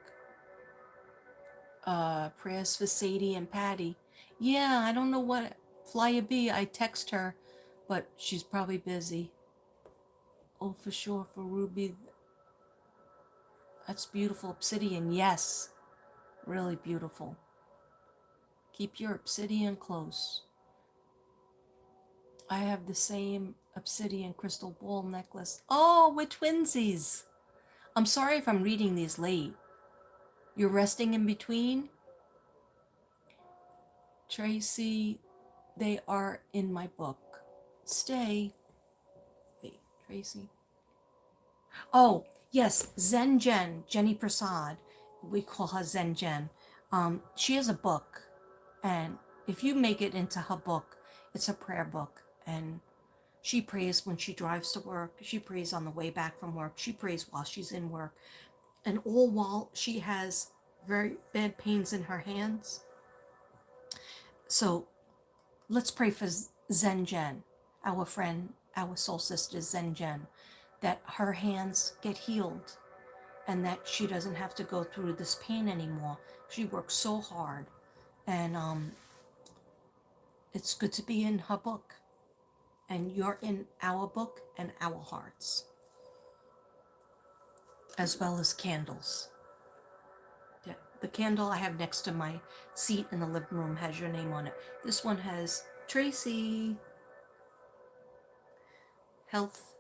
A: Prayers for Sadie and Patty. Yeah, I don't know what Flyer B. I text her, but she's probably busy. Oh, for sure, for Ruby. That's beautiful obsidian. Yes, really beautiful. Keep your obsidian close. I have the same obsidian crystal ball necklace. Oh, we're twinsies. I'm sorry if I'm reading these late. You're resting in between? Tracy, they are in my book. Stay. Wait, Tracy. Oh, yes, Zen Jen, Jenny Prasad. We call her Zen Jen. She has a book, and if you make it into her book, it's a prayer book, and she prays when she drives to work. She prays on the way back from work. She prays while she's in work, and all while she has very bad pains in her hands. So let's pray for Zen Jen, our friend, our soul sister Zen Jen, that her hands get healed and that she doesn't have to go through this pain anymore. She works so hard, and it's good to be in her book, and you're in our book and our hearts, as well as candles. Yeah, the candle I have next to my seat in the living room has your name on it. This one has Tracy. Health,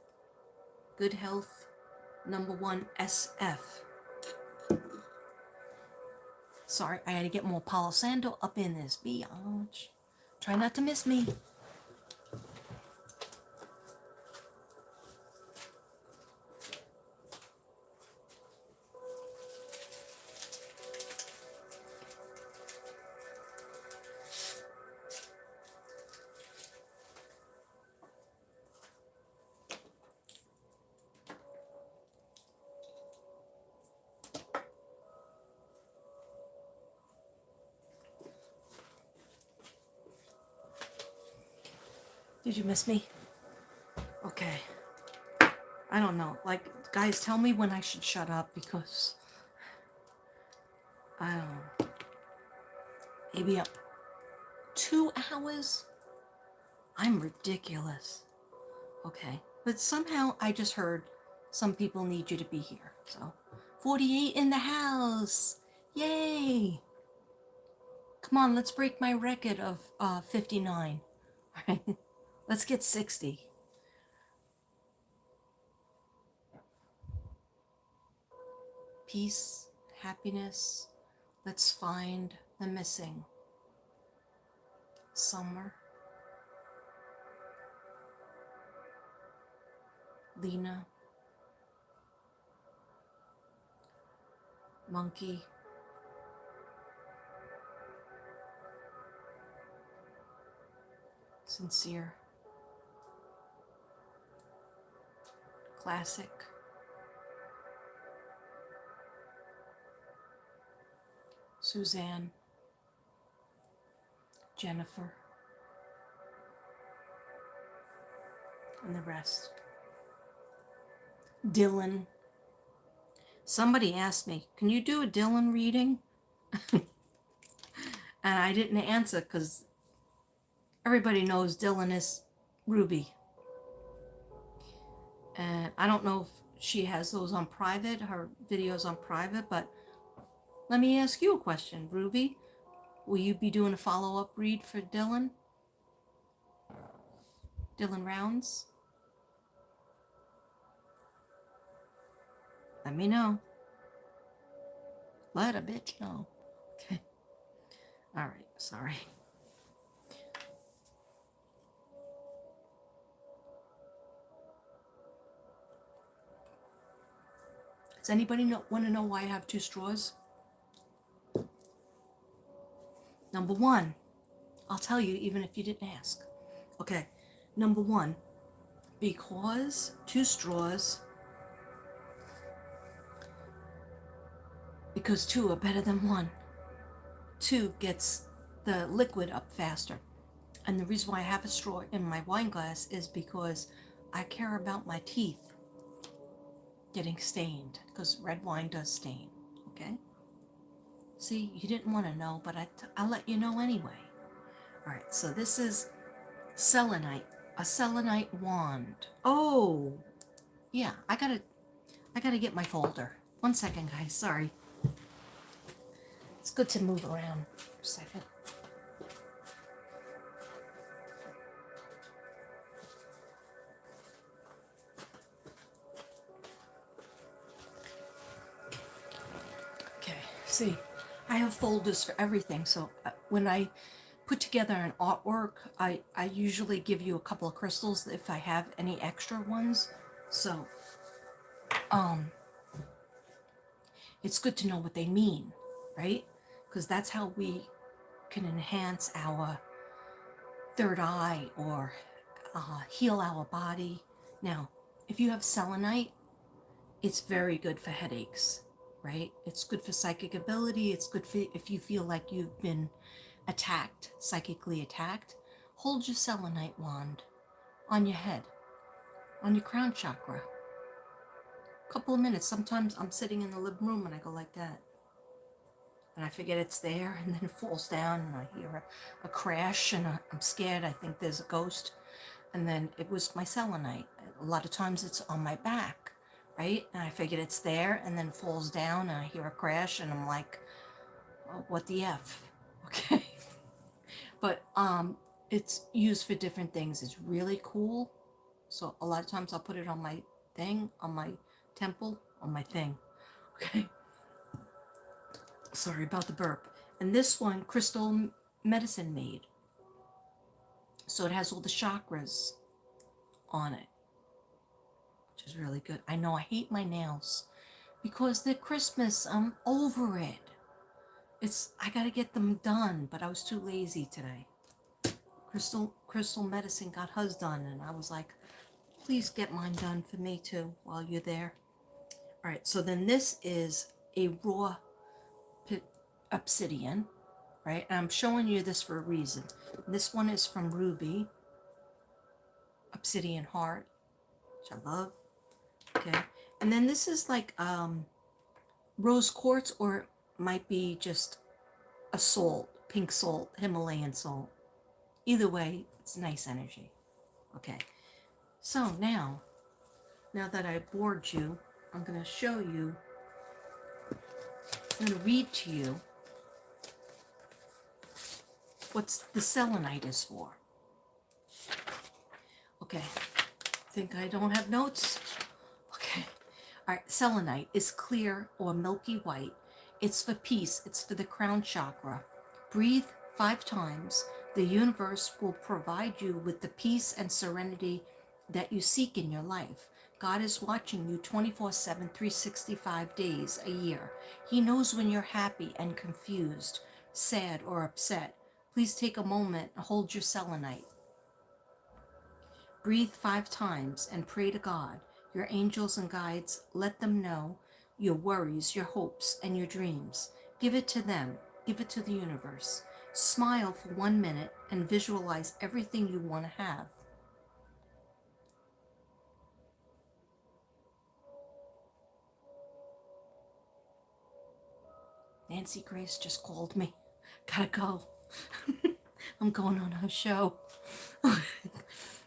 A: good health, number 1 SF. Sorry, I gotta get more Palo Santo up in this biatch. Try not to miss me. Did you miss me? Okay. I don't know. Like, guys, tell me when I should shut up because I don't know. Maybe up 2 hours? I'm ridiculous. Okay. But somehow I just heard some people need you to be here. So, 48 in the house. Yay. Come on, let's break my record of 59. Right? Let's get 60. Peace, happiness. Let's find the missing. Summer. Lena. Monkey. Sincere. Classic. Suzanne. Jennifer. And the rest. Dylan. Somebody asked me, can you do a Dylan reading? And I didn't answer because everybody knows Dylan is Ruby. And I don't know if she has those on private, her videos on private, but let me ask you a question, Ruby. Will you be doing a follow-up read for Dylan? Dylan Rounds? Let me know. Let a bitch know. Okay. All right. Sorry. Does anybody want to know why I have 2 straws? Number 1, I'll tell you even if you didn't ask. Okay. Number 1, because 2 straws, because 2 are better than 1. 2 gets the liquid up faster. And the reason why I have a straw in my wine glass is because I care about my teeth getting stained, because red wine does stain, okay? See, you didn't want to know, but I'll let you know anyway. All right, so this is selenite, a selenite wand. Oh, yeah, I gotta get my folder. 1 second, guys. Sorry. It's good to move around for a second. Okay, see, I have folders for everything. So when I put together an artwork, I usually give you a couple of crystals if I have any extra ones. So it's good to know what they mean, right? Because that's how we can enhance our third eye or heal our body. Now, if you have selenite, it's very good for headaches, right? It's good for psychic ability. It's good for if you feel like you've been attacked, psychically attacked. Hold your selenite wand on your head, on your crown chakra. A couple of minutes. Sometimes I'm sitting in the living room and I go like that. And I forget it's there, and then it falls down, and I hear a crash, and I'm scared. I think there's a ghost. And then it was my selenite. A lot of times it's on my back, right? And I figured it's there, and then it falls down, and I hear a crash, and I'm like, oh, what the F? Okay. But it's used for different things. It's really cool. So a lot of times I'll put it on my thing, on my temple, on my thing. Okay. Sorry about the burp. And this one, crystal medicine made. So it has all the chakras on it, which is really good. I know I hate my nails because they're Christmas. I'm over it. I gotta get them done, but I was too lazy today. Crystal medicine got hers done, and I was like, please get mine done for me too while you're there. All right, so then this is a raw obsidian, right? And I'm showing you this for a reason. This one is from Ruby, obsidian heart, which I love. Okay, and then this is like rose quartz, or it might be just a salt, pink salt, Himalayan salt. Either way, it's nice energy. Okay, so now that I bored you, I'm going to show you, I'm going to read to you what the selenite is for. Okay, think I don't have notes? Okay, all right, selenite is clear or milky white. It's for peace, it's for the crown chakra. Breathe 5 times. The universe will provide you with the peace and serenity that you seek in your life. God is watching you 24/7, 365 days a year. He knows when you're happy and confused, sad or upset. Please take a moment and hold your selenite. Breathe 5 times and pray to God, your angels and guides. Let them know your worries, your hopes, and your dreams. Give it to them. Give it to the universe. Smile for 1 minute and visualize everything you want to have. Nancy Grace just called me. Gotta go. I'm going on her show.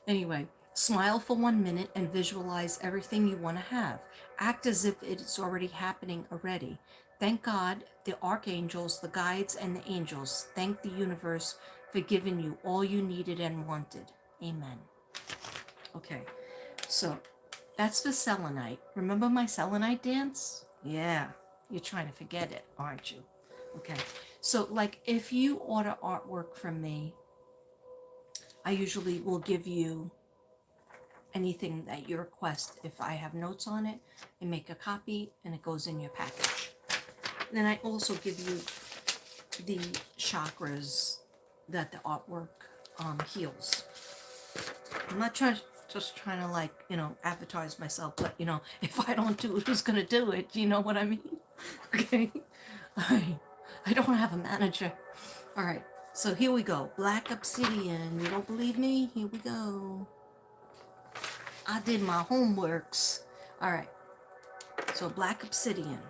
A: Anyway, smile for 1 minute and visualize everything you want to have. Act as if it's already happening already. Thank God, the archangels, the guides, and the angels. Thank the universe for giving you all you needed and wanted. Amen. Okay, so that's for selenite. Remember my selenite dance? Yeah, you're trying to forget it, aren't you? Okay, so like if you order artwork from me, I usually will give you anything that you request. If I have notes on it, I make a copy and it goes in your package. And then I also give you the chakras that the artwork heals. I'm not just trying to like, advertise myself, but if I don't do it, who's gonna do it? You know what I mean? Okay. I don't have a manager. All right. So here we go. Black obsidian. You don't believe me? Here we go. I did my homeworks. All right. So black obsidian.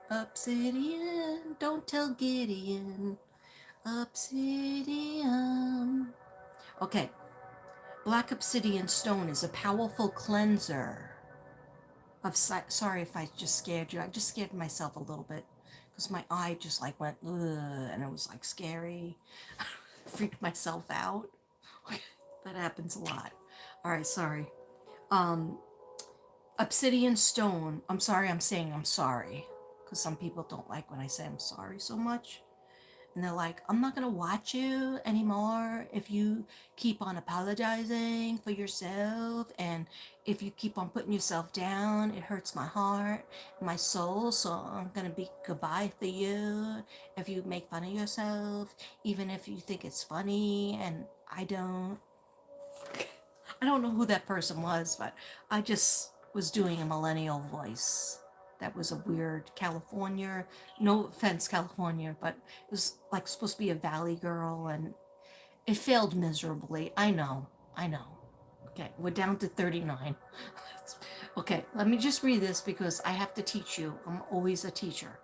A: Obsidian, don't tell Gideon. Obsidian. Okay, black obsidian stone is a powerful cleanser of sorry if I just scared you. I just scared myself a little bit because my eye just like went ugh, and it was like scary. Freaked myself out. That happens a lot. All right, sorry. Um, obsidian stone. I'm sorry. I'm saying I'm sorry because some people don't like when I say I'm sorry so much. And they're like, I'm not going to watch you anymore if you keep on apologizing for yourself. And if you keep on putting yourself down, it hurts my heart, my soul. So I'm going to be goodbye for you if you make fun of yourself, even if you think it's funny. And I don't know who that person was, but I just was doing a millennial voice. That was a weird California, no offense, California, but it was like supposed to be a valley girl and it failed miserably. I know. Okay, we're down to 39. Okay, let me just read this because I have to teach you. I'm always a teacher.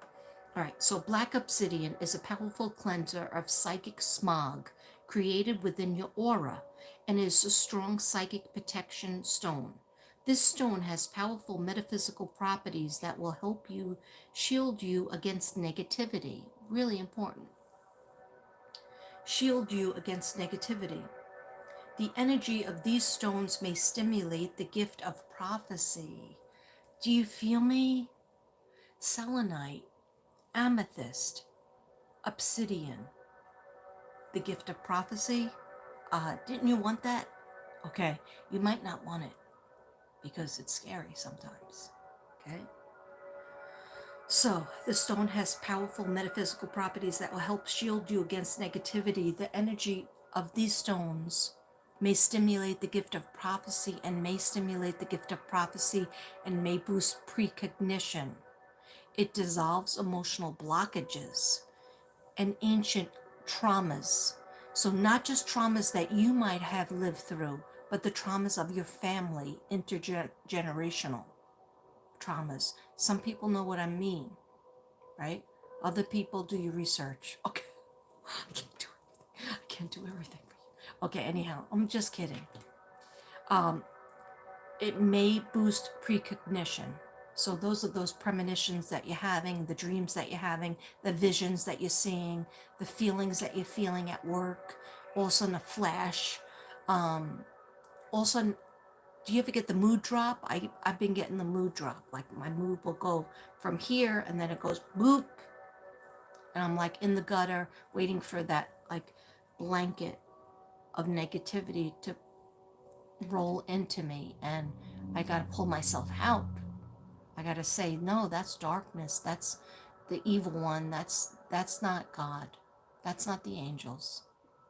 A: All right, so black obsidian is a powerful cleanser of psychic smog created within your aura and is a strong psychic protection stone. This stone has powerful metaphysical properties that will help you shield you against negativity. Really important. Shield you against negativity. The energy of these stones may stimulate the gift of prophecy. Do you feel me? Selenite, amethyst, obsidian, the gift of prophecy. Didn't you want that? Okay, you might not want it because it's scary sometimes. Okay? So, the stone has powerful metaphysical properties that will help shield you against negativity. The energy of these stones may stimulate the gift of prophecy and may boost precognition. It dissolves emotional blockages and ancient traumas. So, not just traumas that you might have lived through, but the traumas of your family, intergenerational traumas. Some people know what I mean, right? Other people, do your research. Okay. I can't do everything for you. Okay, anyhow, I'm just kidding. It may boost precognition. So those are those premonitions that you're having, the dreams that you're having, the visions that you're seeing, the feelings that you're feeling at work, all of a sudden a flash. All of a sudden, do you ever get the mood drop? I've been getting the mood drop. Like my mood will go from here and then it goes boop. And I'm like in the gutter waiting for that like blanket of negativity to roll into me. And I got to pull myself out. I got to say, no, that's darkness. That's the evil one. That's not God. That's not the angels.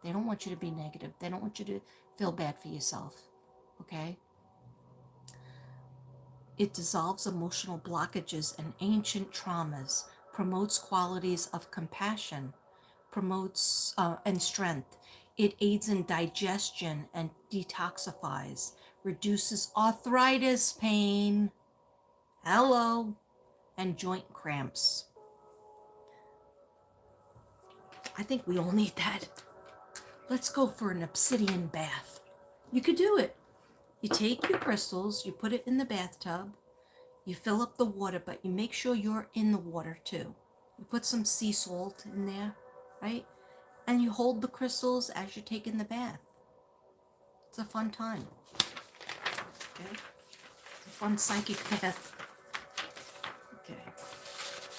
A: They don't want you to be negative. They don't want you to feel bad for yourself. Okay? It dissolves emotional blockages and ancient traumas, promotes qualities of compassion, promotes and strength. It aids in digestion and detoxifies, reduces arthritis pain, hello, and joint cramps. I think we all need that. Let's go for an obsidian bath. You could do it. You take your crystals, you put it in the bathtub, you fill up the water, but you make sure you're in the water too. You put some sea salt in there, right? And you hold the crystals as you're taking the bath. It's a fun time. Okay? It's a fun psychic bath. Okay.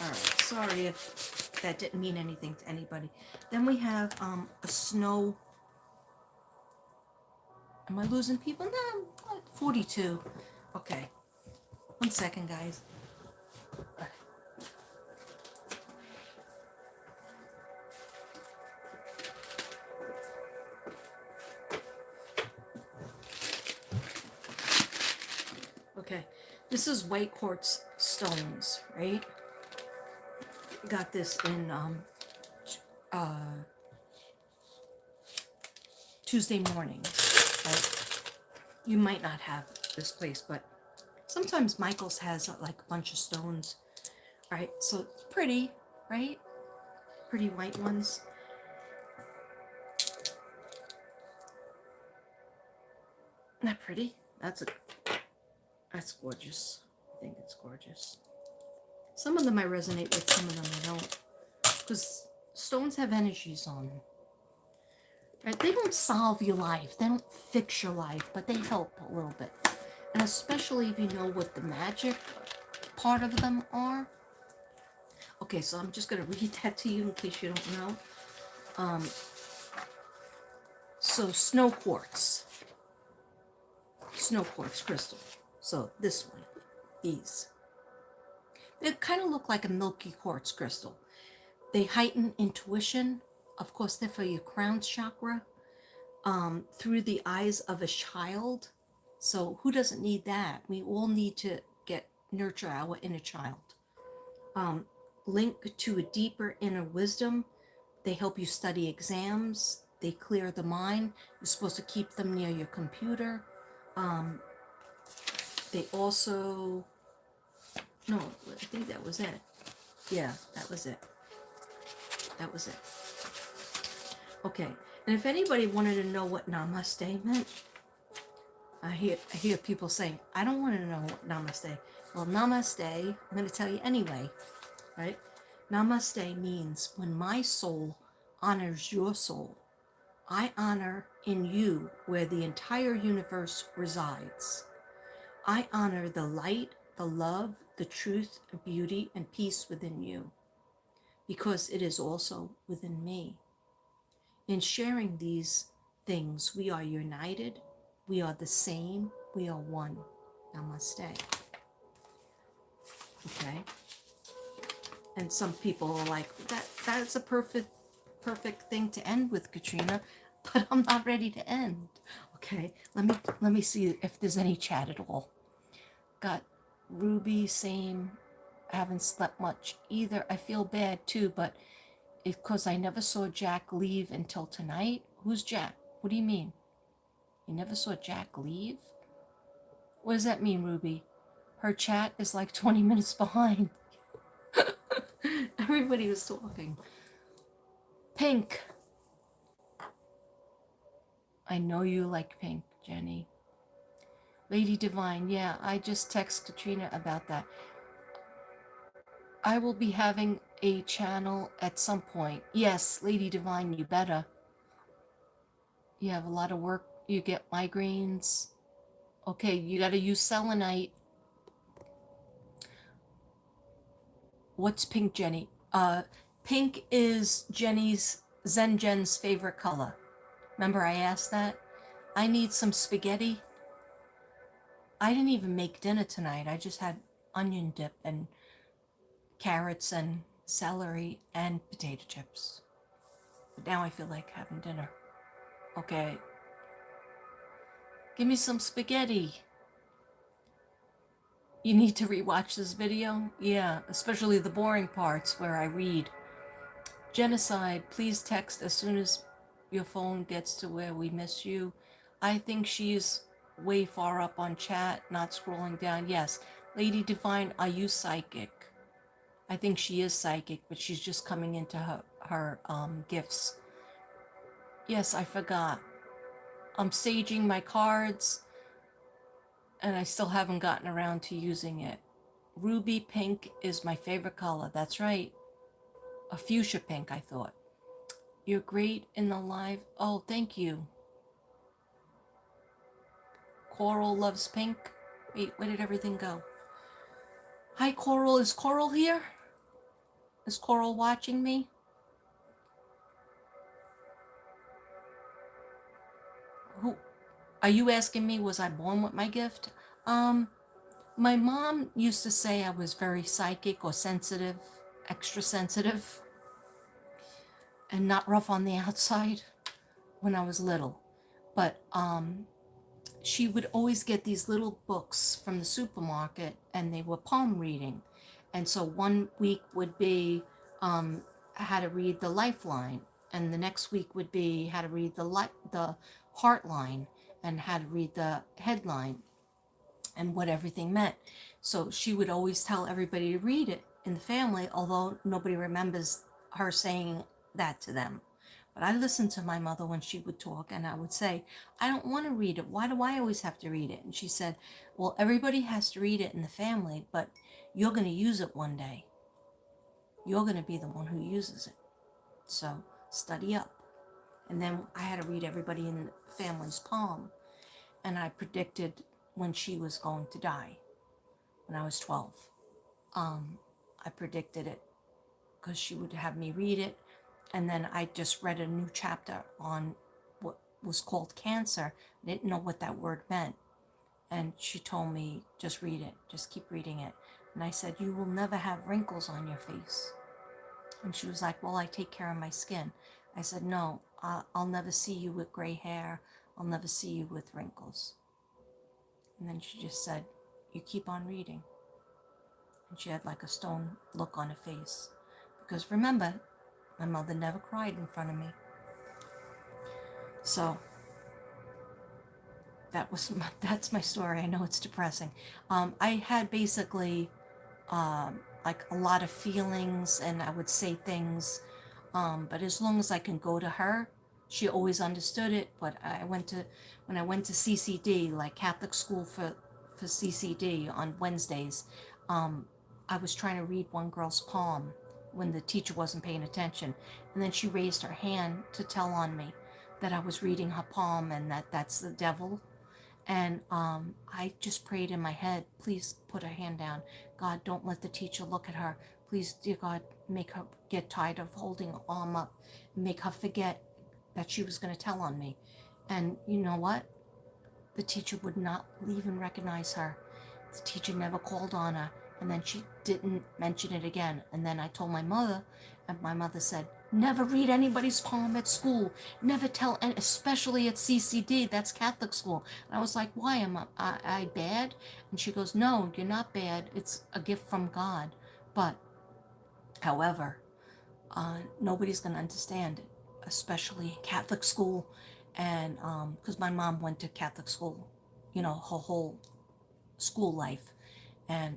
A: All right. Sorry if that didn't mean anything to anybody. Then we have a snow. Am I losing people? No, 42. Okay. 1 second, guys. Okay. This is white quartz stones, right? Got this in Tuesday morning. Right? You might not have this place, but sometimes Michael's has like a bunch of stones right? So it's pretty, right? Pretty white ones. Isn't that pretty? That's gorgeous. I think it's gorgeous. Some of them I resonate with, some of them I don't. Because stones have energies on them. Right? They don't solve your life. They don't fix your life, but they help a little bit. And especially if you know what the magic part of them are. Okay, so I'm just going to read that to you in case you don't know. So snow quartz crystal. So this one, these. They kind of look like a milky quartz crystal. They heighten intuition. Of course, they're for your crown chakra. Through the eyes of a child. So who doesn't need that? We all need to nurture our inner child. Link to a deeper inner wisdom. They help you study exams. They clear the mind. You're supposed to keep them near your computer. They also, no, I think that was it. Yeah, that was it. That was it. Okay, and if anybody wanted to know what Namaste meant, I hear people saying, I don't want to know what Namaste. Well, Namaste, I'm going to tell you anyway, right? Namaste means when my soul honors your soul, I honor in you where the entire universe resides. I honor the light, the love, the truth, beauty, and peace within you, because it is also within me. In sharing these things, we are united, we are the same, we are one. Namaste. Okay? And some people are like, that's a perfect thing to end with, Katrina, but I'm not ready to end. Okay, let me see if there's any chat at all. Got Ruby, same. I haven't slept much either. I feel bad too, but it's because I never saw Jack leave until tonight. Who's Jack? What do you mean? You never saw Jack leave? What does that mean, Ruby? Her chat is like 20 minutes behind. Everybody was talking. Pink. I know you like pink, Jenny. Lady Divine, yeah, I just text Katrina about that. I will be having a channel at some point. Yes, Lady Divine, you better. You have a lot of work. You get migraines. Okay, you got to use selenite. What's pink, Jenny? Pink is Jen's favorite color. Remember I asked that? I need some spaghetti. I didn't even make dinner tonight. I just had onion dip and carrots and celery and potato chips. But now I feel like having dinner. Okay. Give me some spaghetti. You need to rewatch this video? Yeah, especially the boring parts where I read. Genocide, please text as soon as your phone gets to where we miss you. I think she's way far up on chat, not scrolling down. Yes. Lady Divine, are you psychic? I think she is psychic, but she's just coming into her gifts. Yes, I forgot. I'm saging my cards, and I still haven't gotten around to using it. Ruby pink is my favorite color. That's right. A fuchsia pink, I thought. You're great in the live. Oh, thank you. Coral loves pink. Wait, where did everything go? Hi, Coral. Is Coral here? Is Coral watching me? Who? Are you asking me, was I born with my gift? My mom used to say I was very psychic or sensitive, extra sensitive, and not rough on the outside when I was little. But she would always get these little books from the supermarket, and they were palm reading. And so one week would be how to read the lifeline, and the next week would be how to read the heart line, and how to read the headline, and what everything meant. So she would always tell everybody to read it. in the family, although nobody remembers her saying that to them. But I listened to my mother when she would talk, and I would say, I don't want to read it. Why do I always have to read it? And she said, well, everybody has to read it in the family, but you're going to use it one day. You're going to be the one who uses it. So study up. And then I had to read everybody in the family's palm. And I predicted when she was going to die when I was 12. I predicted it because she would have me read it. And then I just read a new chapter on what was called cancer. I didn't know what that word meant. And she told me, just read it, just keep reading it. And I said, you will never have wrinkles on your face. And she was like, well, I take care of my skin. I said, no, I'll never see you with gray hair. I'll never see you with wrinkles. And then she just said, you keep on reading. And she had like a stone look on her face. Because remember, my mother never cried in front of me. So that's my story. I know it's depressing. I had basically like a lot of feelings, and I would say things, but as long as I can go to her, she always understood it. But when I went to CCD, like Catholic school for CCD on Wednesdays, I was trying to read one girl's palm when the teacher wasn't paying attention, and then she raised her hand to tell on me that I was reading her palm and that's the devil. And I just prayed in my head, please put her hand down. God, don't let the teacher look at her. Please, dear God, make her get tired of holding her arm up. Make her forget that she was going to tell on me. And you know what? The teacher would not even recognize her. The teacher never called on her. And then she didn't mention it again. And then I told my mother, and my mother said, never read anybody's palm at school. Never tell, and especially at CCD, that's Catholic school. And I was like, why am I bad? And she goes, no, you're not bad. It's a gift from God. But, however, nobody's going to understand it, especially in Catholic school. And because my mom went to Catholic school, her whole school life.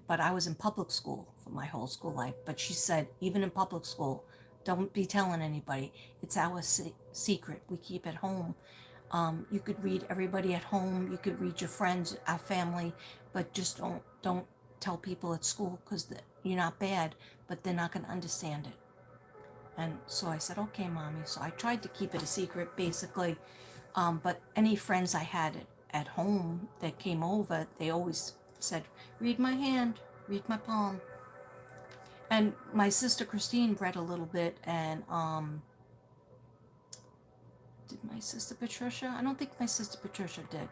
A: But I was in public school for my whole school life. But she said, even in public school, don't be telling anybody. It's our secret. We keep it home. You could read everybody at home. You could read your friends, our family, but just don't tell people at school, because you're not bad, but they're not going to understand it. And so I said, okay, mommy. So I tried to keep it a secret, basically. But any friends I had at home that came over, they always said, read my hand, read my palm. And my sister Christine read a little bit, and did my sister Patricia? I don't think my sister Patricia did.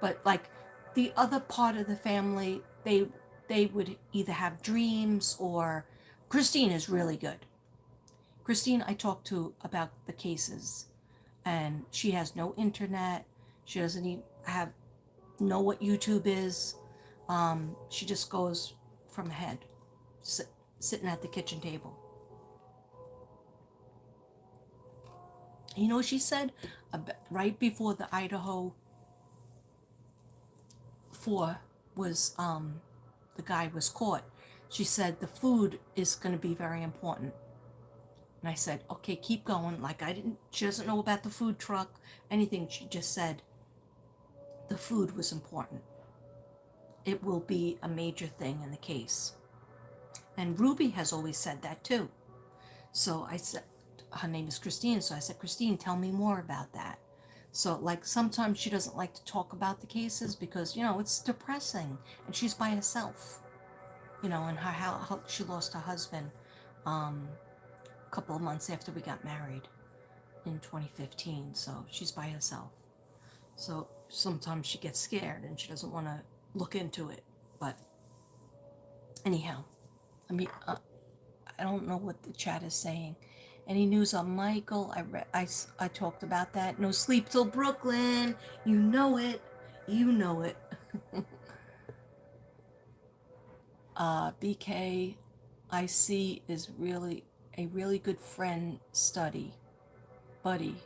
A: But like the other part of the family, they would either have dreams, or Christine is really good. Christine I talked to about the cases, and she has no internet. She doesn't even know what YouTube is. She just goes from the head, sitting at the kitchen table. You know what she said? Right before the Idaho 4 was, the guy was caught, she said the food is going to be very important. And I said, okay, keep going. Like, she doesn't know about the food truck, anything. She just said the food was important. It will be a major thing in the case. And Ruby has always said that too. So I said, her name is Christine. So I said, Christine, tell me more about that. So like sometimes she doesn't like to talk about the cases because, it's depressing, and she's by herself, and how she lost her husband a couple of months after we got married in 2015. So she's by herself. So sometimes she gets scared and she doesn't want to look into it. But anyhow, I don't know what the chat is saying. Any news on Michael? I talked about that. No sleep till Brooklyn. You know it. You know it. BK, I see, is really a really good friend, buddy,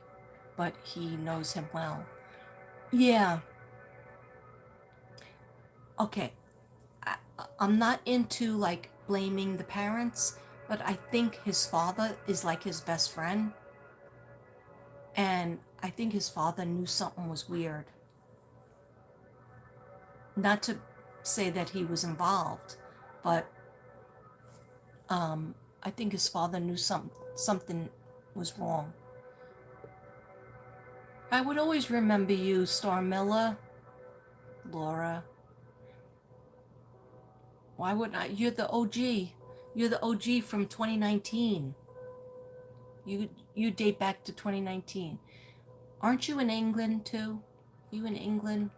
A: but he knows him well. Yeah. Okay. I'm not into like blaming the parents, but I think his father is like his best friend. And I think his father knew something was weird. Not to say that he was involved, but I think his father knew something was wrong. I would always remember you, Star Miller, Laura. Why wouldn't I? You're the OG. You're the OG from 2019. You date back to 2019. Aren't you in England too? You in England?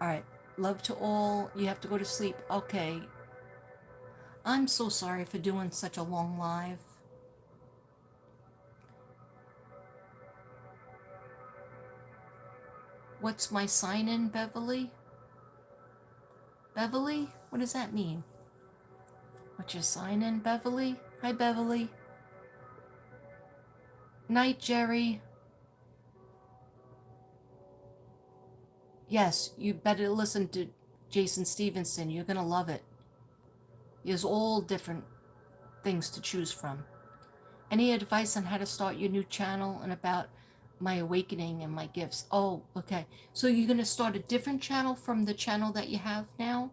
A: All right. Love to all. You have to go to sleep. Okay. I'm so sorry for doing such a long live. What's my sign in, Beverly? Beverly? What does that mean? What's your sign in, Beverly? Hi, Beverly. Night, Jerry. Yes, you better listen to Jason Stevenson. You're going to love it. There's all different things to choose from. Any advice on how to start your new channel and about my awakening and my gifts? Oh, okay. So you're going to start a different channel from the channel that you have now?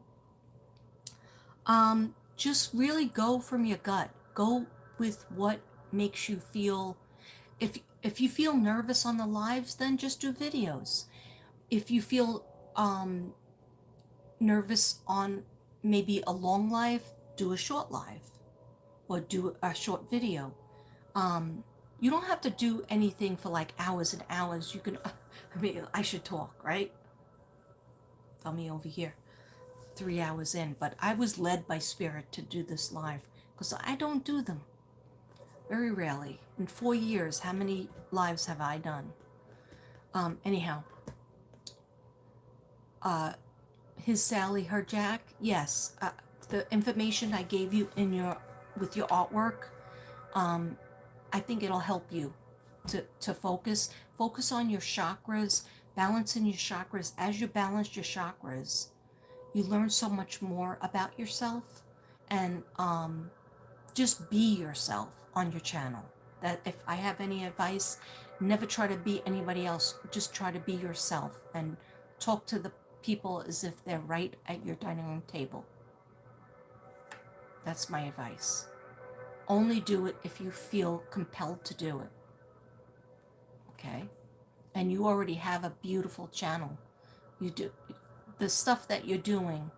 A: Just really go from your gut. Go with what makes you feel. If you feel nervous on the lives, then just do videos. If you feel nervous on maybe a long live, do a short live or do a short video. You don't have to do anything for like hours and hours. You can, I mean, I should talk, right? Tell me over here, 3 hours in, but I was led by spirit to do this live because I don't do them very rarely. In 4 years, how many lives have I done? Anyhow, his Sally, her Jack. Yes, the information I gave you in your with your artwork, I think it'll help you to focus on your chakras, balancing your chakras. As you balance your chakras, you learn so much more about yourself, and just be yourself on your channel. That if I have any advice, never try to be anybody else. Just try to be yourself and talk to the people as if they're right at your dining room table. That's my advice. Only do it if you feel compelled to do it. Okay? And you already have a beautiful channel. You do the stuff that you're doing,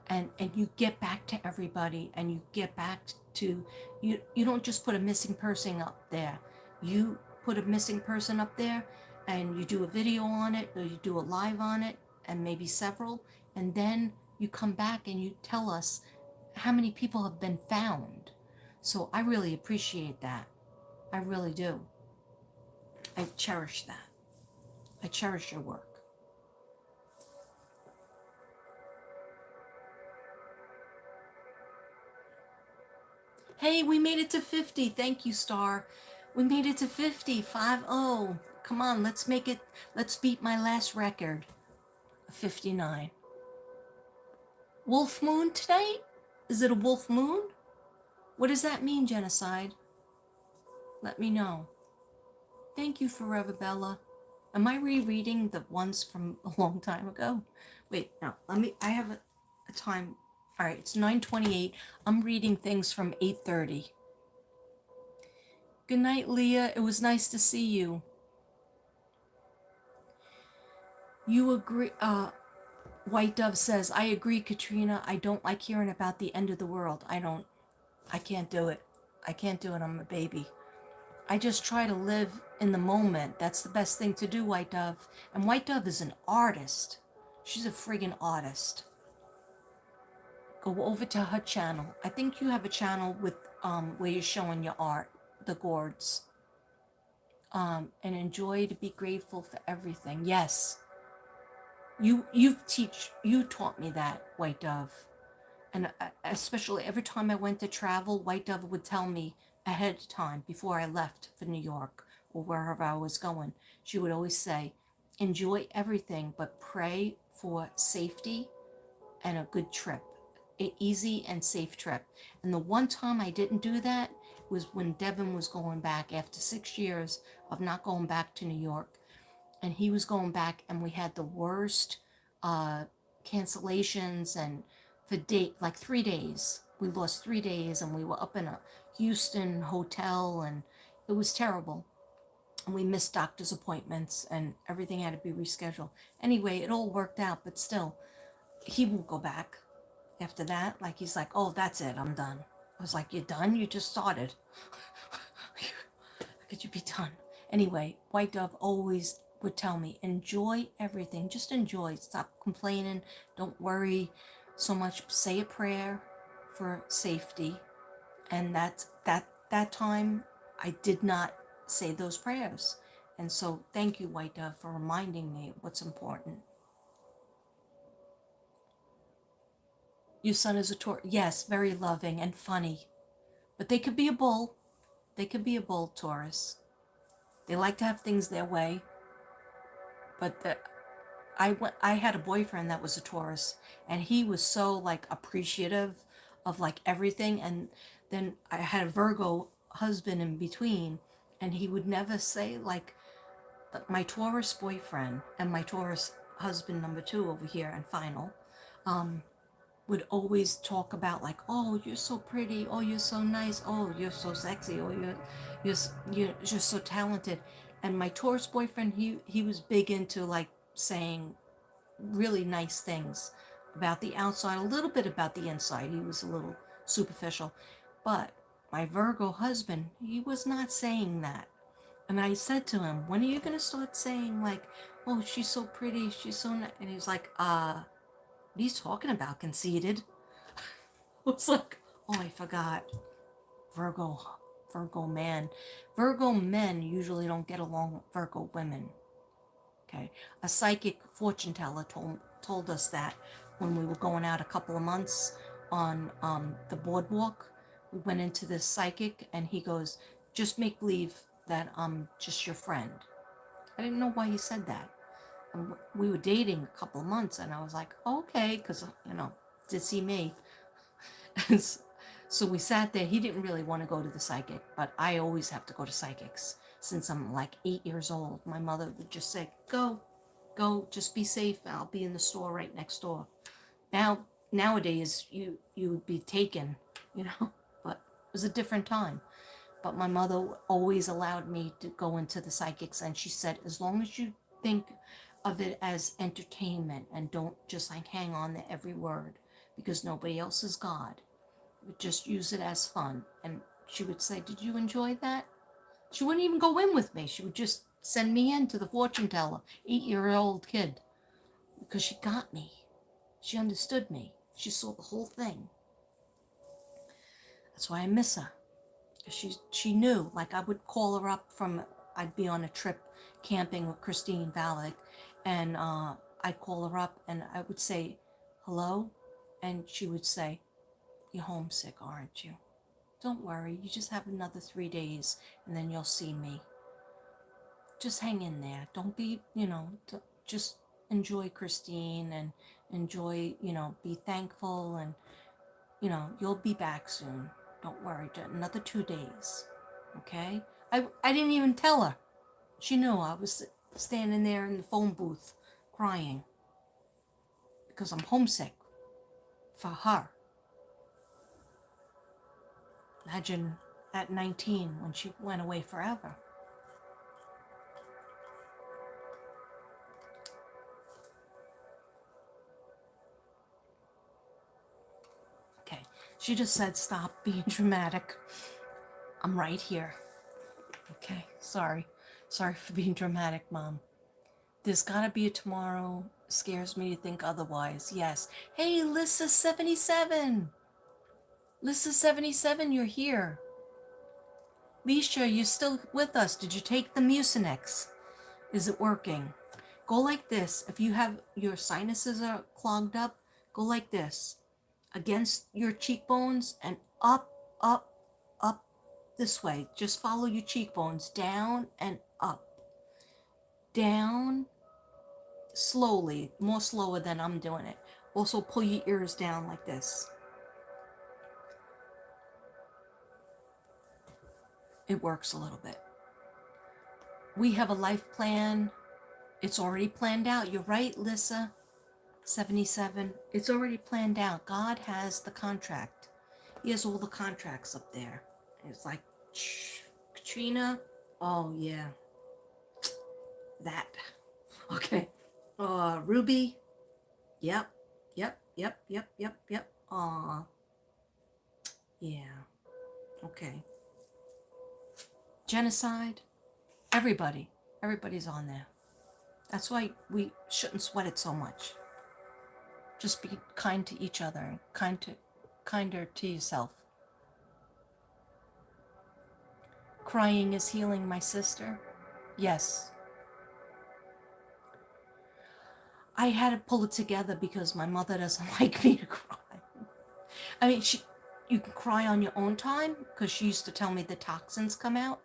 A: and you get back to everybody, and you get back to you don't just put a missing person up there. You put a missing person up there and you do a video on it, or you do a live on it, and maybe several, and then you come back and you tell us how many people have been found. So I really appreciate that. I really do. I cherish that. I cherish your work. Hey, we made it to 50. Thank you, Star. We made it to 50. 5-0. Come on, let's make it. Let's beat my last record. 59. Wolf moon tonight? Is it a wolf moon? What does that mean, Genocide? Let me know. Thank you, Forever Bella. Am I rereading the ones from a long time ago? Wait, no. I have a time. All right, it's 9:28. I'm reading things from 8:30. Good night, Leah. It was nice to see you. You agree, White Dove says, I agree, Katrina. I don't like hearing about the end of the world. I can't do it. I can't do it. I'm a baby. I just try to live in the moment. That's the best thing to do, White Dove. And White Dove is an artist. She's a friggin' artist. Go over to her channel. I think you have a channel with where you're showing your art, the gourds. And enjoy to be grateful for everything. Yes. You taught me that, White Dove. And especially every time I went to travel, White Dove would tell me ahead of time before I left for New York or wherever I was going. She would always say, enjoy everything, but pray for safety and a good trip. an easy and safe trip. And the one time I didn't do that was when Devin was going back after 6 years of not going back to New York. And he was going back, and we had the worst uh, cancellations and for date like 3 days. We lost 3 days, and we were up in a Houston hotel, and it was terrible. And we missed doctor's appointments, and everything had to be rescheduled. Anyway, it all worked out, but still, he won't go back after that. Like, he's like, oh, that's it, I'm done. I was like, you're done? You just started. How could you be done? Anyway, White Dove always would tell me, enjoy everything. Just enjoy. Stop complaining. Don't worry so much. Say a prayer for safety. And that time I did not say those prayers. And so thank you, White Dove, for reminding me what's important. Your son is a Taurus. Yes, very loving and funny. But they could be a bull. They could be a bull, Taurus. They like to have things their way. But I had a boyfriend that was a Taurus, and he was so like appreciative of like everything. And then I had a Virgo husband in between, and he would never say like my Taurus boyfriend and my Taurus husband number two over here and final would always talk about like, oh, you're so pretty, oh, you're so nice, oh, you're so sexy, oh, you're you're so talented. And my Taurus boyfriend, he was big into like saying really nice things about the outside, a little bit about the inside. He was a little superficial. But my Virgo husband, he was not saying that. And I said to him, when are you going to start saying, like, oh, she's so pretty, she's so nice? And he was like, what are you talking about, conceited? I was like, oh, I forgot. Virgo, Virgo man. Virgo men usually don't get along with Virgo women. Okay. A psychic fortune teller told us that when we were going out a couple of months on the boardwalk. We went into this psychic, and he goes, just make believe that I'm just your friend. I didn't know why he said that. And we were dating a couple of months, and I was like, okay, because, did see me. And so we sat there. He didn't really want to go to the psychic, but I always have to go to psychics since I'm like 8 years old. My mother would just say, go, just be safe. I'll be in the store right next door. Nowadays, you would be taken, but it was a different time. But my mother always allowed me to go into the psychics, and she said, as long as you think of it as entertainment and don't just like hang on to every word, because nobody else is God. Just use it as fun. And she would say, did you enjoy that? She wouldn't even go in with me. She would just send me in to the fortune teller, 8-year-old kid, because she got me. She understood me. She saw the whole thing. That's why I miss her. She knew. Like, I would call her up I'd be on a trip camping with Christine Valek, and I'd call her up, and I would say, hello? And she would say, you're homesick, aren't you? Don't worry, you just have another 3 days, and then you'll see me. Just hang in there. Don't be, just enjoy Christine, and enjoy, be thankful, and, you'll be back soon. Don't worry, another 2 days, okay? I didn't even tell her. She knew I was standing there in the phone booth crying because I'm homesick for her. Imagine at 19 when she went away forever. Okay, she just said, stop being dramatic. I'm right here. Okay, sorry. Sorry for being dramatic, Mom. There's gotta be a tomorrow. Scares me to think otherwise. Yes. Hey, Lissa77. Lissa77, you're here. Leisha, you still with us? Did you take the Mucinex? Is it working? Go like this. If you have your sinuses are clogged up, go like this. Against your cheekbones and up, up, up this way. Just follow your cheekbones down and up. Down, slowly, more slower than I'm doing it. Also pull your ears down like this. it works a little bit. We have a life plan. It's already planned out. You're right, Lissa. 77. It's already planned out. God has the contract. He has all the contracts up there. It's like, Katrina. Oh, yeah. That. Okay. Ruby. Yep. Yep. Yep. Yep. Yep. Yep. Aw. Yeah. Okay. Genocide. Everybody. Everybody's on there. That's why we shouldn't sweat it so much. Just be kind to each other and kinder to yourself. Crying is healing, my sister. Yes. I had to pull it together because my mother doesn't like me to cry. I mean, you can cry on your own time because she used to tell me the toxins come out,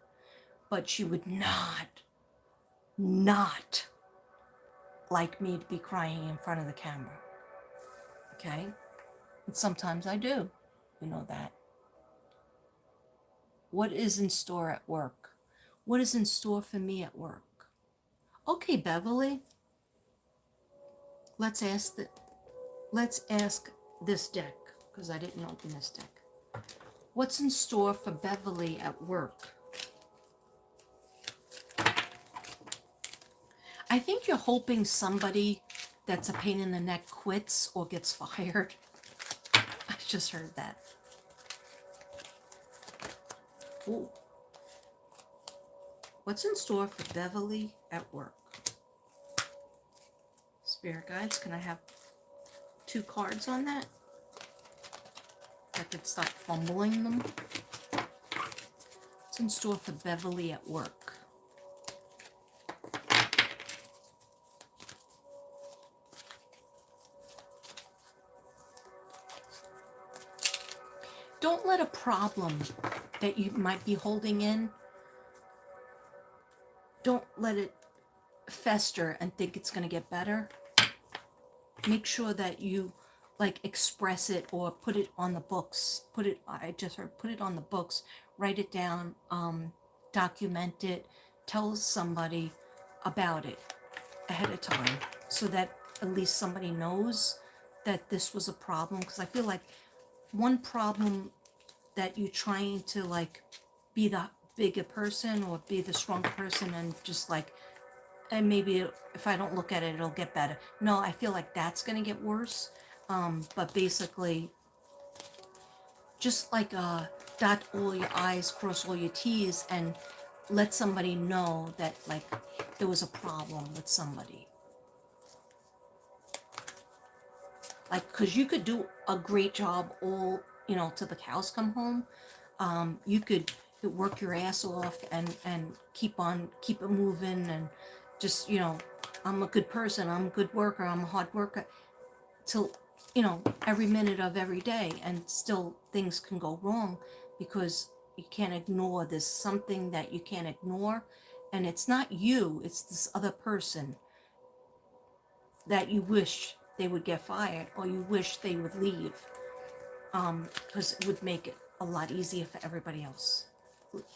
A: but she would not like me to be crying in front of the camera. Okay? And sometimes I do. You know that. What is in store at work? What is in store for me at work? Okay, Beverly. Let's ask this deck, because I didn't open this deck. What's in store for Beverly at work? I think you're hoping somebody that's a pain in the neck quits or gets fired. I just heard that. Ooh. What's in store for Beverly at work? Spirit guides, can I have 2 cards on that? I could stop fumbling them. What's in store for Beverly at work? Don't let a problem that you might be holding in, don't let it fester and think it's going to get better. Make sure that you express it or put it on the books. Put it on the books, write it down, document it, tell somebody about it ahead of time so that at least somebody knows that this was a problem. Because I feel like one problem that you're trying to be the bigger person or be the stronger person and just and maybe if I don't look at it, it'll get better. No, I feel like that's going to get worse. But basically, just dot all your I's, cross all your T's, and let somebody know that there was a problem with somebody. Because you could do a great job all, till the cows come home. You could work your ass off and keep it moving and just, I'm a good person, I'm a good worker, I'm a hard worker, till, every minute of every day, and still things can go wrong because you can't ignore. There's something that you can't ignore, and it's not you, it's this other person that you wish they would get fired or you wish they would leave, because it would make it a lot easier for everybody else,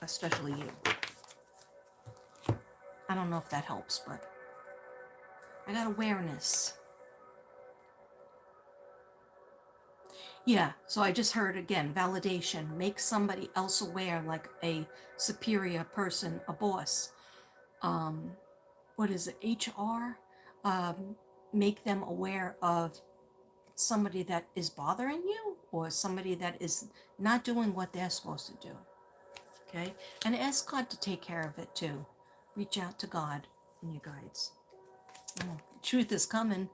A: especially you. I don't know if that helps, but I got awareness. Yeah, so I just heard again, validation. Make somebody else aware, like a superior person, a boss. What is it, HR? Make them aware of somebody that is bothering you or somebody that is not doing what they're supposed to do. Okay? And ask God to take care of it too. Reach out to God and your guides. Truth is coming.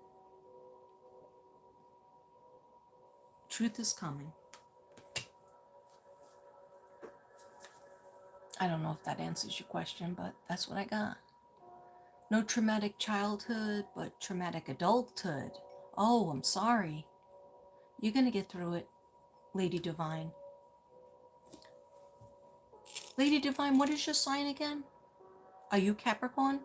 A: Truth is coming. I don't know if that answers your question, but that's what I got. No traumatic childhood, but traumatic adulthood. Oh, I'm sorry. You're going to get through it, Lady Divine. Lady Divine, what is your sign again? Are you Capricorn?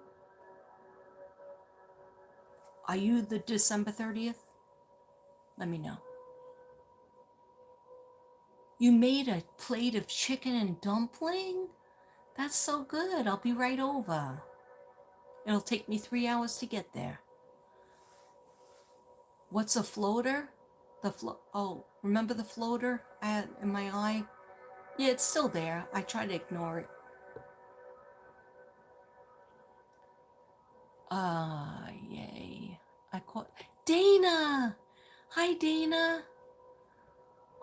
A: Are you the December 30th? Let me know. You made a plate of chicken and dumpling? That's so good. I'll be right over. It'll take me 3 hours to get there. What's a floater? Oh, remember the floater I had in my eye? Yeah, it's still there. I try to ignore it. Yay. I caught Dana. Hi, Dana.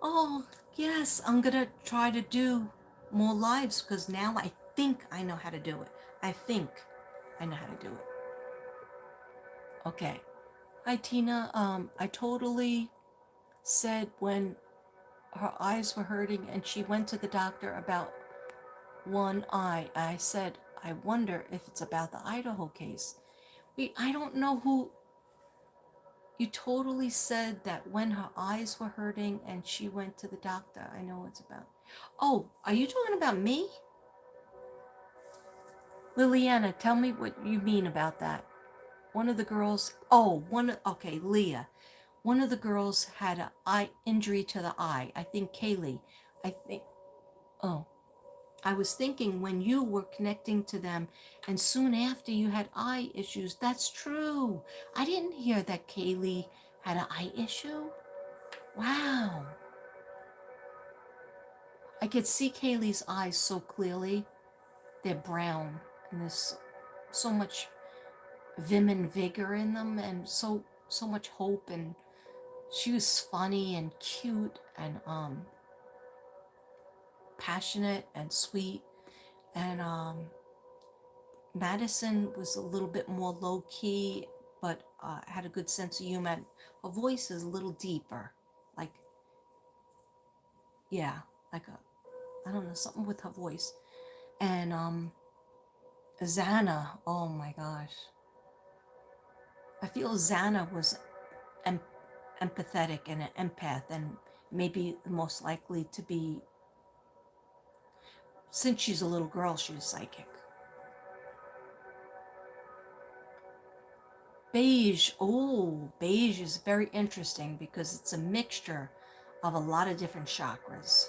A: Oh, yes. I'm gonna try to do more lives because now I think I know how to do it. I think I know how to do it. Okay. Hi, Tina. I totally said when her eyes were hurting and she went to the doctor about one eye. I said, I wonder if it's about the Idaho case. I don't know who. You totally said that when her eyes were hurting and she went to the doctor. I know it's about. Oh, are you talking about me? Liliana, tell me what you mean about that. One of the girls, okay, Leah. One of the girls had an eye injury to the eye. I think Kaylee. I think, oh, I was thinking when you were connecting to them and soon after you had eye issues. That's true. I didn't hear that Kaylee had an eye issue. Wow. I could see Kaylee's eyes so clearly. They're brown and there's so much vim and vigor in them and so much hope, and she was funny and cute and passionate and sweet, and Madison was a little bit more low key, but had a good sense of humor. Her voice is a little deeper, like, yeah, like I don't know, something with her voice. And Xana, oh my gosh, I feel Xana was em- empathetic and an empath, and maybe the most likely to be, since she's a little girl, she was psychic. Beige. Oh, beige is very interesting because it's a mixture of a lot of different chakras.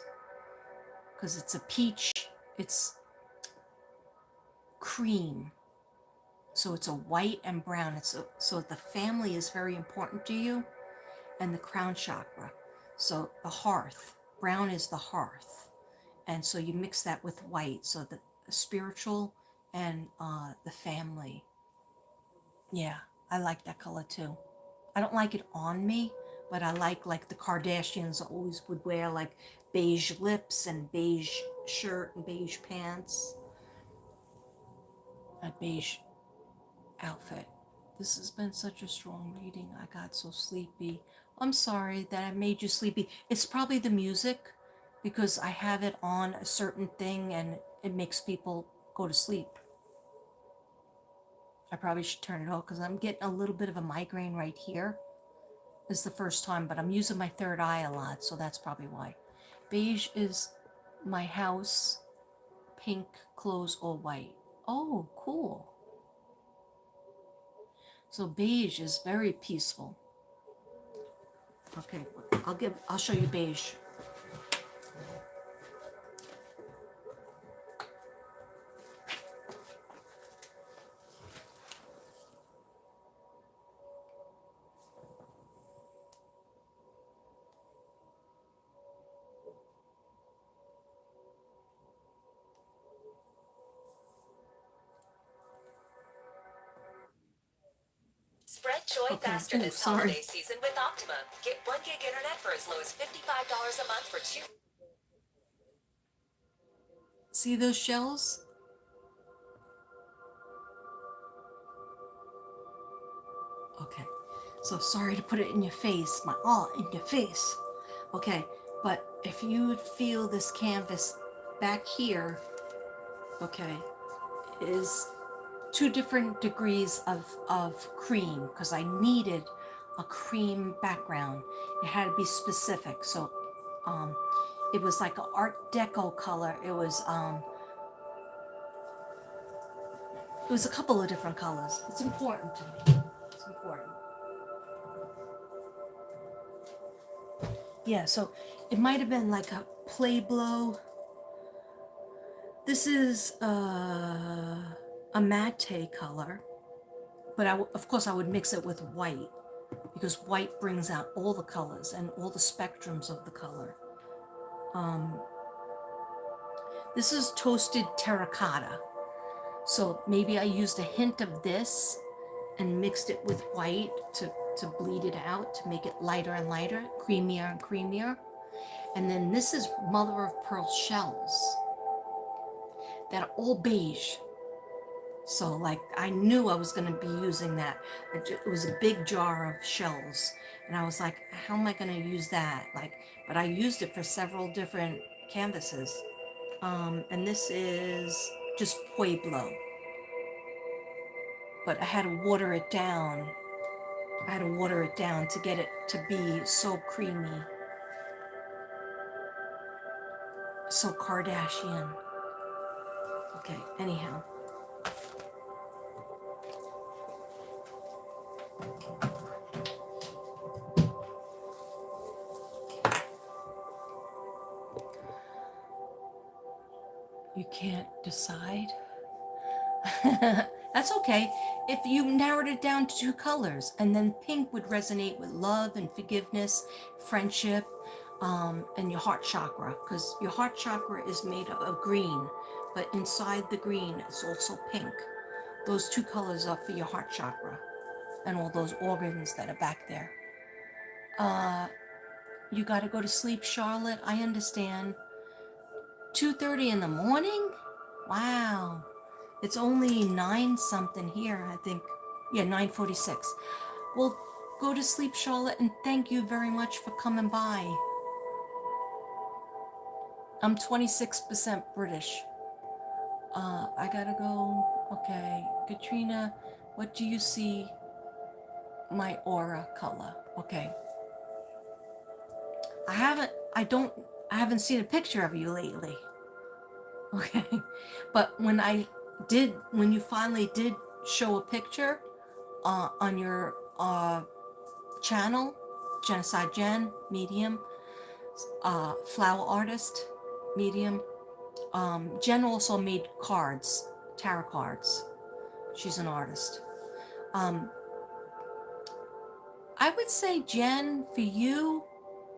A: Because it's a peach, it's cream. So it's a white and brown. So the family is very important to you, and the crown chakra. So the hearth. Brown is the hearth. And so you mix that with white. So the spiritual and the family. Yeah, I like that color too. I don't like it on me, but I like the Kardashians always would wear like beige lips and beige shirt and beige pants, a beige outfit. This has been such a strong reading. I got so sleepy. I'm sorry that I made you sleepy. It's probably the music because I have it on a certain thing and it makes people go to sleep. I probably should turn it off because I'm getting a little bit of a migraine right here. This is the first time, but I'm using my third eye a lot, so that's probably why. Beige is my house, pink clothes or white. Oh, cool. So beige is very peaceful. Okay, I'll show you beige.
C: Spread joy faster this holiday season with Optimum. Get 1 gig internet for as low as $55 a month for 2.
A: See those shells? Okay, so sorry to put it in your face, in your face. Okay, but if you would feel this canvas back here, okay, is 2 different degrees of cream because I needed a cream background. It had to be specific. So it was like an Art Deco color. It was a couple of different colors. It's important to me. It's important. Yeah, so it might have been like a play blow. This is a matte color, but of course I would mix it with white because white brings out all the colors and all the spectrums of the color. This is toasted terracotta. So maybe I used a hint of this and mixed it with white to bleed it out, to make it lighter and lighter, creamier and creamier. And then this is mother of pearl shells that are all beige. So like I knew I was going to be using that. It was a big jar of shells. And I was like, how am I going to use that? Like, but I used it for several different canvases. And this is just Pueblo. But I had to water it down. I had to water it down to get it to be so creamy. So Kardashian. Okay, anyhow. You can't decide? That's okay. If you narrowed it down to 2 colors, and then pink would resonate with love and forgiveness, friendship, and your heart chakra, because your heart chakra is made up of green, but inside the green is also pink. Those 2 colors are for your heart chakra and all those organs that are back there. You got to go to sleep, Charlotte. I understand. 2:30 in the morning? Wow. It's only 9 something here, I think. Yeah, 9:46. Well, go to sleep, Charlotte, and thank you very much for coming by. I'm 26% British. I gotta go. Okay, Katrina, what do you see? My aura color. Okay. I haven't seen a picture of you lately. Okay. But when you finally did show a picture on your channel, Genocide Jen, medium, flower artist, medium. Jen also made cards, tarot cards. She's an artist. I would say, Jen, for you,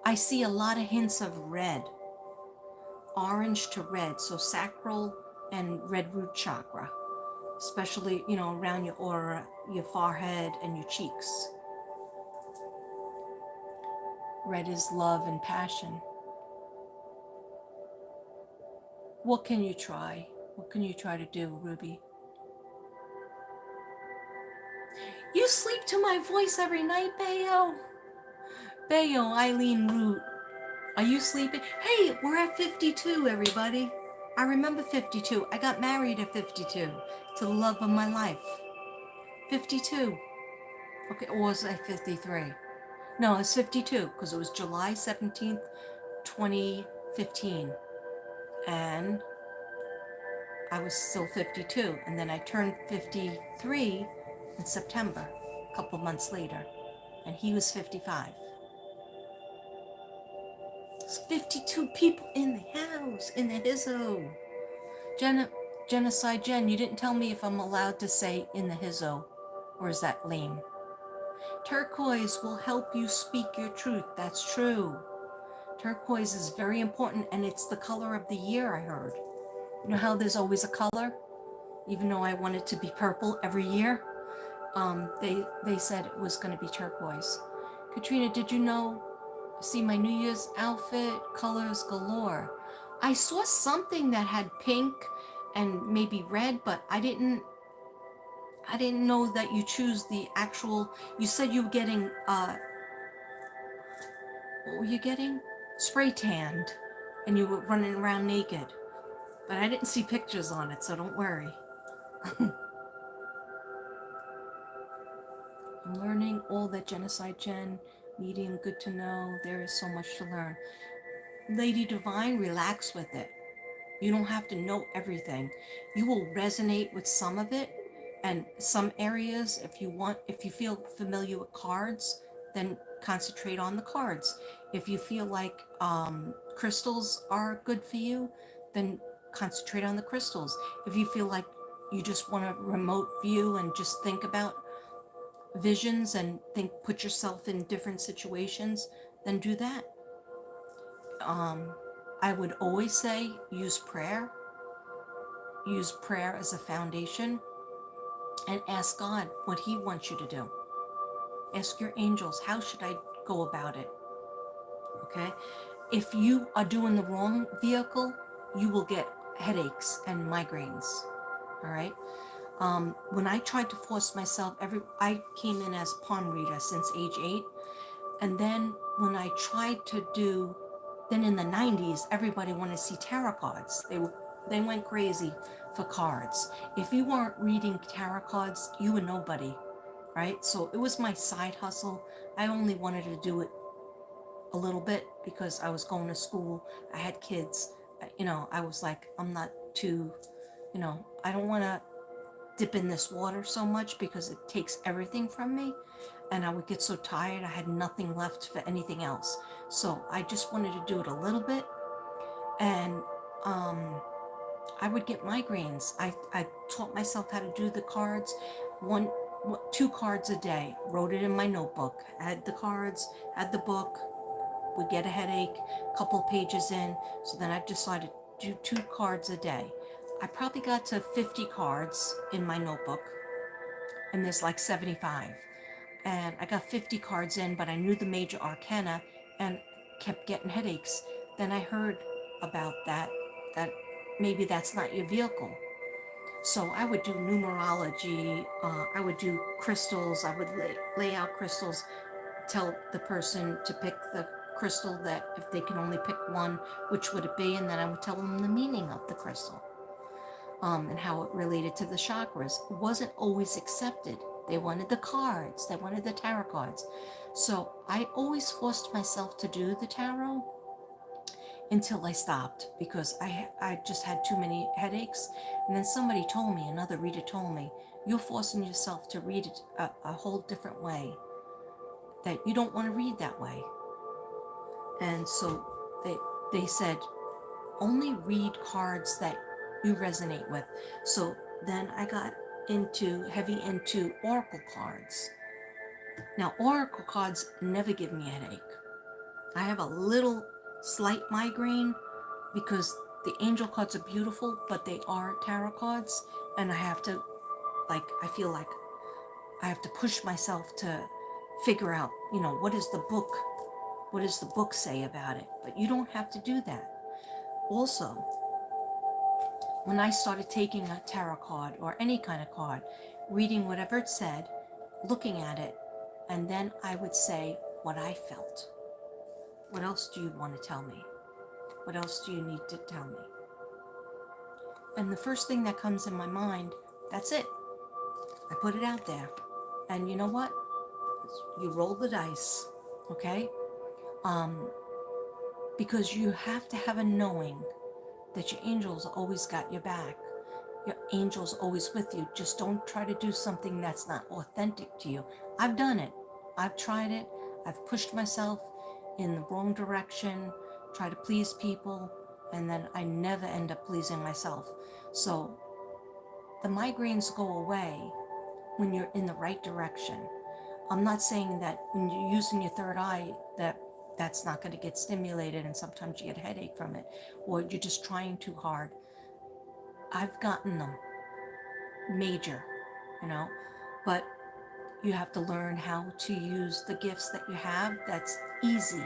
A: I see a lot of hints of red, orange to red, so sacral and red root chakra, especially, around your aura, your forehead, and your cheeks. Red is love and passion. What can you try? What can you try to do, Ruby? You sleep to my voice every night, Bayo? Bayo, Eileen Root. Are you sleeping? Hey, we're at 52, everybody. I remember 52. I got married at 52 to the love of my life. 52. Okay, or was I 53? No, it's 52 because it was July 17th, 2015. And I was still 52. And then I turned 53 in September, a couple months later. And he was 55. There's 52 people in the house, in the hizzo. Genocide Jen, you didn't tell me if I'm allowed to say in the hizzo, or is that lame? Turquoise will help you speak your truth. That's true. Turquoise is very important, and it's the color of the year, I heard. You know how there's always a color? Even though I want it to be purple every year, they said it was going to be turquoise. Katrina, did you see my New Year's outfit? Colors galore. I saw something that had pink and maybe red, but I didn't know that you choose the actual. You said you were getting what were you getting? Spray tanned, and you were running around naked. But I didn't see pictures on it, so don't worry. I'm learning all that Genocide Jen, medium, good to know. There is so much to learn. Lady Divine, relax with it. You don't have to know everything. You will resonate with some of it, and some areas, if you feel familiar with cards, then concentrate on the cards. If you feel like crystals are good for you, then concentrate on the crystals. If you feel like you just want a remote view and just think about visions and put yourself in different situations, then do that. I would always say use prayer. Use prayer as a foundation and ask God what He wants you to do. Ask your angels, how should I go about it? Okay? If you are doing the wrong vehicle, you will get headaches and migraines. All right? When I tried to force myself, I came in as a palm reader since age 8. And then when I tried to do, then in the 90s, everybody wanted to see tarot cards. They went crazy for cards. If you weren't reading tarot cards, you were nobody, right? So it was my side hustle. I only wanted to do it a little bit because I was going to school. I had kids. I was like, I'm not too, I don't want to dip in this water so much because it takes everything from me. And I would get so tired, I had nothing left for anything else. So I just wanted to do it a little bit. And I would get migraines. I taught myself how to do the cards, 2 cards a day, wrote it in my notebook, had the cards, had the book, would get a headache, a couple pages in. So then I decided to do 2 cards a day. I probably got to 50 cards in my notebook, and there's like 75. And I got 50 cards in, but I knew the major arcana and kept getting headaches. Then I heard about that maybe that's not your vehicle. So I would do numerology, I would do crystals, I would lay out crystals, tell the person to pick the crystal, that if they can only pick one, which would it be, and then I would tell them the meaning of the crystal. And how it related to the chakras. It wasn't always accepted. They wanted the cards, they wanted the tarot cards. So I always forced myself to do the tarot until I stopped because I just had too many headaches. And then somebody told me, another reader told me, you're forcing yourself to read it a whole different way, that you don't want to read that way. And so they said, only read cards that you resonate with. So then I got heavy into oracle cards. Now, oracle cards never give me a headache. I have a little slight migraine because the angel cards are beautiful, but they are tarot cards, and I have to, I feel like I have to push myself to figure out, what does the book say about it? But you don't have to do that. Also, when I started taking a tarot card or any kind of card, reading whatever it said, looking at it, and then I would say what I felt. What else do you want to tell me? What else do you need to tell me? And the first thing that comes in my mind, that's it. I put it out there. And you know what? You roll the dice, okay? Because you have to have a knowing that your angels always got your back. Your angel's always with you. Just don't try to do something that's not authentic to you. I've done it. I've tried it. I've pushed myself in the wrong direction, try to please people, and then I never end up pleasing myself. So the migraines go away when you're in the right direction. I'm not saying that when you're using your third eye that's not going to get stimulated and sometimes you get a headache from it, or you're just trying too hard. I've gotten them major, but you have to learn how to use the gifts that you have. That's easy.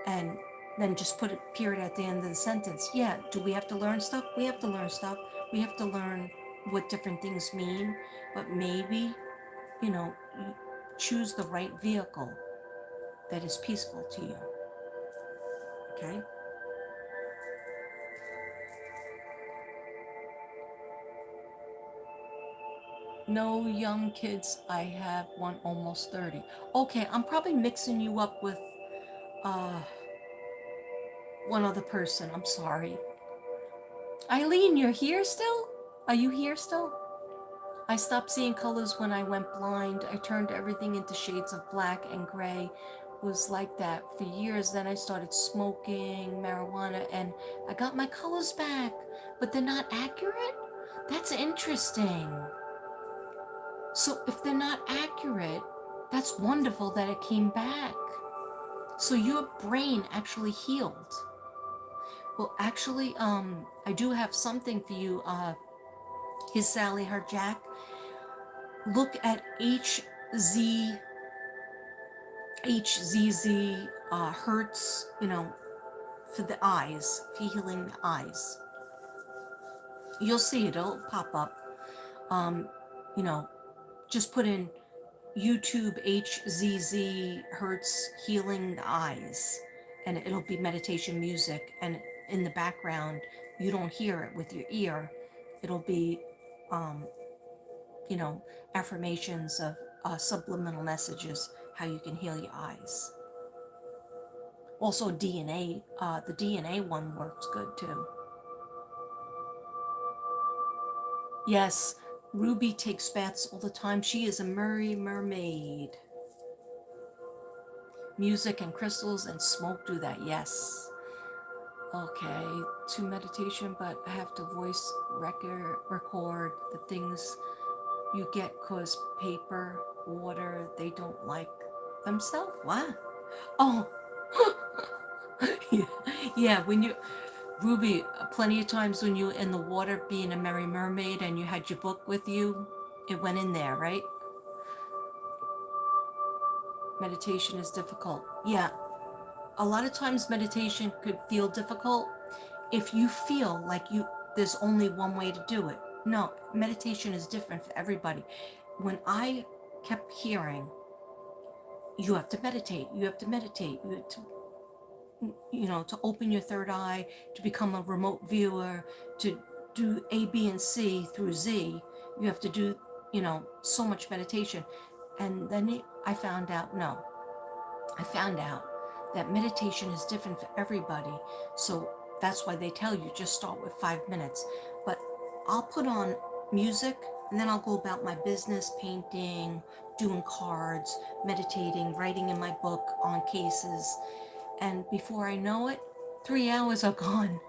A: And then just put a period at the end of the sentence. Yeah, do we have to learn stuff? We have to learn stuff. We have to learn what different things mean, but maybe, you choose the right vehicle that is peaceful to you. Okay? No young kids. I have one almost 30. Okay, I'm probably mixing you up with one other person. I'm sorry. Eileen, you're here still? Are you here still? I stopped seeing colors when I went blind. I turned everything into shades of black and gray. was like that for years. Then I started smoking marijuana and I got my colors back, but they're not accurate. That's interesting. So if they're not accurate, that's wonderful that it came back. So your brain actually healed. Well, actually, I do have something for you, His Sally, Her Jack. Look at HZZ Hertz, for the eyes, for healing the eyes. You'll see it, it'll pop up. You know, just put in YouTube HZZ Hertz healing the eyes, and it'll be meditation music, and in the background you don't hear it with your ear, it'll be affirmations of subliminal messages, how you can heal your eyes. Also DNA, the DNA one works good too. Yes, Ruby takes baths all the time. She is a mermaid. Music and crystals and smoke do that, yes. Okay, to meditation, but I have to voice record the things you get cause paper, water, they don't like themselves. What? Oh, yeah, when you, Ruby, plenty of times when you were in the water being a merry mermaid and you had your book with you, it went in there, right? Meditation is difficult. Yeah, a lot of times meditation could feel difficult if you feel like there's only one way to do it. No, meditation is different for everybody. When I kept hearing, you have to meditate, you have to meditate, you have to open your third eye, to become a remote viewer, to do A, B, and C through Z, you have to do, so much meditation. And then I found out that meditation is different for everybody. So that's why they tell you just start with 5 minutes. But I'll put on music and then I'll go about my business, painting, doing cards, meditating, writing in my book on cases. And before I know it, 3 hours are gone.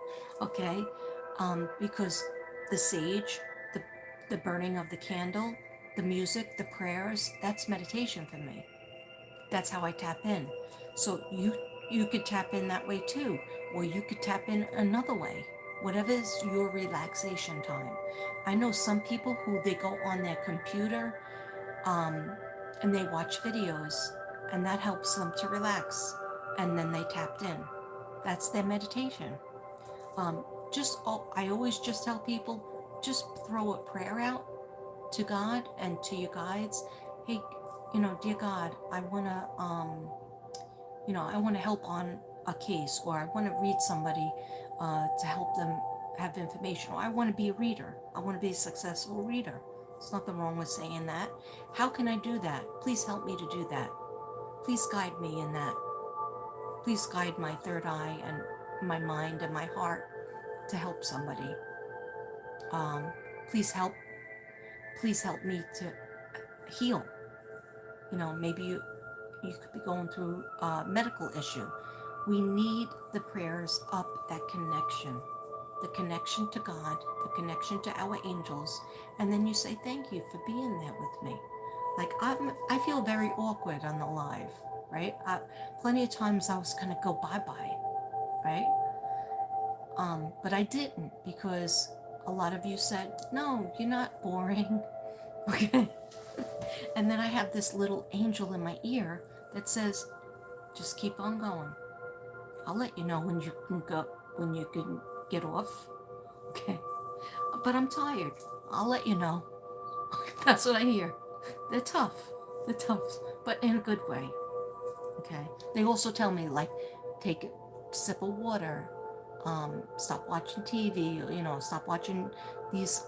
A: Okay? Because the sage, the burning of the candle, the music, the prayers, that's meditation for me. That's how I tap in. So you could tap in that way too, or you could tap in another way, whatever is your relaxation time. I know some people who they go on their computer and they watch videos, and that helps them to relax, and then they tapped in. That's their meditation. I always just tell people, just throw a prayer out to God and to your guides. Hey, dear God, I want to help on a case, or I want to read somebody to help them have information, or I want to be a reader. I want to be a successful reader. There's nothing wrong with saying that. How can I do that? Please help me to do that. Please guide me in that. Please guide my third eye and my mind and my heart to help somebody. Please help me to heal. Maybe you could be going through a medical issue. We need the prayers up, that connection, the connection to God, the connection to our angels, and then you say thank you for being there with me. Like I feel very awkward on the live, right? Plenty of times I was gonna go bye-bye, right? But I didn't, because a lot of you said, no, you're not boring. Okay. And then I have this little angel in my ear that says, just keep on going. I'll let you know when you can get off. Okay. But I'm tired. I'll let you know. That's what I hear. They're tough, but in a good way. Okay. They also tell me, like, take a sip of water, stop watching TV, stop watching these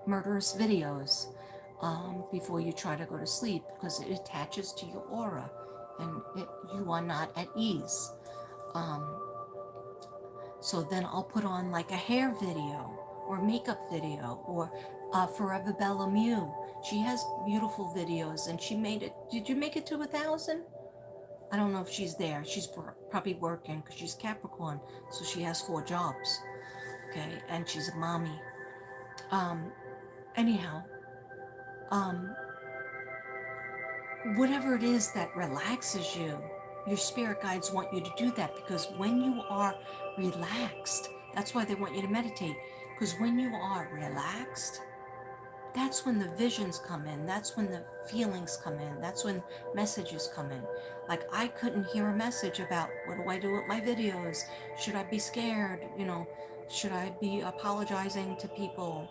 A: murderous videos before you try to go to sleep, because it attaches to your aura and you are not at ease. So then I'll put on like a hair video or makeup video, or Forever Bella Mew. She has beautiful videos, and she made it. Did you make it to 1,000? I don't know if she's there. She's probably working because she's Capricorn, so she has 4 jobs. Okay, and she's a mommy. Anyhow, whatever it is that relaxes you, your spirit guides want you to do that, because when you are relaxed, that's why they want you to meditate, because when you are relaxed, that's when the visions come in, that's when the feelings come in, that's when messages come in. Like, I couldn't hear a message about, what do I do with my videos, should I be scared, should I be apologizing to people,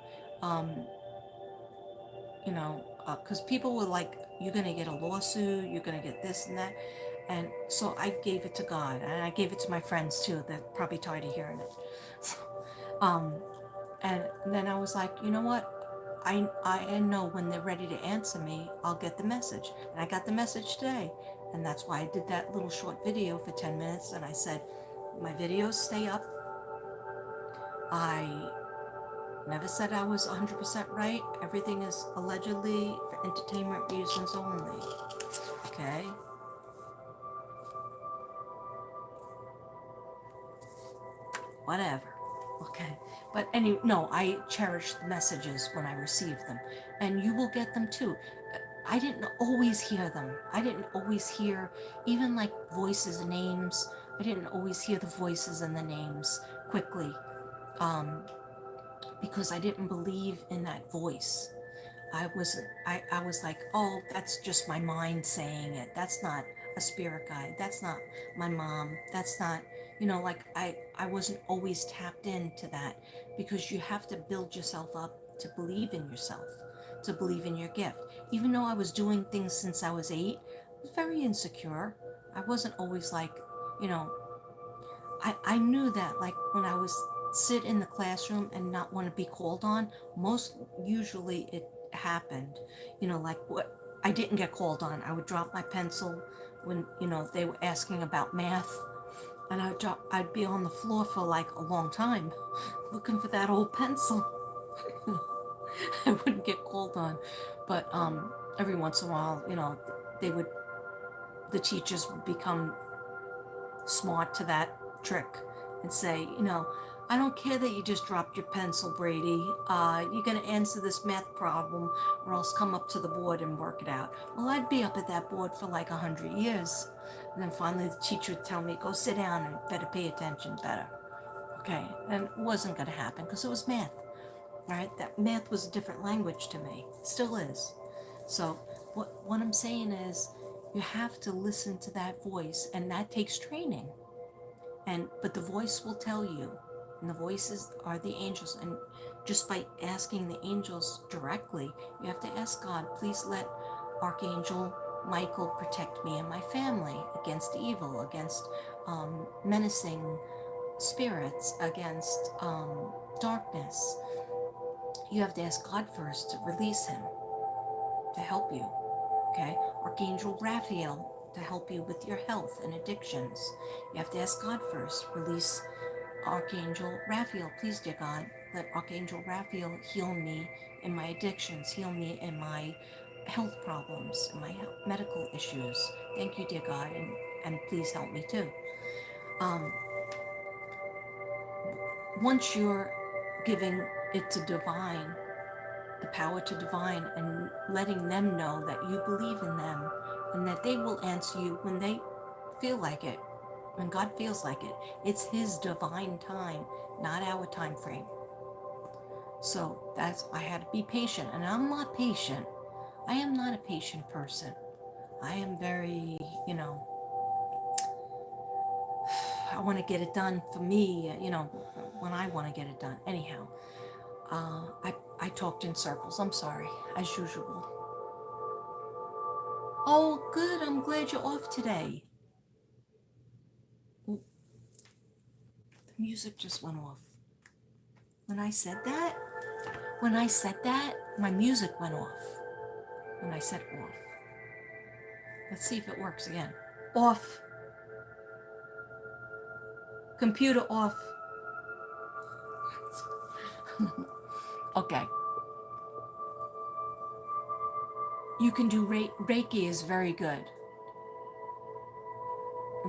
A: because people were like, you're going to get a lawsuit, you're going to get this and that. And so I gave it to God, and I gave it to my friends too. They're probably tired of hearing it. um, and then I was like, you know what? I know when they're ready to answer me, I'll get the message. And I got the message today. And that's why I did that little short video for 10 minutes. And I said, my videos stay up. I never said I was 100% right. Everything is allegedly for entertainment reasons only. Okay? Whatever. Okay. But no, I cherish the messages when I receive them. And you will get them too. I didn't always hear them. I didn't always hear, even like voices, names. I didn't always hear the voices and the names quickly. Because I didn't believe in that voice. I was like, oh, that's just my mind saying it. That's not a spirit guide. That's not my mom. That's not, like I wasn't always tapped into that, because you have to build yourself up to believe in yourself, to believe in your gift. Even though I was doing things since I was 8, I was very insecure. I wasn't always like, you know, I knew that, like, when I was sit in the classroom and not want to be called on, most usually it happened, like, what I didn't get called on. I would drop my pencil when, they were asking about math, and I'd be on the floor for like a long time looking for that old pencil. I wouldn't get called on, but every once in a while, they would the teachers would become smart to that trick and say, I don't care that you just dropped your pencil, Brady. You're going to answer this math problem, or else come up to the board and work it out. Well, I'd be up at that board for like 100 years. And then finally the teacher would tell me, go sit down and better pay attention better. Okay, and it wasn't going to happen because it was math. Right? That math was a different language to me. It still is. So what I'm saying is, you have to listen to that voice, and that takes training. But the voice will tell you, and the voices are the angels. And just by asking the angels directly, you have to ask God, please let Archangel Michael protect me and my family against evil, against menacing spirits, against darkness. You have to ask God first to release him, to help you. Okay? Archangel Raphael to help you with your health and addictions. You have to ask God first. Release Archangel Raphael. Please, dear God, let Archangel Raphael heal me in my addictions, heal me in my health problems, in my medical issues. Thank you, dear God, and please help me too. Once you're giving it to divine, the power to divine, and letting them know that you believe in them and that they will answer you when they feel like it, when God feels like it. It's his divine time, not our time frame. So I had to be patient, and I'm not patient. I am not a patient person. I am very, I want to get it done for me, when I want to get it done. Anyhow, I talked in circles. I'm sorry, as usual. Oh, good. I'm glad you're off today. The music just went off. When I said that, my music went off. When I said off. Let's see if it works again. Off. Computer off. Okay. You can do Reiki is very good.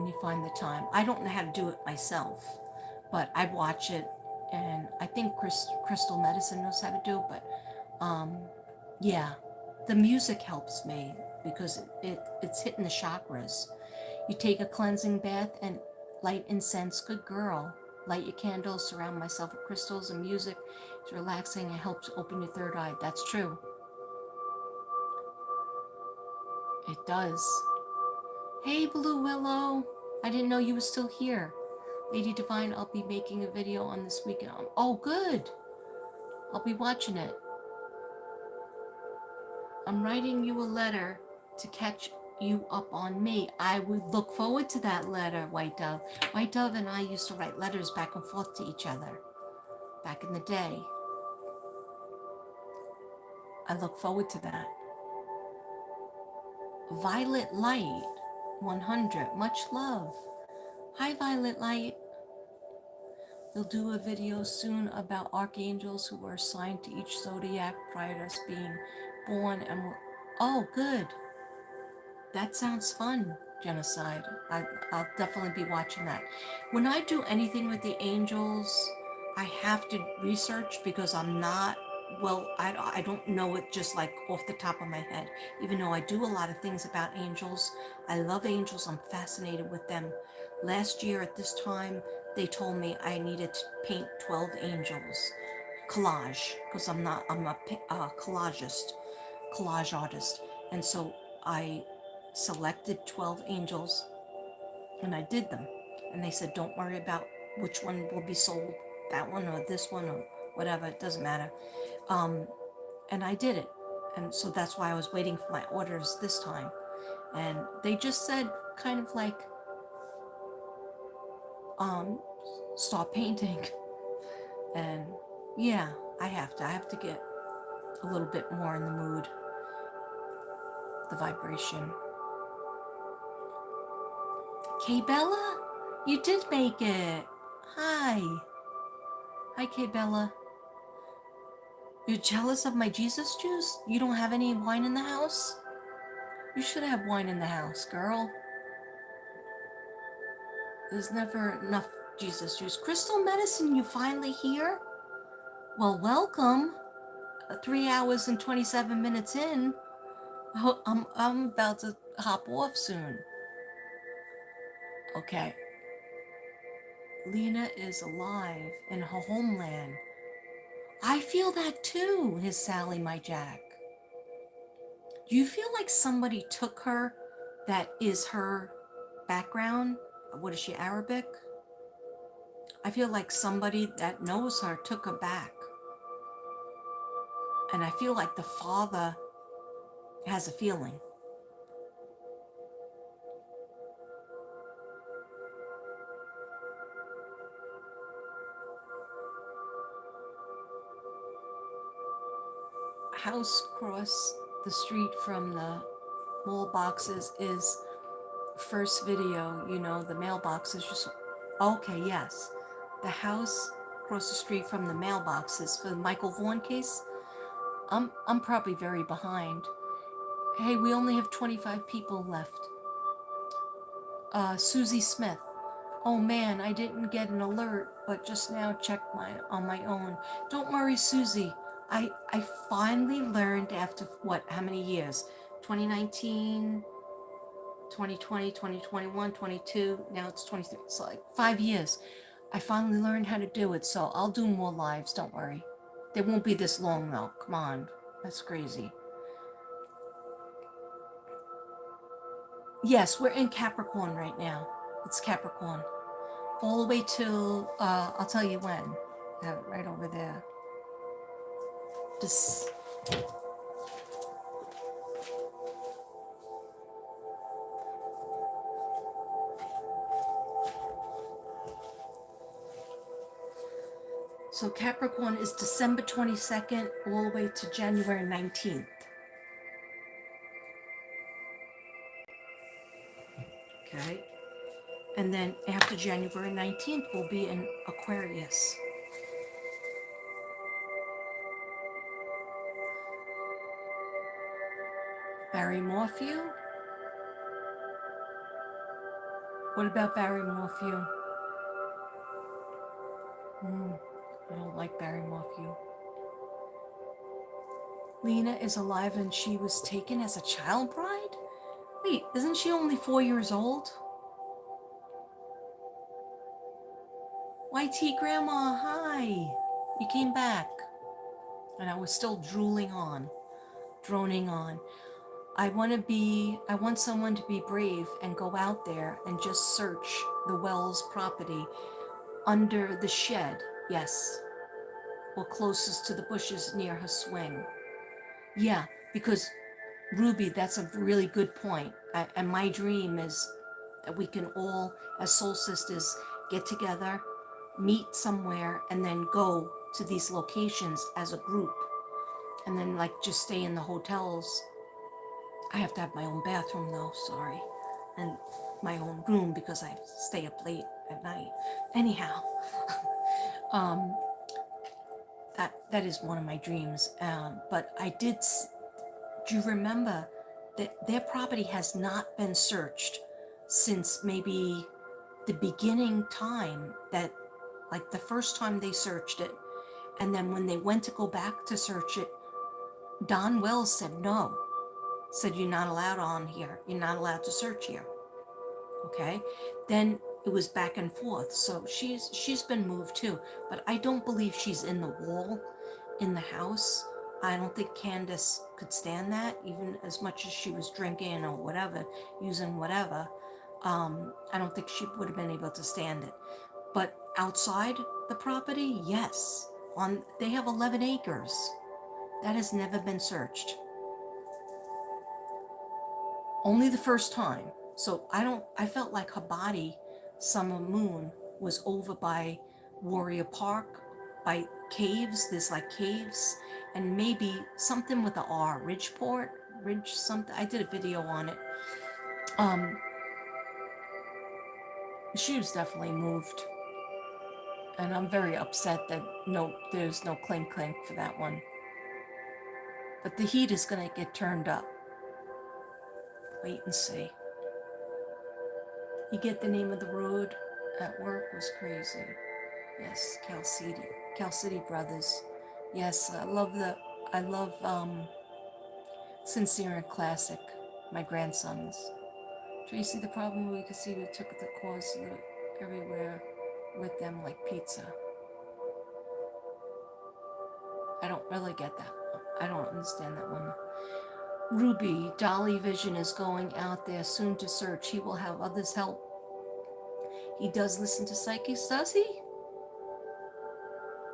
A: you find the time. I don't know how to do it myself, but I watch it, and I think Crystal Medicine knows how to do it, but yeah, the music helps me because it's hitting the chakras. You take a cleansing bath and light incense. Good girl. Light your candles, surround myself with crystals and music. It's relaxing and helps open your third eye. That's true. It does. Hey, Blue Willow. I didn't know you were still here. Lady Divine, I'll be making a video on this weekend. Oh, good. I'll be watching it. I'm writing you a letter to catch you up on me. I would look forward to that letter, White Dove. White Dove and I used to write letters back and forth to each other back in the day. I look forward to that. Violet Light 100, much love. Hi, Violet Light. We'll do a video soon about archangels who were assigned to each zodiac prior to us being born, and oh, good. That sounds fun, Genocide. I'll definitely be watching that. When I do anything with the angels, I have to research because I'm not, well, I don't know it just like off the top of my head. Even though I do a lot of things about angels, I love angels, I'm fascinated with them. Last year at this time, they told me I needed to paint 12 angels. Collage, because I'm a collage artist. And so I selected 12 angels and I did them. And they said, don't worry about which one will be sold, that one or this one or whatever, it doesn't matter. And I did it. And so that's why I was waiting for my orders this time. And they just said kind of like, start painting. And yeah, I have to get a little bit more in the mood, the vibration. K Bella, you did make it. Hi. Hi, K Bella. You're jealous of my Jesus juice? You don't have any wine in the house? You should have wine in the house, girl. There's never enough Jesus juice. Crystal Medicine, you finally here? Well, welcome. 3 hours and 27 minutes in. Oh, I'm about to hop off soon. Okay. Lena is alive in her homeland. I feel that too, his Sally, my Jack. Do you feel like somebody took her that is her background? What is she, Arabic? I feel like somebody that knows her took her back. And I feel like the father has a feeling. House across the street from the mailboxes is first video, you know, the mailbox is just, okay, yes. The house across the street from the mailboxes for the Michael Vaughan case. I'm probably very behind. Hey, we only have 25 people left. Susie Smith. Oh man, I didn't get an alert, but just now checked on my own. Don't worry, Susie. I finally learned after how many years? 2019, 2020, 2021, 22, now it's 23. It's like 5 years. I finally learned how to do it, so I'll do more lives, don't worry. They won't be this long though, come on. That's crazy. Yes, we're in Capricorn right now. It's Capricorn. All the way till, I'll tell you when. I have it right over there. Just... So Capricorn is December 22nd all the way to January 19th. Okay. And then after January 19th, we'll be in Aquarius. Barry Morphew. What about Barry Morphew? I don't like Barry Morphew. Lena is alive and she was taken as a child bride? Wait, isn't she only 4 years old? YT Grandma, hi. You came back. And I was still droning on. I want someone to be brave and go out there and just search the Wells property under the shed, yes, or closest to the bushes near her swing. Yeah, because Ruby, that's a really good point. And my dream is that we can all, as soul sisters, get together, meet somewhere, and then go to these locations as a group. And then, like, just stay in the hotels. I have to have my own bathroom, though, sorry. And my own room because I stay up late at night. Anyhow, that is one of my dreams. But do you remember that their property has not been searched since maybe the beginning time, that like the first time they searched it, and then when they went to go back to search it, Don Wells said no, said you're not allowed on here, you're not allowed to search here. Okay, then it was back and forth. So she's been moved too, but I don't believe she's in the wall in the house. I don't think Candace could stand that, even as much as she was drinking or whatever, using whatever. I don't think she would have been able to stand it. But outside the property, yes. They have 11 acres. That has never been searched. Only the first time. So I felt like her body, Summer Moon, was over by Warrior Park, by caves. There's like caves, and maybe something with the R, Ridge something. I did a video on it. She was definitely moved. And I'm very upset that there's no clink clink for that one. But the heat is gonna get turned up. Wait and see. You get the name of the road at work was crazy. Yes, Cal City Brothers. Yes, I love Sincere and Classic, my grandsons. Tracy, the problem we could see we took the cause everywhere with them like pizza. I don't really get that one. I don't understand that one. Ruby, Dolly Vision is going out there soon to search. He will have others help. He does listen to psychics, does he?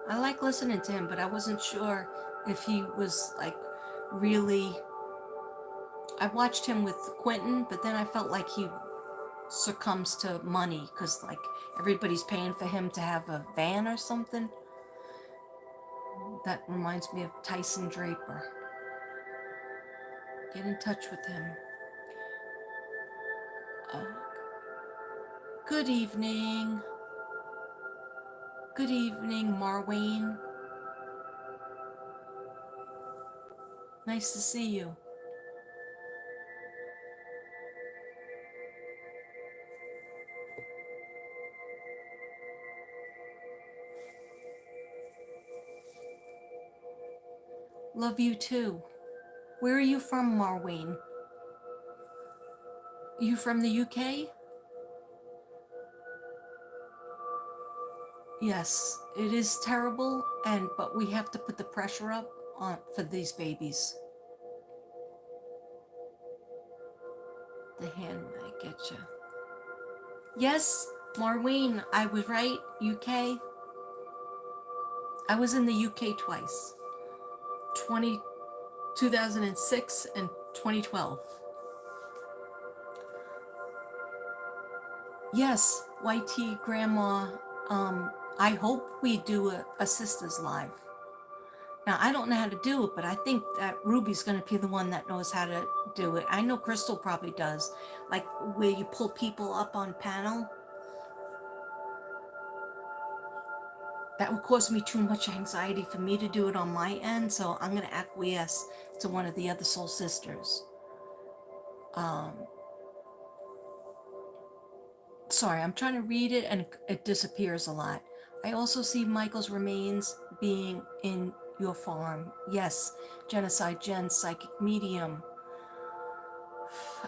A: I like listening to him, but I wasn't sure if he was like really. I watched him with Quentin, but then I felt like he succumbs to money because like everybody's paying for him to have a van or something. That reminds me of Tyson Draper. Get in touch with him. Good evening. Good evening, Marwayne. Nice to see you. Love you too. Where are you from, Marwayne? You from the UK? Yes, it is terrible, but we have to put the pressure up for these babies. The hand might get you. Yes, Marwayne, I was right. UK. I was in the UK twice. 2006 and 2012. Yes, YT Grandma, I hope we do a Sisters Live. Now, I don't know how to do it, but I think that Ruby's going to be the one that knows how to do it. I know Crystal probably does, like where you pull people up on panel. That would cause me too much anxiety for me to do it on my end, so I'm going to acquiesce to one of the other soul sisters. sorry, I'm trying to read it and it disappears a lot. I also see Michael's remains being in your farm. Yes, Genocide Jen, psychic medium.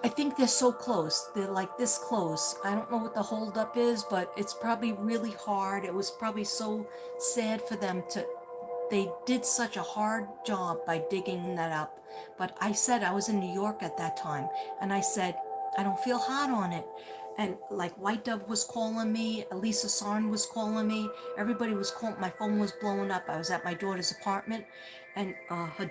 A: I think they're so close. They're like this close. I don't know what the holdup is, but it's probably really hard. It was probably so sad for them to. They did such a hard job by digging that up. But I said I was in New York at that time, and I said I don't feel hot on it. And like White Dove was calling me, Elisa Sarn was calling me, everybody was calling. My phone was blowing up. I was at my daughter's apartment, and her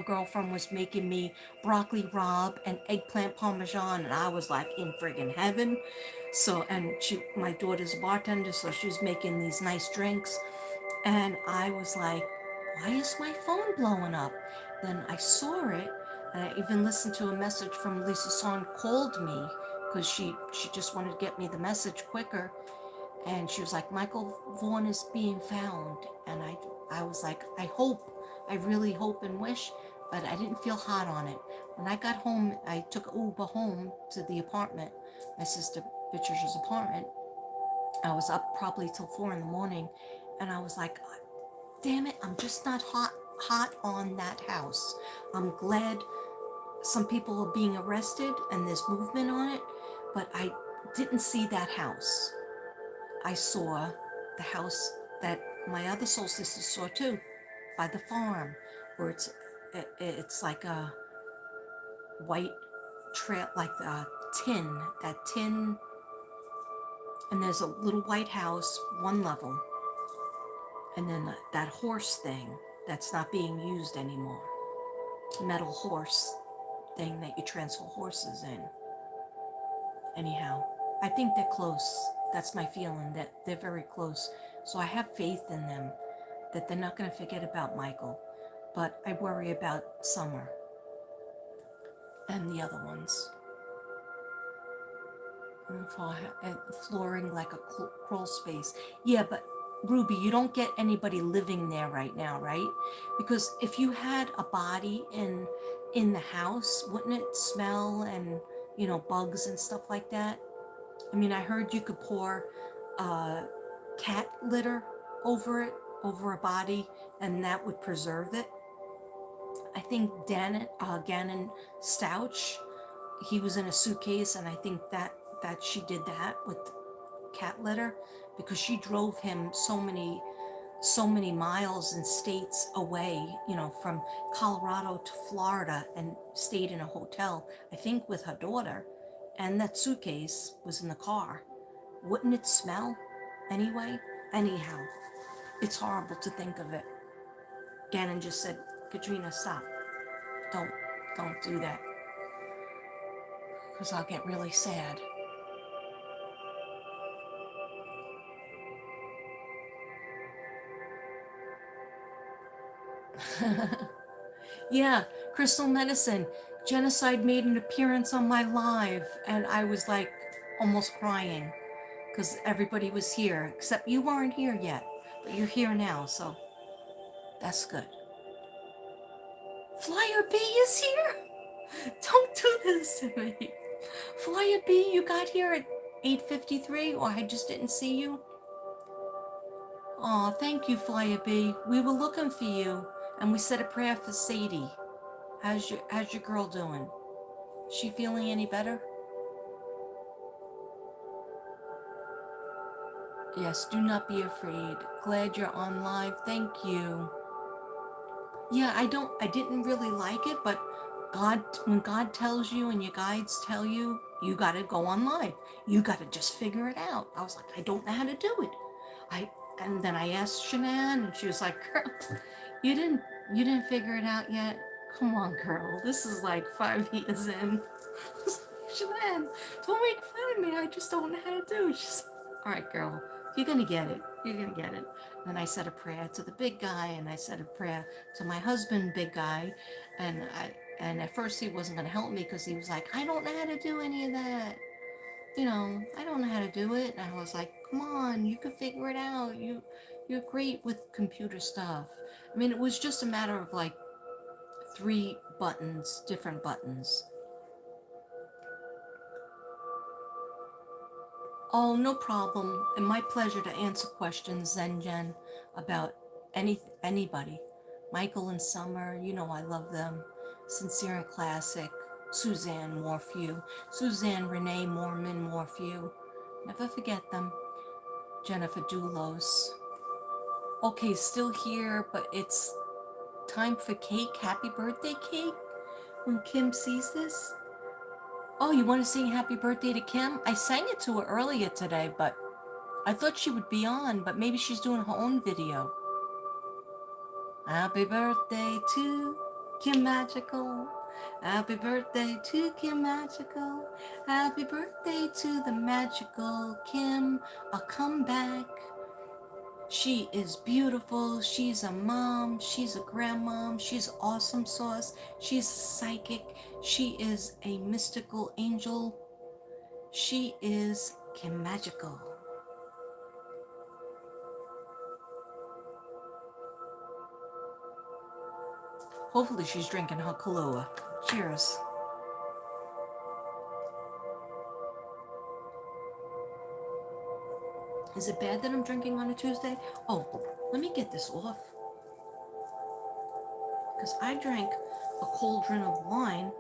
A: girlfriend was making me broccoli rabe and eggplant parmesan, and I was like in friggin' heaven. So, and my daughter's a bartender, so she was making these nice drinks, and I was like, why is my phone blowing up? Then I saw it, and I even listened to a message from Lisa Son called me because she just wanted to get me the message quicker. And she was like, Michael Vaughn is being found. And I was like, I really hope and wish, but I didn't feel hot on it. When I got home, I took Uber home to the apartment, my sister Patricia's apartment. I was up probably till 4 in the morning, and I was like, damn it, I'm just not hot on that house. I'm glad some people are being arrested and there's movement on it, but I didn't see that house. I saw the house that my other soul sisters saw too, by the farm, where it's like a white trail, like a that tin, and there's a little white house, one level, and then that horse thing that's not being used anymore, metal horse thing that you transfer horses in. Anyhow, I think they're close. That's my feeling, that they're very close. So I have faith in them, that they're not going to forget about Michael. But I worry about Summer and the other ones. And flooring like a crawl space. Yeah, but Ruby, you don't get anybody living there right now, right? Because if you had a body in the house, wouldn't it smell, and bugs and stuff like that? I mean, I heard you could pour cat litter over it, over a body, and that would preserve it. I think Gannon Stouch, he was in a suitcase, and I think that she did that with cat litter, because she drove him so many miles and states away, from Colorado to Florida, and stayed in a hotel, I think with her daughter, and that suitcase was in the car. Wouldn't it smell anyway? Anyhow, it's horrible to think of it. Gannon just said, Katrina, stop. Don't do that, because I'll get really sad. Yeah, Crystal Medicine. Genocide made an appearance on my live, and I was like almost crying because everybody was here, except you weren't here yet, but you're here now, so that's good. Flyer B is here? Don't do this to me. Flyer B, you got here at 8:53, or I just didn't see you? Aw, thank you, Flyer B. We were looking for you, and we said a prayer for Sadie. How's your girl doing? She feeling any better? Yes, do not be afraid. Glad you're on live. Thank you. Yeah, I didn't really like it, but when God tells you and your guides tell you, you gotta go on live. You gotta just figure it out. I was like, I don't know how to do it. And then I asked Shanann, and she was like, girl, you didn't figure it out yet? Come on, girl. This is like 5 years in. Shanann, don't make fun of me. I just don't know how to do it. She's like, all right, girl, you're gonna get it. You're gonna get it. Then I said a prayer to the big guy, and I said a prayer to my husband, big guy, and at first he wasn't gonna help me because he was like, I don't know how to do any of that. I don't know how to do it. And I was like, come on, you can figure it out. You're great with computer stuff. I mean, it was just a matter of like 3 buttons, different buttons. Oh, no problem. And my pleasure to answer questions, Zen Jen, about anybody. Michael and Summer, you know I love them. Sincere and Classic, Suzanne Morphew, Suzanne Renee Mormon Morphew. Never forget them. Jennifer Doulos. Okay, still here, but it's time for cake. Happy birthday cake when Kim sees this. Oh, you want to sing happy birthday to Kim? I sang it to her earlier today, but I thought she would be on, but maybe she's doing her own video. Happy birthday to Kim Magical. Happy birthday to Kim Magical. Happy birthday to the magical Kim. I'll come back. She is beautiful. She's a mom. She's a grandmom. She's awesome sauce. She's psychic. She is a mystical angel. She is Kim Magical. Hopefully she's drinking her Kahlua. Cheers. Is it bad that I'm drinking on a Tuesday? Oh, let me get this off. Because I drank a cauldron of wine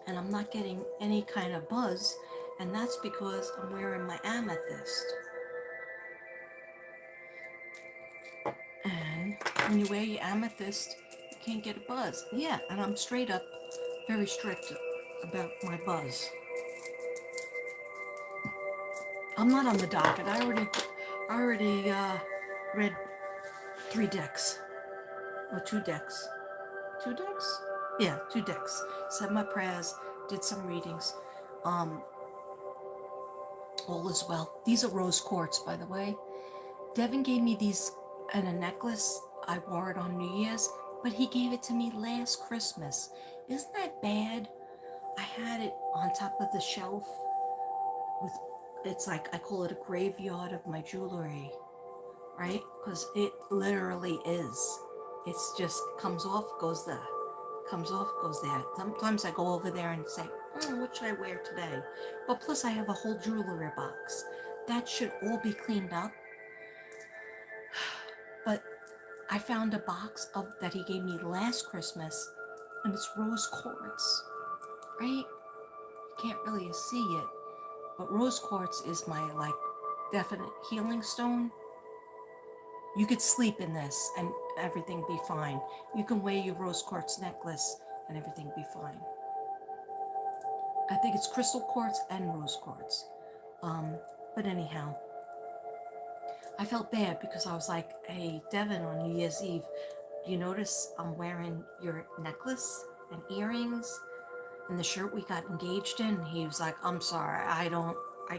A: and I'm not getting any kind of buzz. And that's because I'm wearing my amethyst. And when you wear your amethyst, you can't get a buzz. Yeah, and I'm straight up very strict about my buzz. I'm not on the docket. I already read 3 decks. Or 2 decks. 2 decks? Yeah, 2 decks. Said my prayers, did some readings. All is well. These are rose quartz, by the way. Devin gave me these and a necklace. I wore it on New Year's, but he gave it to me last Christmas. Isn't that bad? I had it on top of the shelf with, it's like, I call it a graveyard of my jewelry, right? Because it literally is. It's just comes off, goes there. Comes off, goes there. Sometimes I go over there and say, what should I wear today? But plus I have a whole jewelry box. That should all be cleaned up. But I found a box of that he gave me last Christmas, and it's rose quartz, right? You can't really see it, but rose quartz is my like definite healing stone. You could sleep in this and everything be fine. You can wear your rose quartz necklace and everything be fine. I think it's crystal quartz and rose quartz. But anyhow, I felt bad because I was like, hey, Devin, on New Year's Eve, you notice I'm wearing your necklace and earrings and the shirt we got engaged in? He was like, I'm sorry, I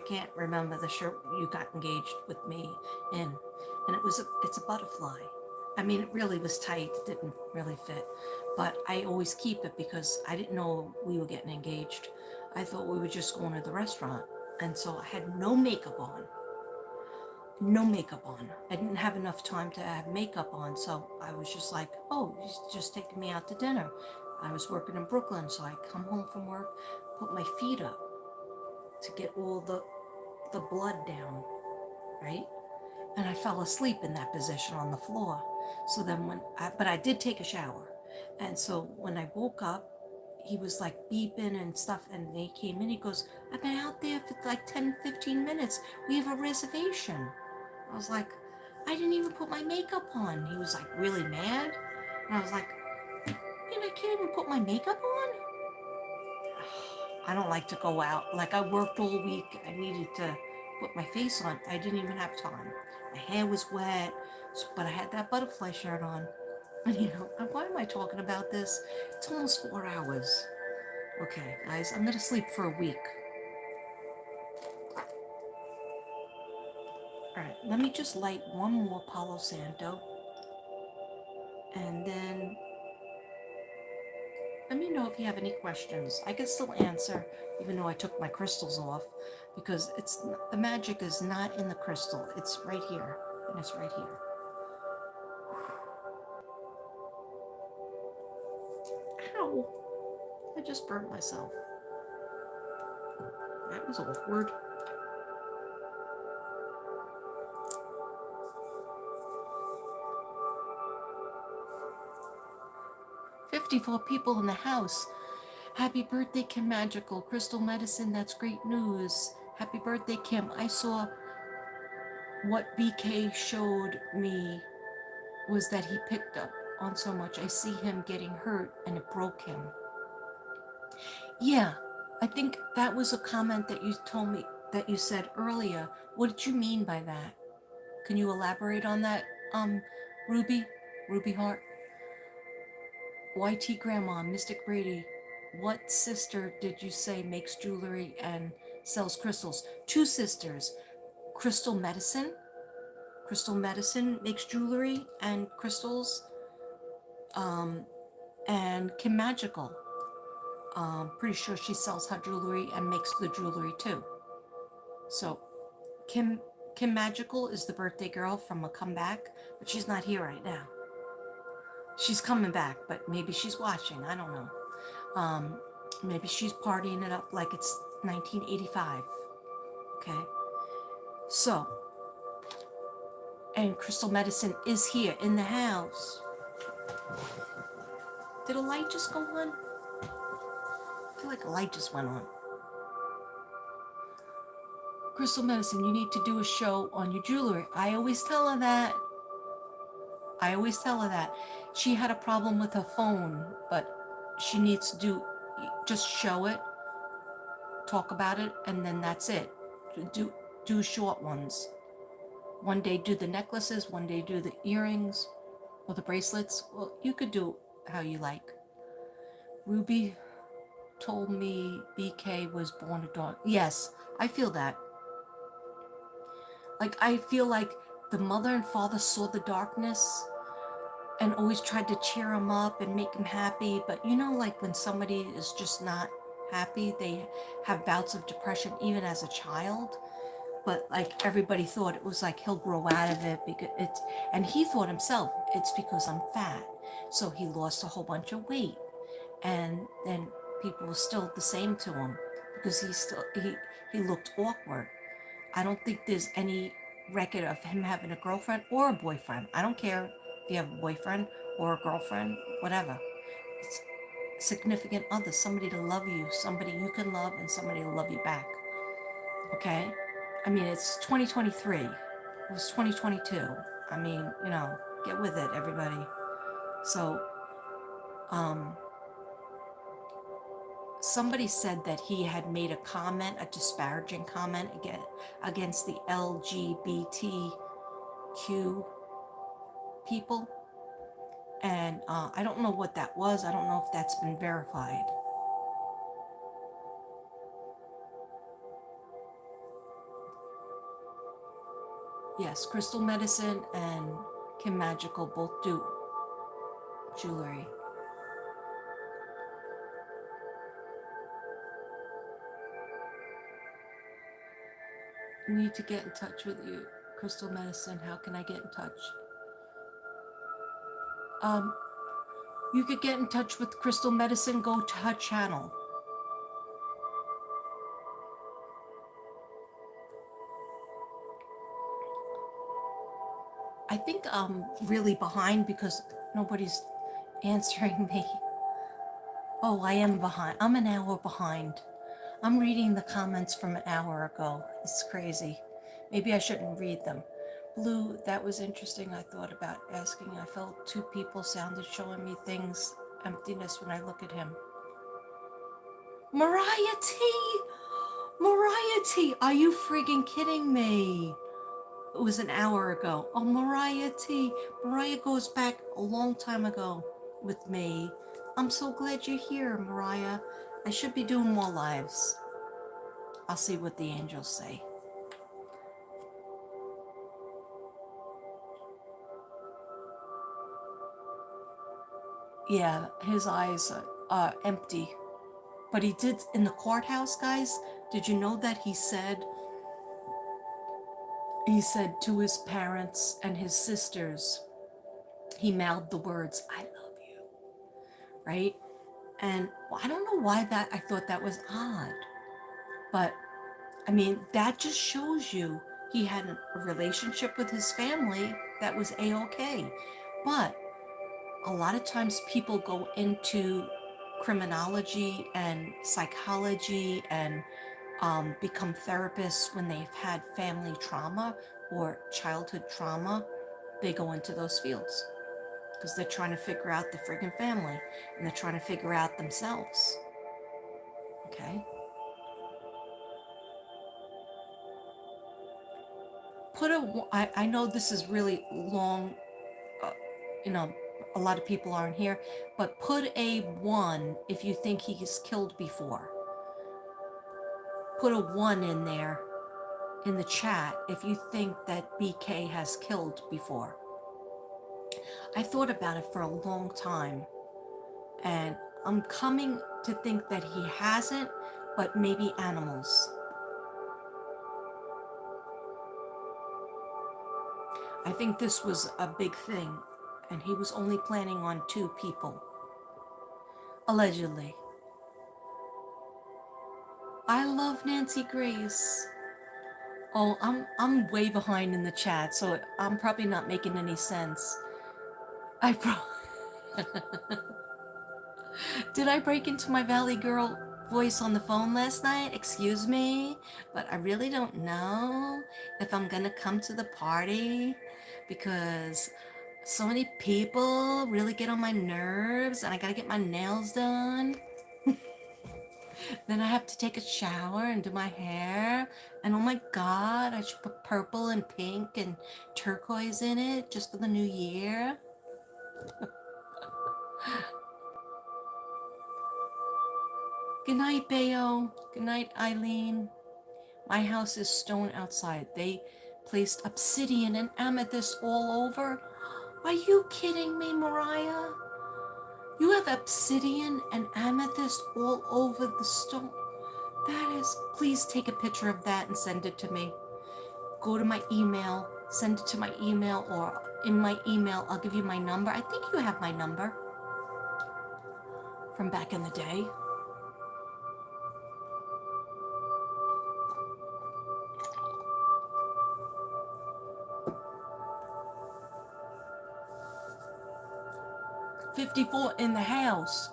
A: can't remember the shirt you got engaged with me in. And it's a butterfly. I mean, it really was tight. It didn't really fit. But I always keep it because I didn't know we were getting engaged. I thought we were just going to the restaurant. And so I had no makeup on. No makeup on. I didn't have enough time to have makeup on. So I was just like, oh, he's just taking me out to dinner. I was working in Brooklyn. So I come home from work, put my feet up to get all the blood down, right? And I fell asleep in that position on the floor. So then but I did take a shower. And so when I woke up, he was like beeping and stuff. And they came in, he goes, I've been out there for like 10, 15 minutes. We have a reservation. I was like, I didn't even put my makeup on. He was like really mad. And I was like, man, I can't even put my makeup on? I don't like to go out. Like I worked all week. I needed to put my face on. I didn't even have time. My hair was wet, but I had that butterfly shirt on. And you know, why am I talking about this? It's almost 4 hours. Okay, guys, I'm gonna sleep for a week. All right, let me just light one more Palo Santo. And then let me know if you have any questions. I can still answer, even though I took my crystals off, because the magic is not in the crystal. It's right here, and it's right here. Ow! I just burnt myself. That was awkward. 54 people in the house. Happy birthday, Kim Magical. Crystal Medicine, that's great news. Happy birthday, Kim. I saw what BK showed me was that he picked up on so much. I see him getting hurt and it broke him. Yeah, I think that was a comment that you told me, that you said earlier. What did you mean by that? Can you elaborate on that, Ruby? Ruby Heart? YT Grandma, Mystic Brady, what sister did you say makes jewelry and sells crystals? Two sisters. Crystal Medicine. Crystal Medicine makes jewelry and crystals. And Kim Magical. Pretty sure she sells her jewelry and makes the jewelry too. So Kim Magical is the birthday girl from a comeback, but she's not here right now. She's coming back, but maybe she's watching. I don't know. Maybe she's partying it up like it's 1985. Okay. So, and Crystal Medicine is here in the house. Did a light just go on? I feel like a light just went on. Crystal Medicine, you need to do a show on your jewelry. I always tell her that. She had a problem with her phone, but she needs to just show it, talk about it, and then that's it. Do short ones. One day do the necklaces, one day do the earrings or the bracelets. Well, you could do how you like. Ruby told me BK was born a dog. Yes, I feel that. Like, I feel like the mother and father saw the darkness and always tried to cheer him up and make him happy. But you know, like when somebody is just not happy, they have bouts of depression even as a child. But like everybody thought it was like he'll grow out of it because it's, and he thought himself, it's because I'm fat. So he lost a whole bunch of weight. And then people were still the same to him because he looked awkward. I don't think there's any record of him having a girlfriend or a boyfriend. I don't care if you have a boyfriend or a girlfriend, whatever. It's significant other, somebody to love you, somebody you can love, and somebody to love you back. Okay? I mean, it's 2023. It was 2022. I mean, you know, get with it, everybody. So, somebody said that he had made a comment, a disparaging comment against the LGBTQ people. And I don't know what that was. I don't know if that's been verified. Yes, Crystal Medicine and Kim Magical both do jewelry. I need to get in touch with you, Crystal Medicine. How can I get in touch? You could get in touch with Crystal Medicine. Go to her channel. I think I'm really behind because nobody's answering me. Oh, I am behind. I'm an hour behind. I'm reading the comments from an hour ago. It's crazy. Maybe I shouldn't read them. Blue, that was interesting. I thought about asking. I felt two people sounded showing me things, emptiness when I look at him. Mariah T! Mariah T! Are you friggin' kidding me? It was an hour ago. Oh, Mariah T. Mariah goes back a long time ago with me. I'm so glad you're here, Mariah. I should be doing more lives. I'll see what the angels say. Yeah, his eyes are empty. But he did, in the courthouse, guys, did you know that he said to his parents and his sisters, he mouthed the words, I love you, right? And I don't know why I thought that was odd. But, I mean, that just shows you he had a relationship with his family that was A-okay. But a lot of times people go into criminology and psychology and become therapists when they've had family trauma or childhood trauma. They go into those fields because they're trying to figure out the friggin' family and they're trying to figure out themselves. Okay? I know this is really long, uh, you know, a lot of people aren't here, but put a 1 if you think he's killed before. Put a 1 in there in the chat if you think that BK has killed before. I thought about it for a long time, and I'm coming to think that he hasn't, but maybe animals. I think this was a big thing, and he was only planning on 2 people, allegedly. I love Nancy Grace. Oh, I'm way behind in the chat, so I'm probably not making any sense. Did I break into my Valley Girl voice on the phone last night? Excuse me, but I really don't know if I'm gonna come to the party because so many people really get on my nerves and I gotta get my nails done. Then I have to take a shower and do my hair. And oh my God, I should put purple and pink and turquoise in it just for the new year. Good night, Bayo. Good night, Eileen. My house is stone outside. They placed obsidian and amethyst all over. Are you kidding me, Mariah? You have obsidian and amethyst all over the stone. That is, please take a picture of that and send it to me. Go to my email, send it to my email, or in my email, I'll give you my number. I think you have my number from back in the day. $54 in the house.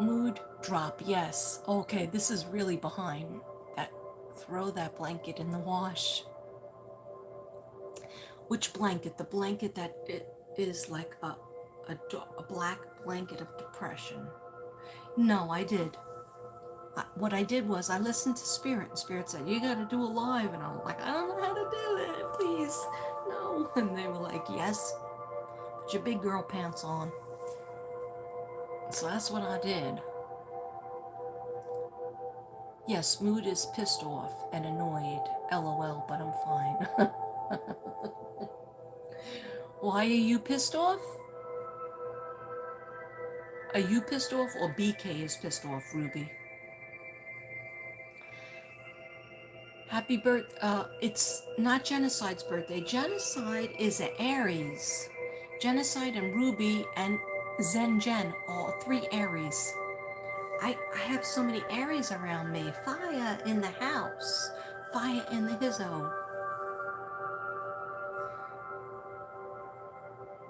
A: Mood drop, yes. Okay, this is really behind. That throw that blanket in the wash. Which blanket? The blanket that it is like a black blanket of depression. No, I did. What I did was I listened to Spirit, and Spirit said, you gotta do a live. And I'm like, I don't know how to do it, please. No. And they were like, yes, put your big girl pants on. So that's what I did. Yes, Mood is pissed off and annoyed. LOL, but I'm fine. Why are you pissed off? Are you pissed off or BK is pissed off, Ruby? Happy birthday. It's not Genocide's birthday. Genocide is an Aries. Genocide and Ruby and Zen Jen, all 3 Aries. I have so many Aries around me. Fire in the house. Fire in the hizzo.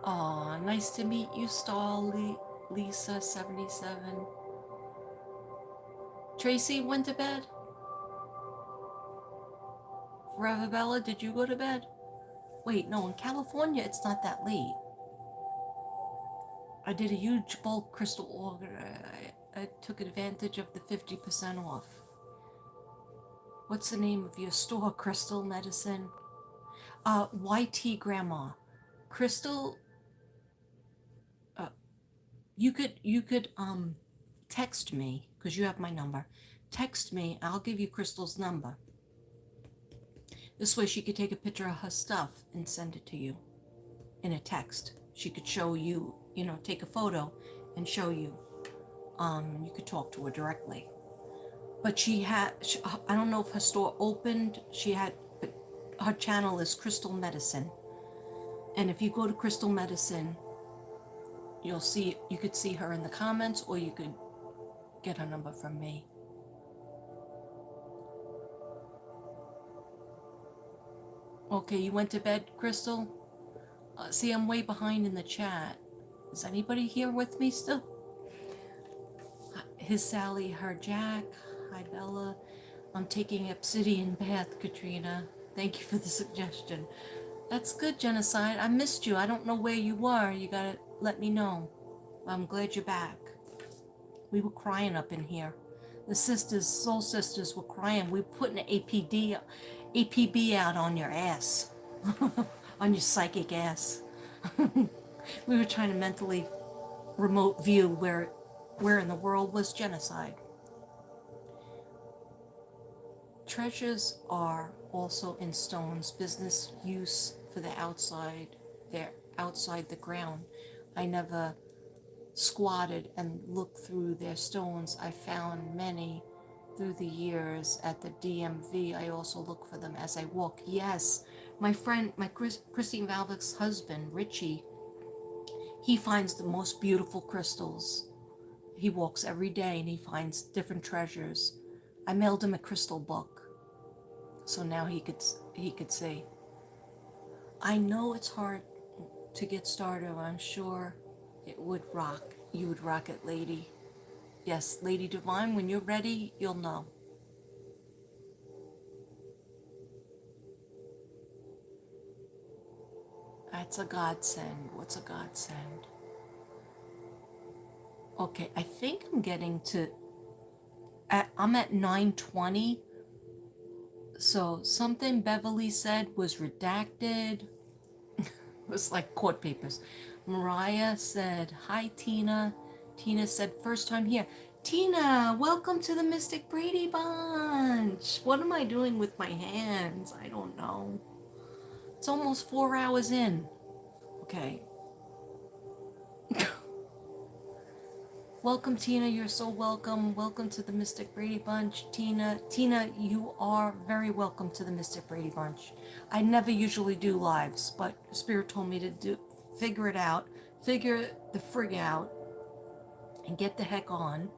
A: Aw, nice to meet you, Lisa 77. Tracy went to bed? Forever Bella, did you go to bed? Wait, no, in California it's not that late. I did a huge bulk crystal order. I took advantage of the 50% off. What's the name of your store, Crystal Medicine? YT Grandma. Crystal, you could text me, because you have my number. Text me, I'll give you Crystal's number. This way she could take a picture of her stuff and send it to you in a text. She could show you, take a photo and show you. You could talk to her directly. But I don't know if her store opened. But her channel is Crystal Medicine. And if you go to Crystal Medicine, you could see her in the comments, or you could get her number from me. Okay, you went to bed, Crystal? See, I'm way behind in the chat. Is anybody here with me still? His Sally, her Jack. Hi, Bella. I'm taking obsidian bath, Katrina. Thank you for the suggestion. That's good, Genocide. I missed you. I don't know where you were. You gotta let me know. I'm glad you're back. We were crying up in here. The sisters, soul sisters, were crying. We were putting an APB out on your ass, on your psychic ass. We were trying to mentally remote view where in the world was genocide. Treasures are also in stones, business use for the outside. They're outside the ground. I never squatted and looked through their stones. I found many through the years at the DMV. I also look for them as I walk. Yes, my friend, Christine Valvik's husband, Richie, he finds the most beautiful crystals. He walks every day and he finds different treasures. I mailed him a crystal book, so now he could say, I know it's hard to get started. I'm sure it would rock. You would rock it, lady. Yes, Lady Divine, when you're ready, you'll know. That's a godsend. What's a godsend? Okay, I think I'm getting to, I'm at 9:20. So something Beverly said was redacted. It was like court papers. Mariah said, hi, Tina. Tina said, first time here. Tina, welcome to the Mystic Brady Bunch. What am I doing with my hands? I don't know. It's almost 4 hours in. Okay. Welcome, Tina. You're so welcome. Welcome to the Mystic Brady Bunch. Tina, you are very welcome to the Mystic Brady Bunch. I never usually do lives, but Spirit told me to figure it out, figure the frig out, and get the heck on.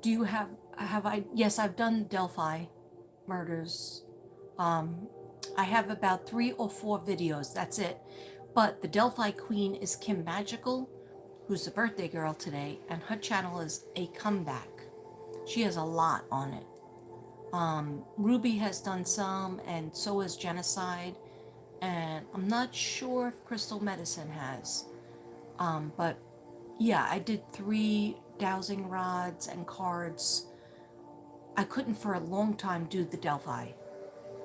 A: Do you have I, yes, I've done Delphi murders. I have about 3 or 4 videos, that's it. But the Delphi Queen is Kim Magical, who's the birthday girl today, and her channel is A Comeback. She has a lot on it. Ruby has done some, and so has Genocide, and I'm not sure if Crystal Medicine has. But yeah, I did 3 dowsing rods and cards. I couldn't for a long time do the Delphi.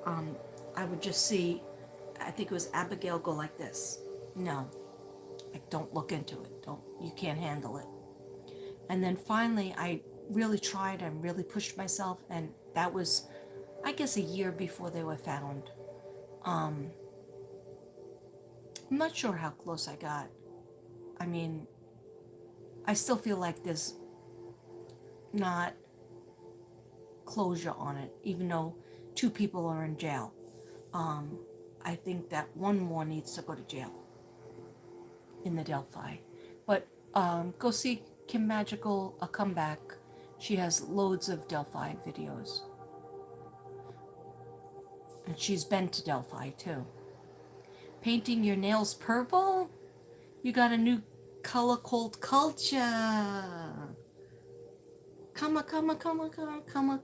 A: I would just see, I think it was Abigail go like this. No, like don't look into it. You can't handle it. And then finally I really tried and really pushed myself, and that was, I guess, a year before they were found. I'm not sure how close I got. I mean, I still feel like there's not closure on it, even though 2 people are in jail. I think that 1 more needs to go to jail in the Delphi. But go see Kim Magical, A Comeback. She has loads of Delphi videos. And she's been to Delphi too. Painting your nails purple? You got a new color called Culture. Come, Camellia.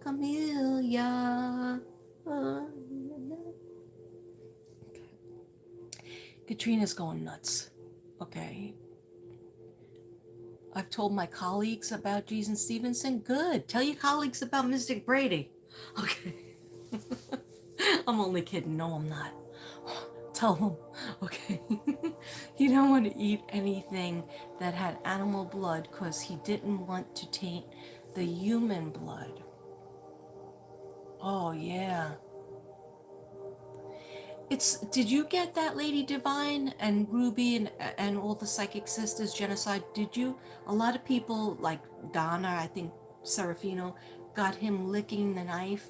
A: Katrina's going nuts. Okay. I've told my colleagues about Jason Stevenson. Good. Tell your colleagues about Mystic Brady. Okay. I'm only kidding. No, I'm not. Tell them. Okay. You don't want to eat anything that had animal blood because he didn't want to taint the human blood. Oh, yeah. Did you get that, Lady Divine and Ruby and all the psychic sisters, Genocide? Did you? A lot of people, like Donna, I think Serafino, got him licking the knife,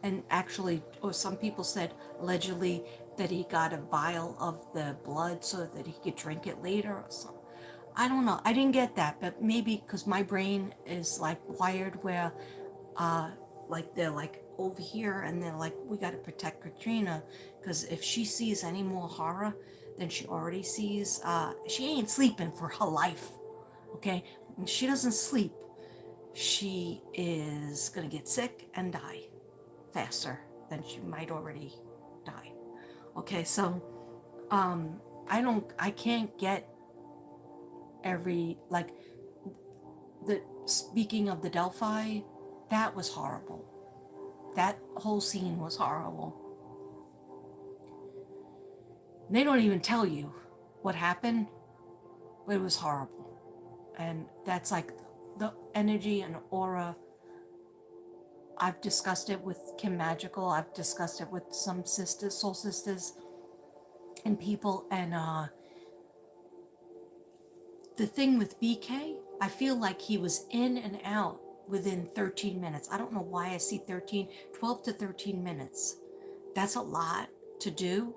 A: and actually, or some people said allegedly that he got a vial of the blood so that he could drink it later or something. I don't know. I didn't get that, but maybe because my brain is like wired where like they're like over here, and they're like, we got to protect Katrina, because if she sees any more horror than she already sees, she ain't sleeping for her life. Okay? When she doesn't sleep, she is going to get sick and die faster than she might already die. Okay, so I can't get every, like, the speaking of the Delphi, that was horrible. That whole scene was horrible. They don't even tell you what happened, but it was horrible. And that's like the energy and aura. I've discussed it with Kim Magical. I've discussed it with some sisters, soul sisters, and people. And the thing with BK, I feel like he was in and out within 13 minutes. I don't know why I see 12 to 13 minutes. That's a lot to do.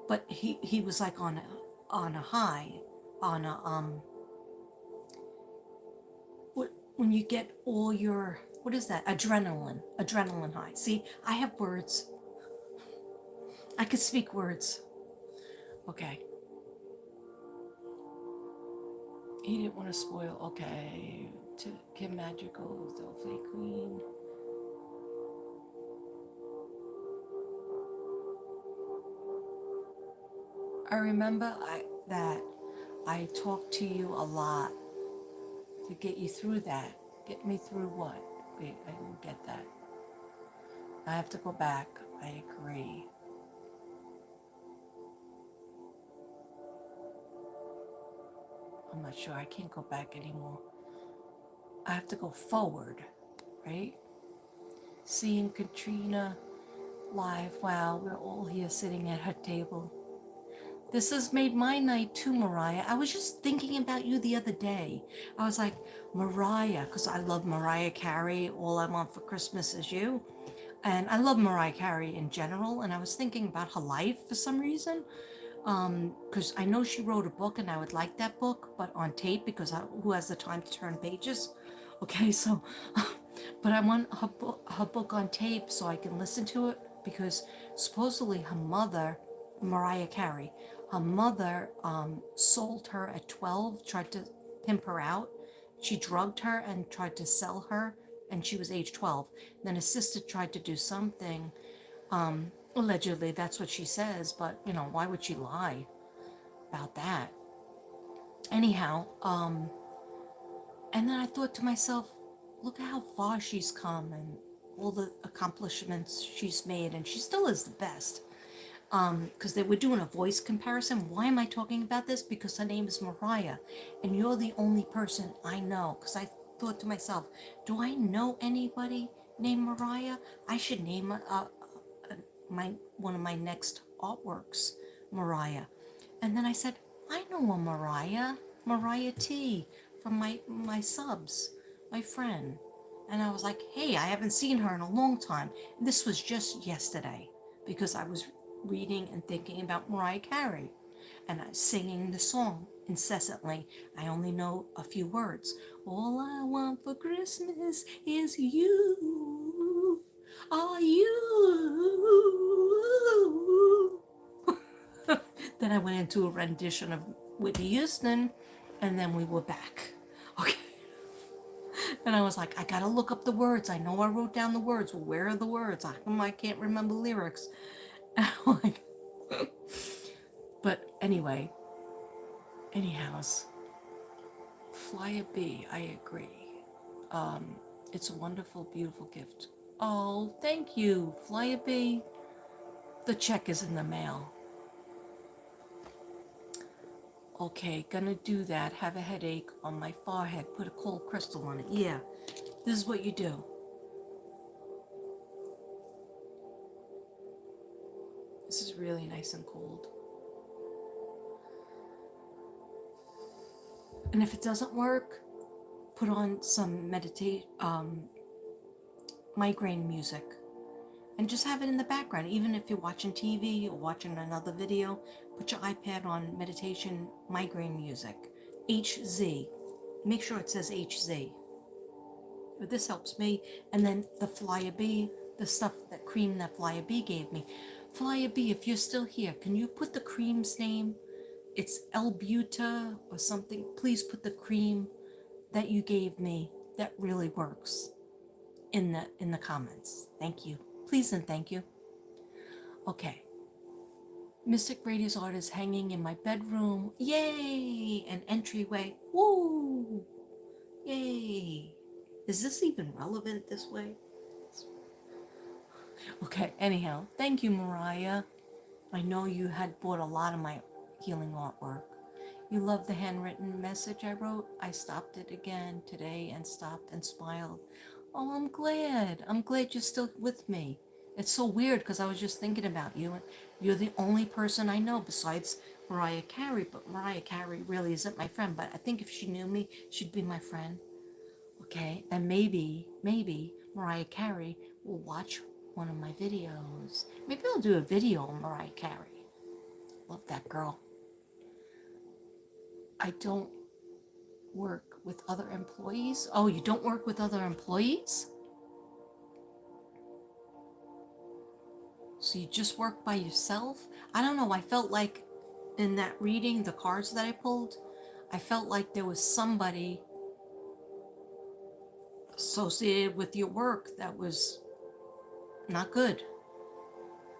A: But he was like on a high, on a when you get all your, what is that, adrenaline high. See, I have words, I could speak words. Okay, he didn't want to spoil. Okay, to Kim Magical, Delphi Queen. I remember that I talked to you a lot to get you through that. Get me through what? Wait, I didn't get that. I have to go back. I agree. I'm not sure. I can't go back anymore. I have to go forward, right? Seeing Katrina live. Wow, we're all here sitting at her table. This has made my night too, Mariah. I was just thinking about you the other day. I was like, Mariah, because I love Mariah Carey. All I Want for Christmas Is You. And I love Mariah Carey in general. And I was thinking about her life for some reason. Because I know she wrote a book and I would like that book, but on tape, because who has the time to turn pages? Okay, so, but I want her book on tape so I can listen to it, because supposedly her mother, Mariah Carey, her mother sold her at 12, tried to pimp her out. She drugged her and tried to sell her, and she was age 12. Then a sister tried to do something. Allegedly, that's what she says, but you know, why would she lie about that? Anyhow, and then I thought to myself, look at how far she's come and all the accomplishments she's made, and she still is the best. Because they were doing a voice comparison. Why am I talking about this? Because her name is Mariah, and you're the only person I know. Because I thought to myself, do I know anybody named Mariah? I should name one of my next artworks Mariah. And then I said, I know a Mariah T from my subs, my friend. And I was like, hey, I haven't seen her in a long time. This was just yesterday, because I was reading and thinking about Mariah Carey, and I was singing the song incessantly. I only know a few words. All I want for Christmas is you. Are you? Then I went into a rendition of Whitney Houston, and then we were back. Okay. And I was like, I gotta look up the words. I know I wrote down the words. Well, where are the words? I can't remember lyrics. And I'm like, but anyway, anyhows, fly a bee. I agree. It's a wonderful, beautiful gift. Oh, thank you, fly a bee. The check is in the mail. Okay, gonna do that. Have a headache on my forehead. Put a cold crystal on it. Yeah, this is what you do. This is really nice and cold. And if it doesn't work, put on some migraine music, and just have it in the background. Even if you're watching TV or watching another video, put your iPad on meditation migraine music. HZ. Make sure it says HZ. But this helps me. And then the Flyer B, the stuff, that cream that Flyer B gave me. Flyer B, if you're still here, can you put the cream's name? It's L-Buta or something. Please put the cream that you gave me that really works in the comments. Thank you. Please and thank you. Okay. Mystic Radio's art is hanging in my bedroom. Yay! An entryway. Woo! Yay! Is this even relevant this way? Okay, anyhow, thank you, Mariah. I know you had bought a lot of my healing artwork. You love the handwritten message I wrote? I stopped it again today and stopped and smiled. Oh, I'm glad. I'm glad you're still with me. It's so weird because I was just thinking about you. You're the only person I know besides Mariah Carey, but Mariah Carey really isn't my friend. But I think if she knew me, she'd be my friend. Okay, and maybe Mariah Carey will watch one of my videos. Maybe I'll do a video on Mariah Carey. Love that girl. I don't work with other employees. Oh, you don't work with other employees? So you just work by yourself? I don't know. I felt like in that reading, the cards that I pulled, I felt like there was somebody associated with your work that was not good.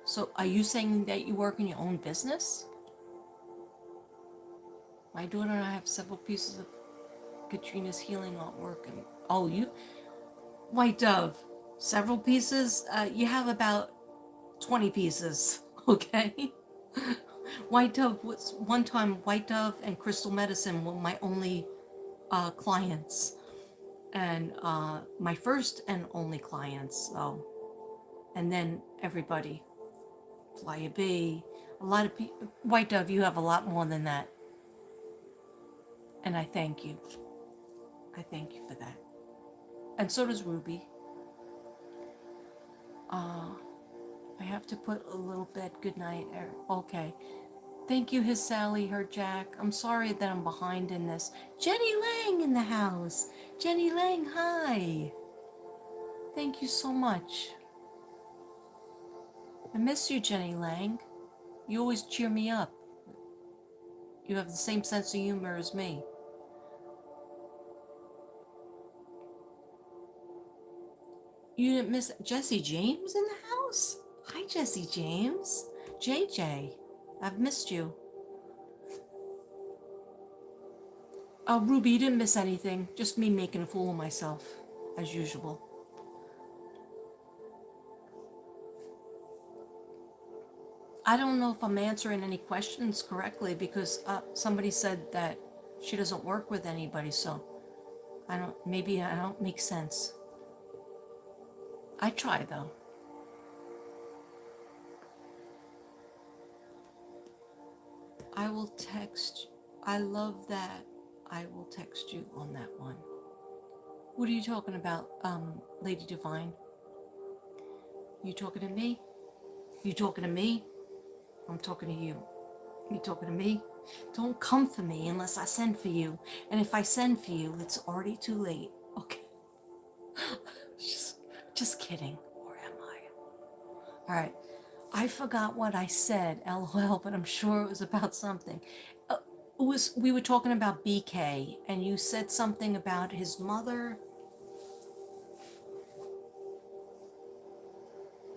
A: So are you saying that you work in your own business? My daughter and I have several pieces of Katrina's healing artwork. And oh, you, White Dove, several pieces? You have about 20 pieces, okay? White Dove was one time, White Dove and Crystal Medicine were my only clients. And my first and only clients, so. And then everybody. Flyer B, a lot of people. White Dove, you have a lot more than that. And I thank you. I thank you for that. And so does Ruby. I have to put a little bit. Good night. Okay. Thank you, his Sally, her Jack. I'm sorry that I'm behind in this. Jenny Lang in the house. Jenny Lang, hi. Thank you so much. I miss you, Jenny Lang. You always cheer me up. You have the same sense of humor as me. You didn't miss Jesse James in the house? Hi, Jesse James. JJ, I've missed you. Ruby, you didn't miss anything. Just me making a fool of myself, as usual. I don't know if I'm answering any questions correctly because somebody said that she doesn't work with anybody, so maybe I don't make sense. I try though. I will text. I love that. I will text you on that one. What are you talking about, Lady Divine? You talking to me? You talking to me? I'm talking to you. You talking to me? Don't come for me unless I send for you. And if I send for you, it's already too late. Okay. Just kidding. Or am I? All right. I forgot what I said, LOL, but I'm sure it was about something. We were talking about BK, and you said something about his mother.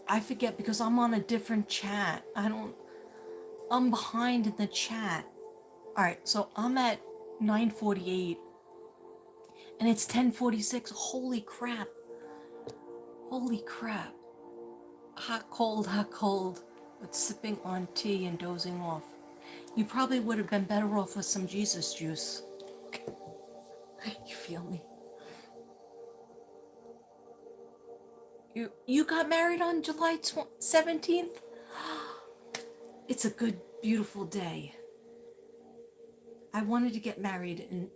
A: I forget because I'm on a different chat. I'm behind in the chat. All right, so I'm at 9:48, and it's 10:46. Holy crap. Holy crap. Hot, cold, but sipping on tea and dozing off. You probably would have been better off with some Jesus juice. You feel me? You got married on July 17th? It's a good, beautiful day. I wanted to get married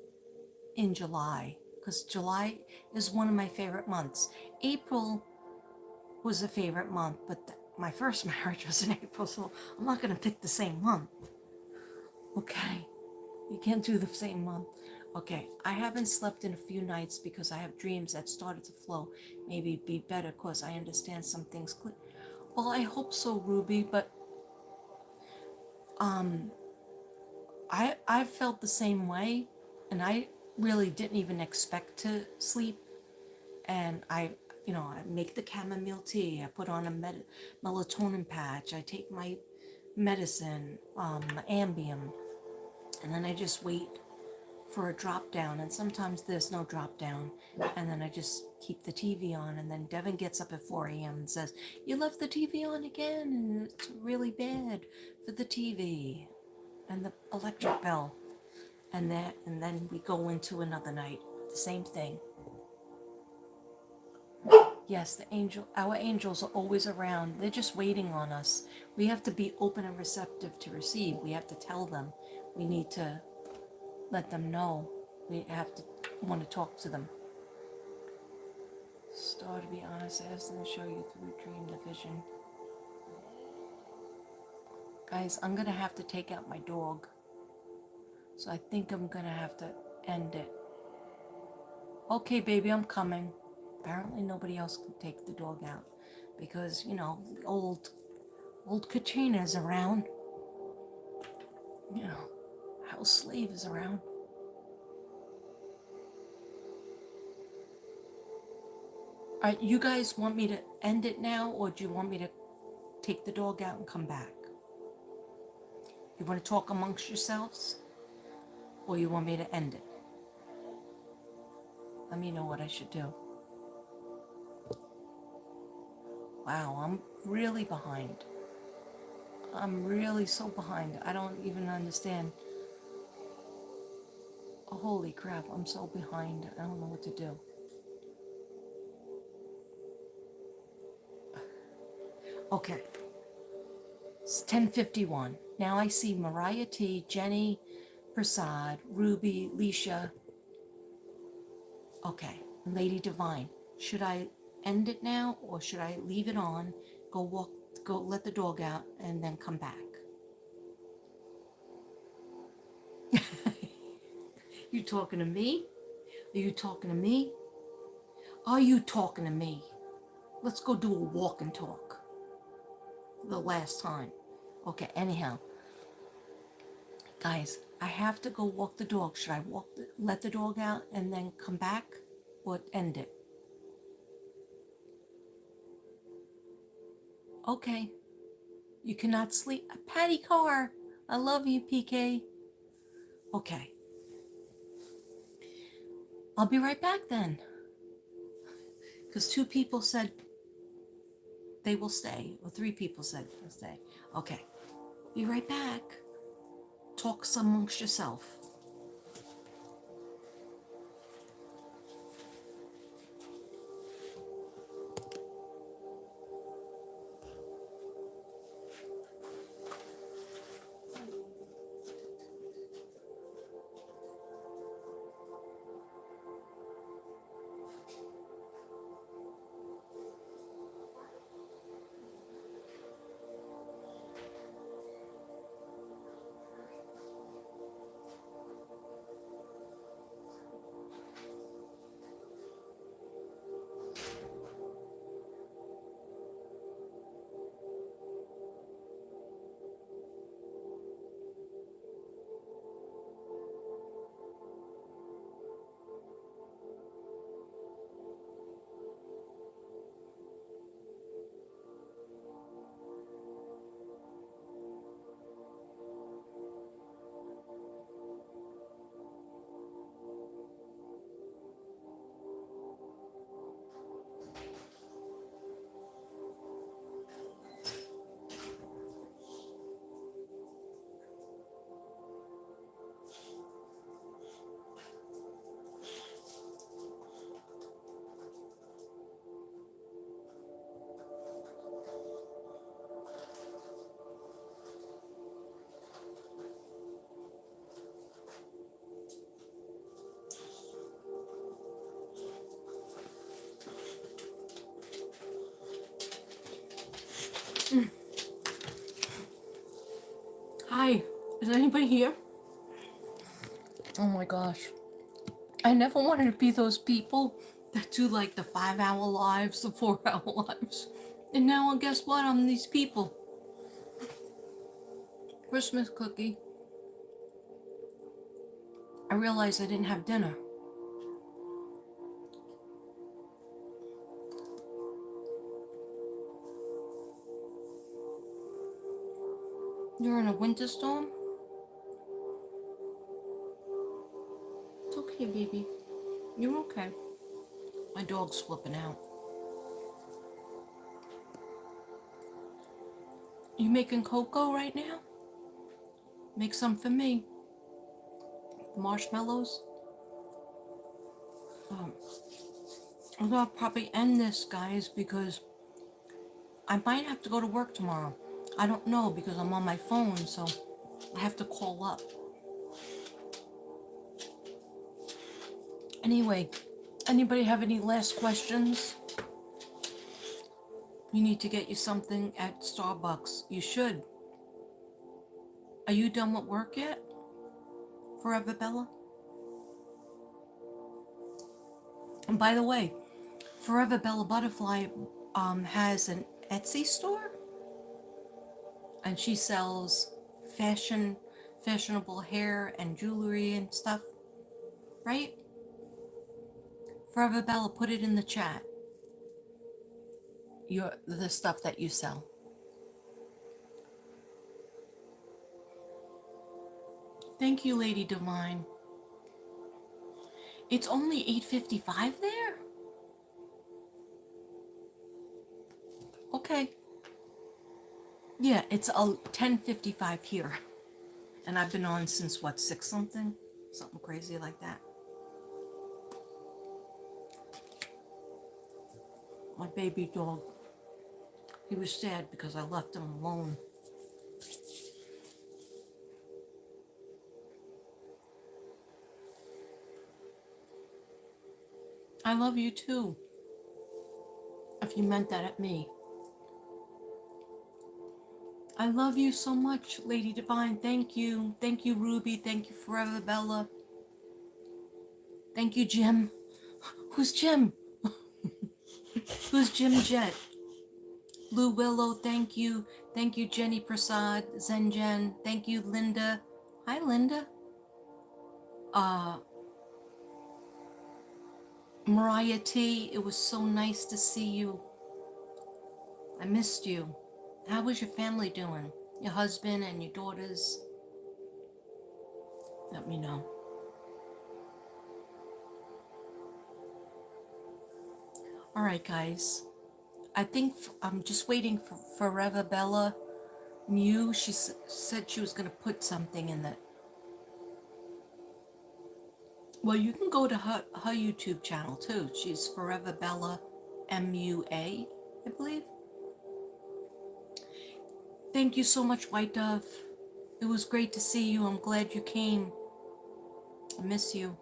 A: in July because July is one of my favorite months. April was a favorite month, but my first marriage was in April, so I'm not going to pick the same month. Okay, you can't do the same month. Okay, I haven't slept in a few nights because I have dreams that started to flow. Maybe it'd be better because I understand some things clear. Well, I hope so, Ruby, but um I felt the same way, and I really didn't even expect to sleep. And I make the chamomile tea. I put on a melatonin patch. I take my medicine, my Ambien, and then I just wait for a drop down. And sometimes there's no drop down, and then I just keep the TV on. And then Devin gets up at 4 a.m. and says, "You left the TV on again, and it's really bad for the TV and the electric bill." And then we go into another night, the same thing. Yes, our angels are always around. They're just waiting on us. We have to be open and receptive to receive. We have to tell them. We need to let them know. We have to want to talk to them. Star, to be honest, ask them to show you through dream the vision. Guys, I'm going to have to take out my dog. So I think I'm going to have to end it. Okay, baby, I'm coming. Apparently nobody else can take the dog out because, old Katrina is around. House slave is around. All right, you guys want me to end it now, or do you want me to take the dog out and come back? You want to talk amongst yourselves, or you want me to end it? Let me know what I should do. Wow, I'm really behind. I'm really so behind. I don't even understand. Oh, holy crap, I'm so behind. I don't know what to do. Okay. It's 10:51. Now I see Mariah T, Jenny, Prasad, Ruby, Leisha. Okay, Lady Divine. Should I end it now, or should I leave it on, go let the dog out, and then come back? You talking to me? Are you talking to me? Are you talking to me? Let's go do a walk and talk. The last time. Okay, anyhow. Guys, I have to go walk the dog. Should I let the dog out and then come back, or end it? Okay. You cannot sleep. Patty Carr. I love you, PK. Okay. I'll be right back then. Because 2 people said they will stay, or 3 people said they'll stay. Okay. Be right back. Talk amongst yourself. Hi. Is anybody here? Oh my gosh. I never wanted to be those people that do like the 5-hour lives, the 4-hour lives. And now, guess what? I'm these people. Christmas cookie. I realized I didn't have dinner. You're in a winter storm? It's okay, baby. You're okay. My dog's flipping out. You making cocoa right now? Make some for me. Marshmallows. I'm gonna probably end this, guys, because I might have to go to work tomorrow. I don't know because I'm on my phone, so I have to call up. Anyway, anybody have any last questions? You need to get you something at Starbucks. You should. Are you done with work yet? Forever Bella? And by the way, Forever Bella Butterfly has an Etsy store, and she sells fashionable hair and jewelry and stuff, right? Forever Bella, put it in the chat. The stuff that you sell. Thank you, Lady Divine. It's only 8:55 there? Okay. Yeah, it's 10:55 here. And I've been on since what, 6 something? Something crazy like that. My baby dog, he was sad because I left him alone. I love you too. If you meant that at me. I love you so much, Lady Divine. Thank you. Thank you, Ruby. Thank you, Forever Bella. Thank you, Jim. Who's Jim? Who's Jim Jet? Blue Willow, thank you. Thank you, Jenny Prasad, Zen Jen. Thank you, Linda. Hi, Linda. Mariah T, it was so nice to see you. I missed you. How was your family doing? Your husband and your daughters? Let me know. All right, guys. I think I'm just waiting for Forever Bella Mew. She said she was going to put something in the... Well, you can go to her YouTube channel too. She's Forever Bella MUA, I believe. Thank you so much, White Dove. It was great to see you. I'm glad you came. I miss you.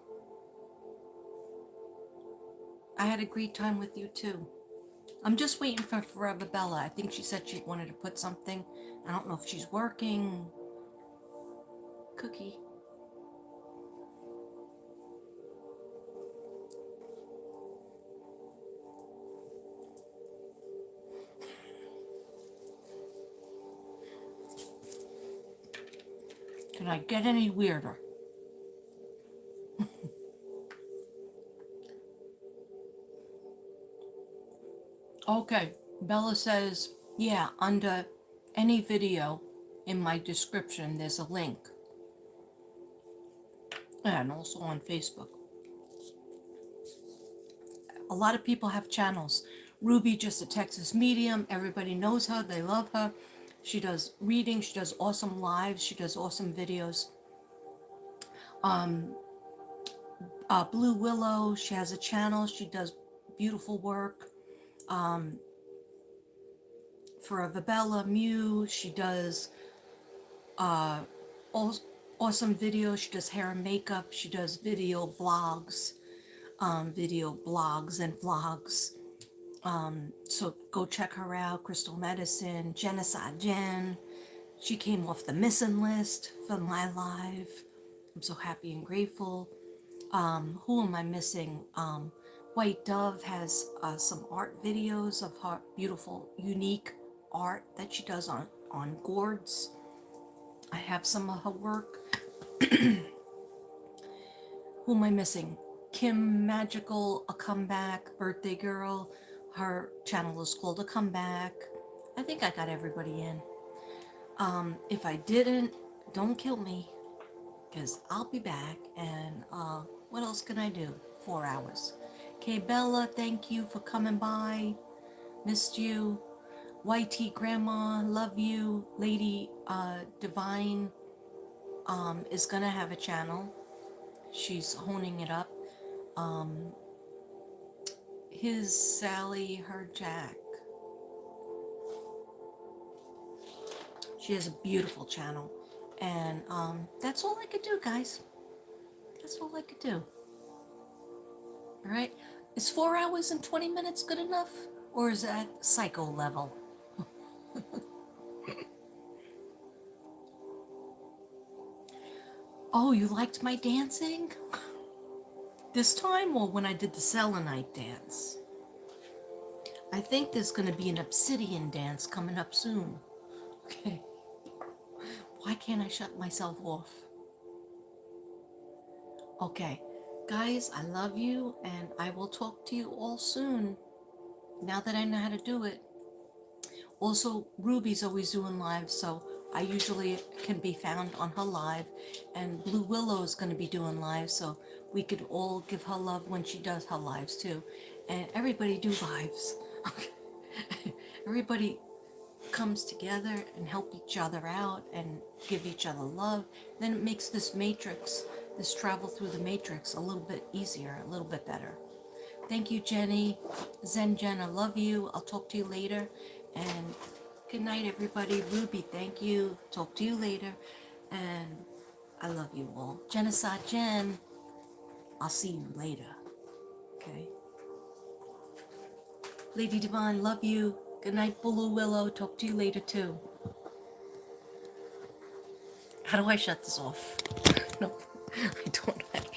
A: I had a great time with you too. I'm just waiting for Forever Bella. I think she said she wanted to put something. I don't know if she's working. Cookie. Can I get any weirder? Okay, Bella says, yeah, under any video in my description, there's a link. And also on Facebook. A lot of people have channels. Ruby, just a Texas medium. Everybody knows her. They love her. She does readings. She does awesome lives. She does awesome videos. Blue Willow, she has a channel. She does beautiful work. Forever Bella Mew, she does awesome videos. She does hair and makeup. She does video blogs and vlogs. So go check her out. Crystal Medicine, Genocide Jen. She came off the missing list for my live. I'm so happy and grateful. Who am I missing? White Dove has some art videos of her beautiful, unique art that she does on gourds. I have some of her work. Who am I missing? Kim Magical, A Comeback, Birthday Girl. Her channel is called A Comeback. I think I got everybody in. If I didn't, don't kill me, because I'll be back. And what else can I do? 4 hours. Okay, Bella, thank you for coming by. Missed you. YT Grandma, love you. Lady Divine is gonna have a channel. She's honing it up. His Sally, her Jack. She has a beautiful channel. And that's all I could do, guys. That's all I could do. All right. Is 4 hours and 20 minutes good enough? Or is that psycho level? Oh, you liked my dancing? This time or when I did the selenite dance? I think there's going to be an obsidian dance coming up soon. Okay. Why can't I shut myself off? Okay. Guys, I love you and I will talk to you all soon. Now that I know how to do it. Also, Ruby's always doing live, so I usually can be found on her live. And Blue Willow is going to be doing live, so we could all give her love when she does her lives too. And everybody do lives. Everybody comes together and help each other out and give each other love. Then it makes this matrix, this travel through the matrix, a little bit easier, a little bit better. Thank you, Jenny. Zen Jen, I love you. I'll talk to you later. And good night, everybody. Ruby, thank you. Talk to you later. And I love you all. Genocide Jen, I'll see you later. Okay. Lady Divine, love you. Good night, Blue Willow. Talk to you later, too. How do I shut this off? No, I don't know how to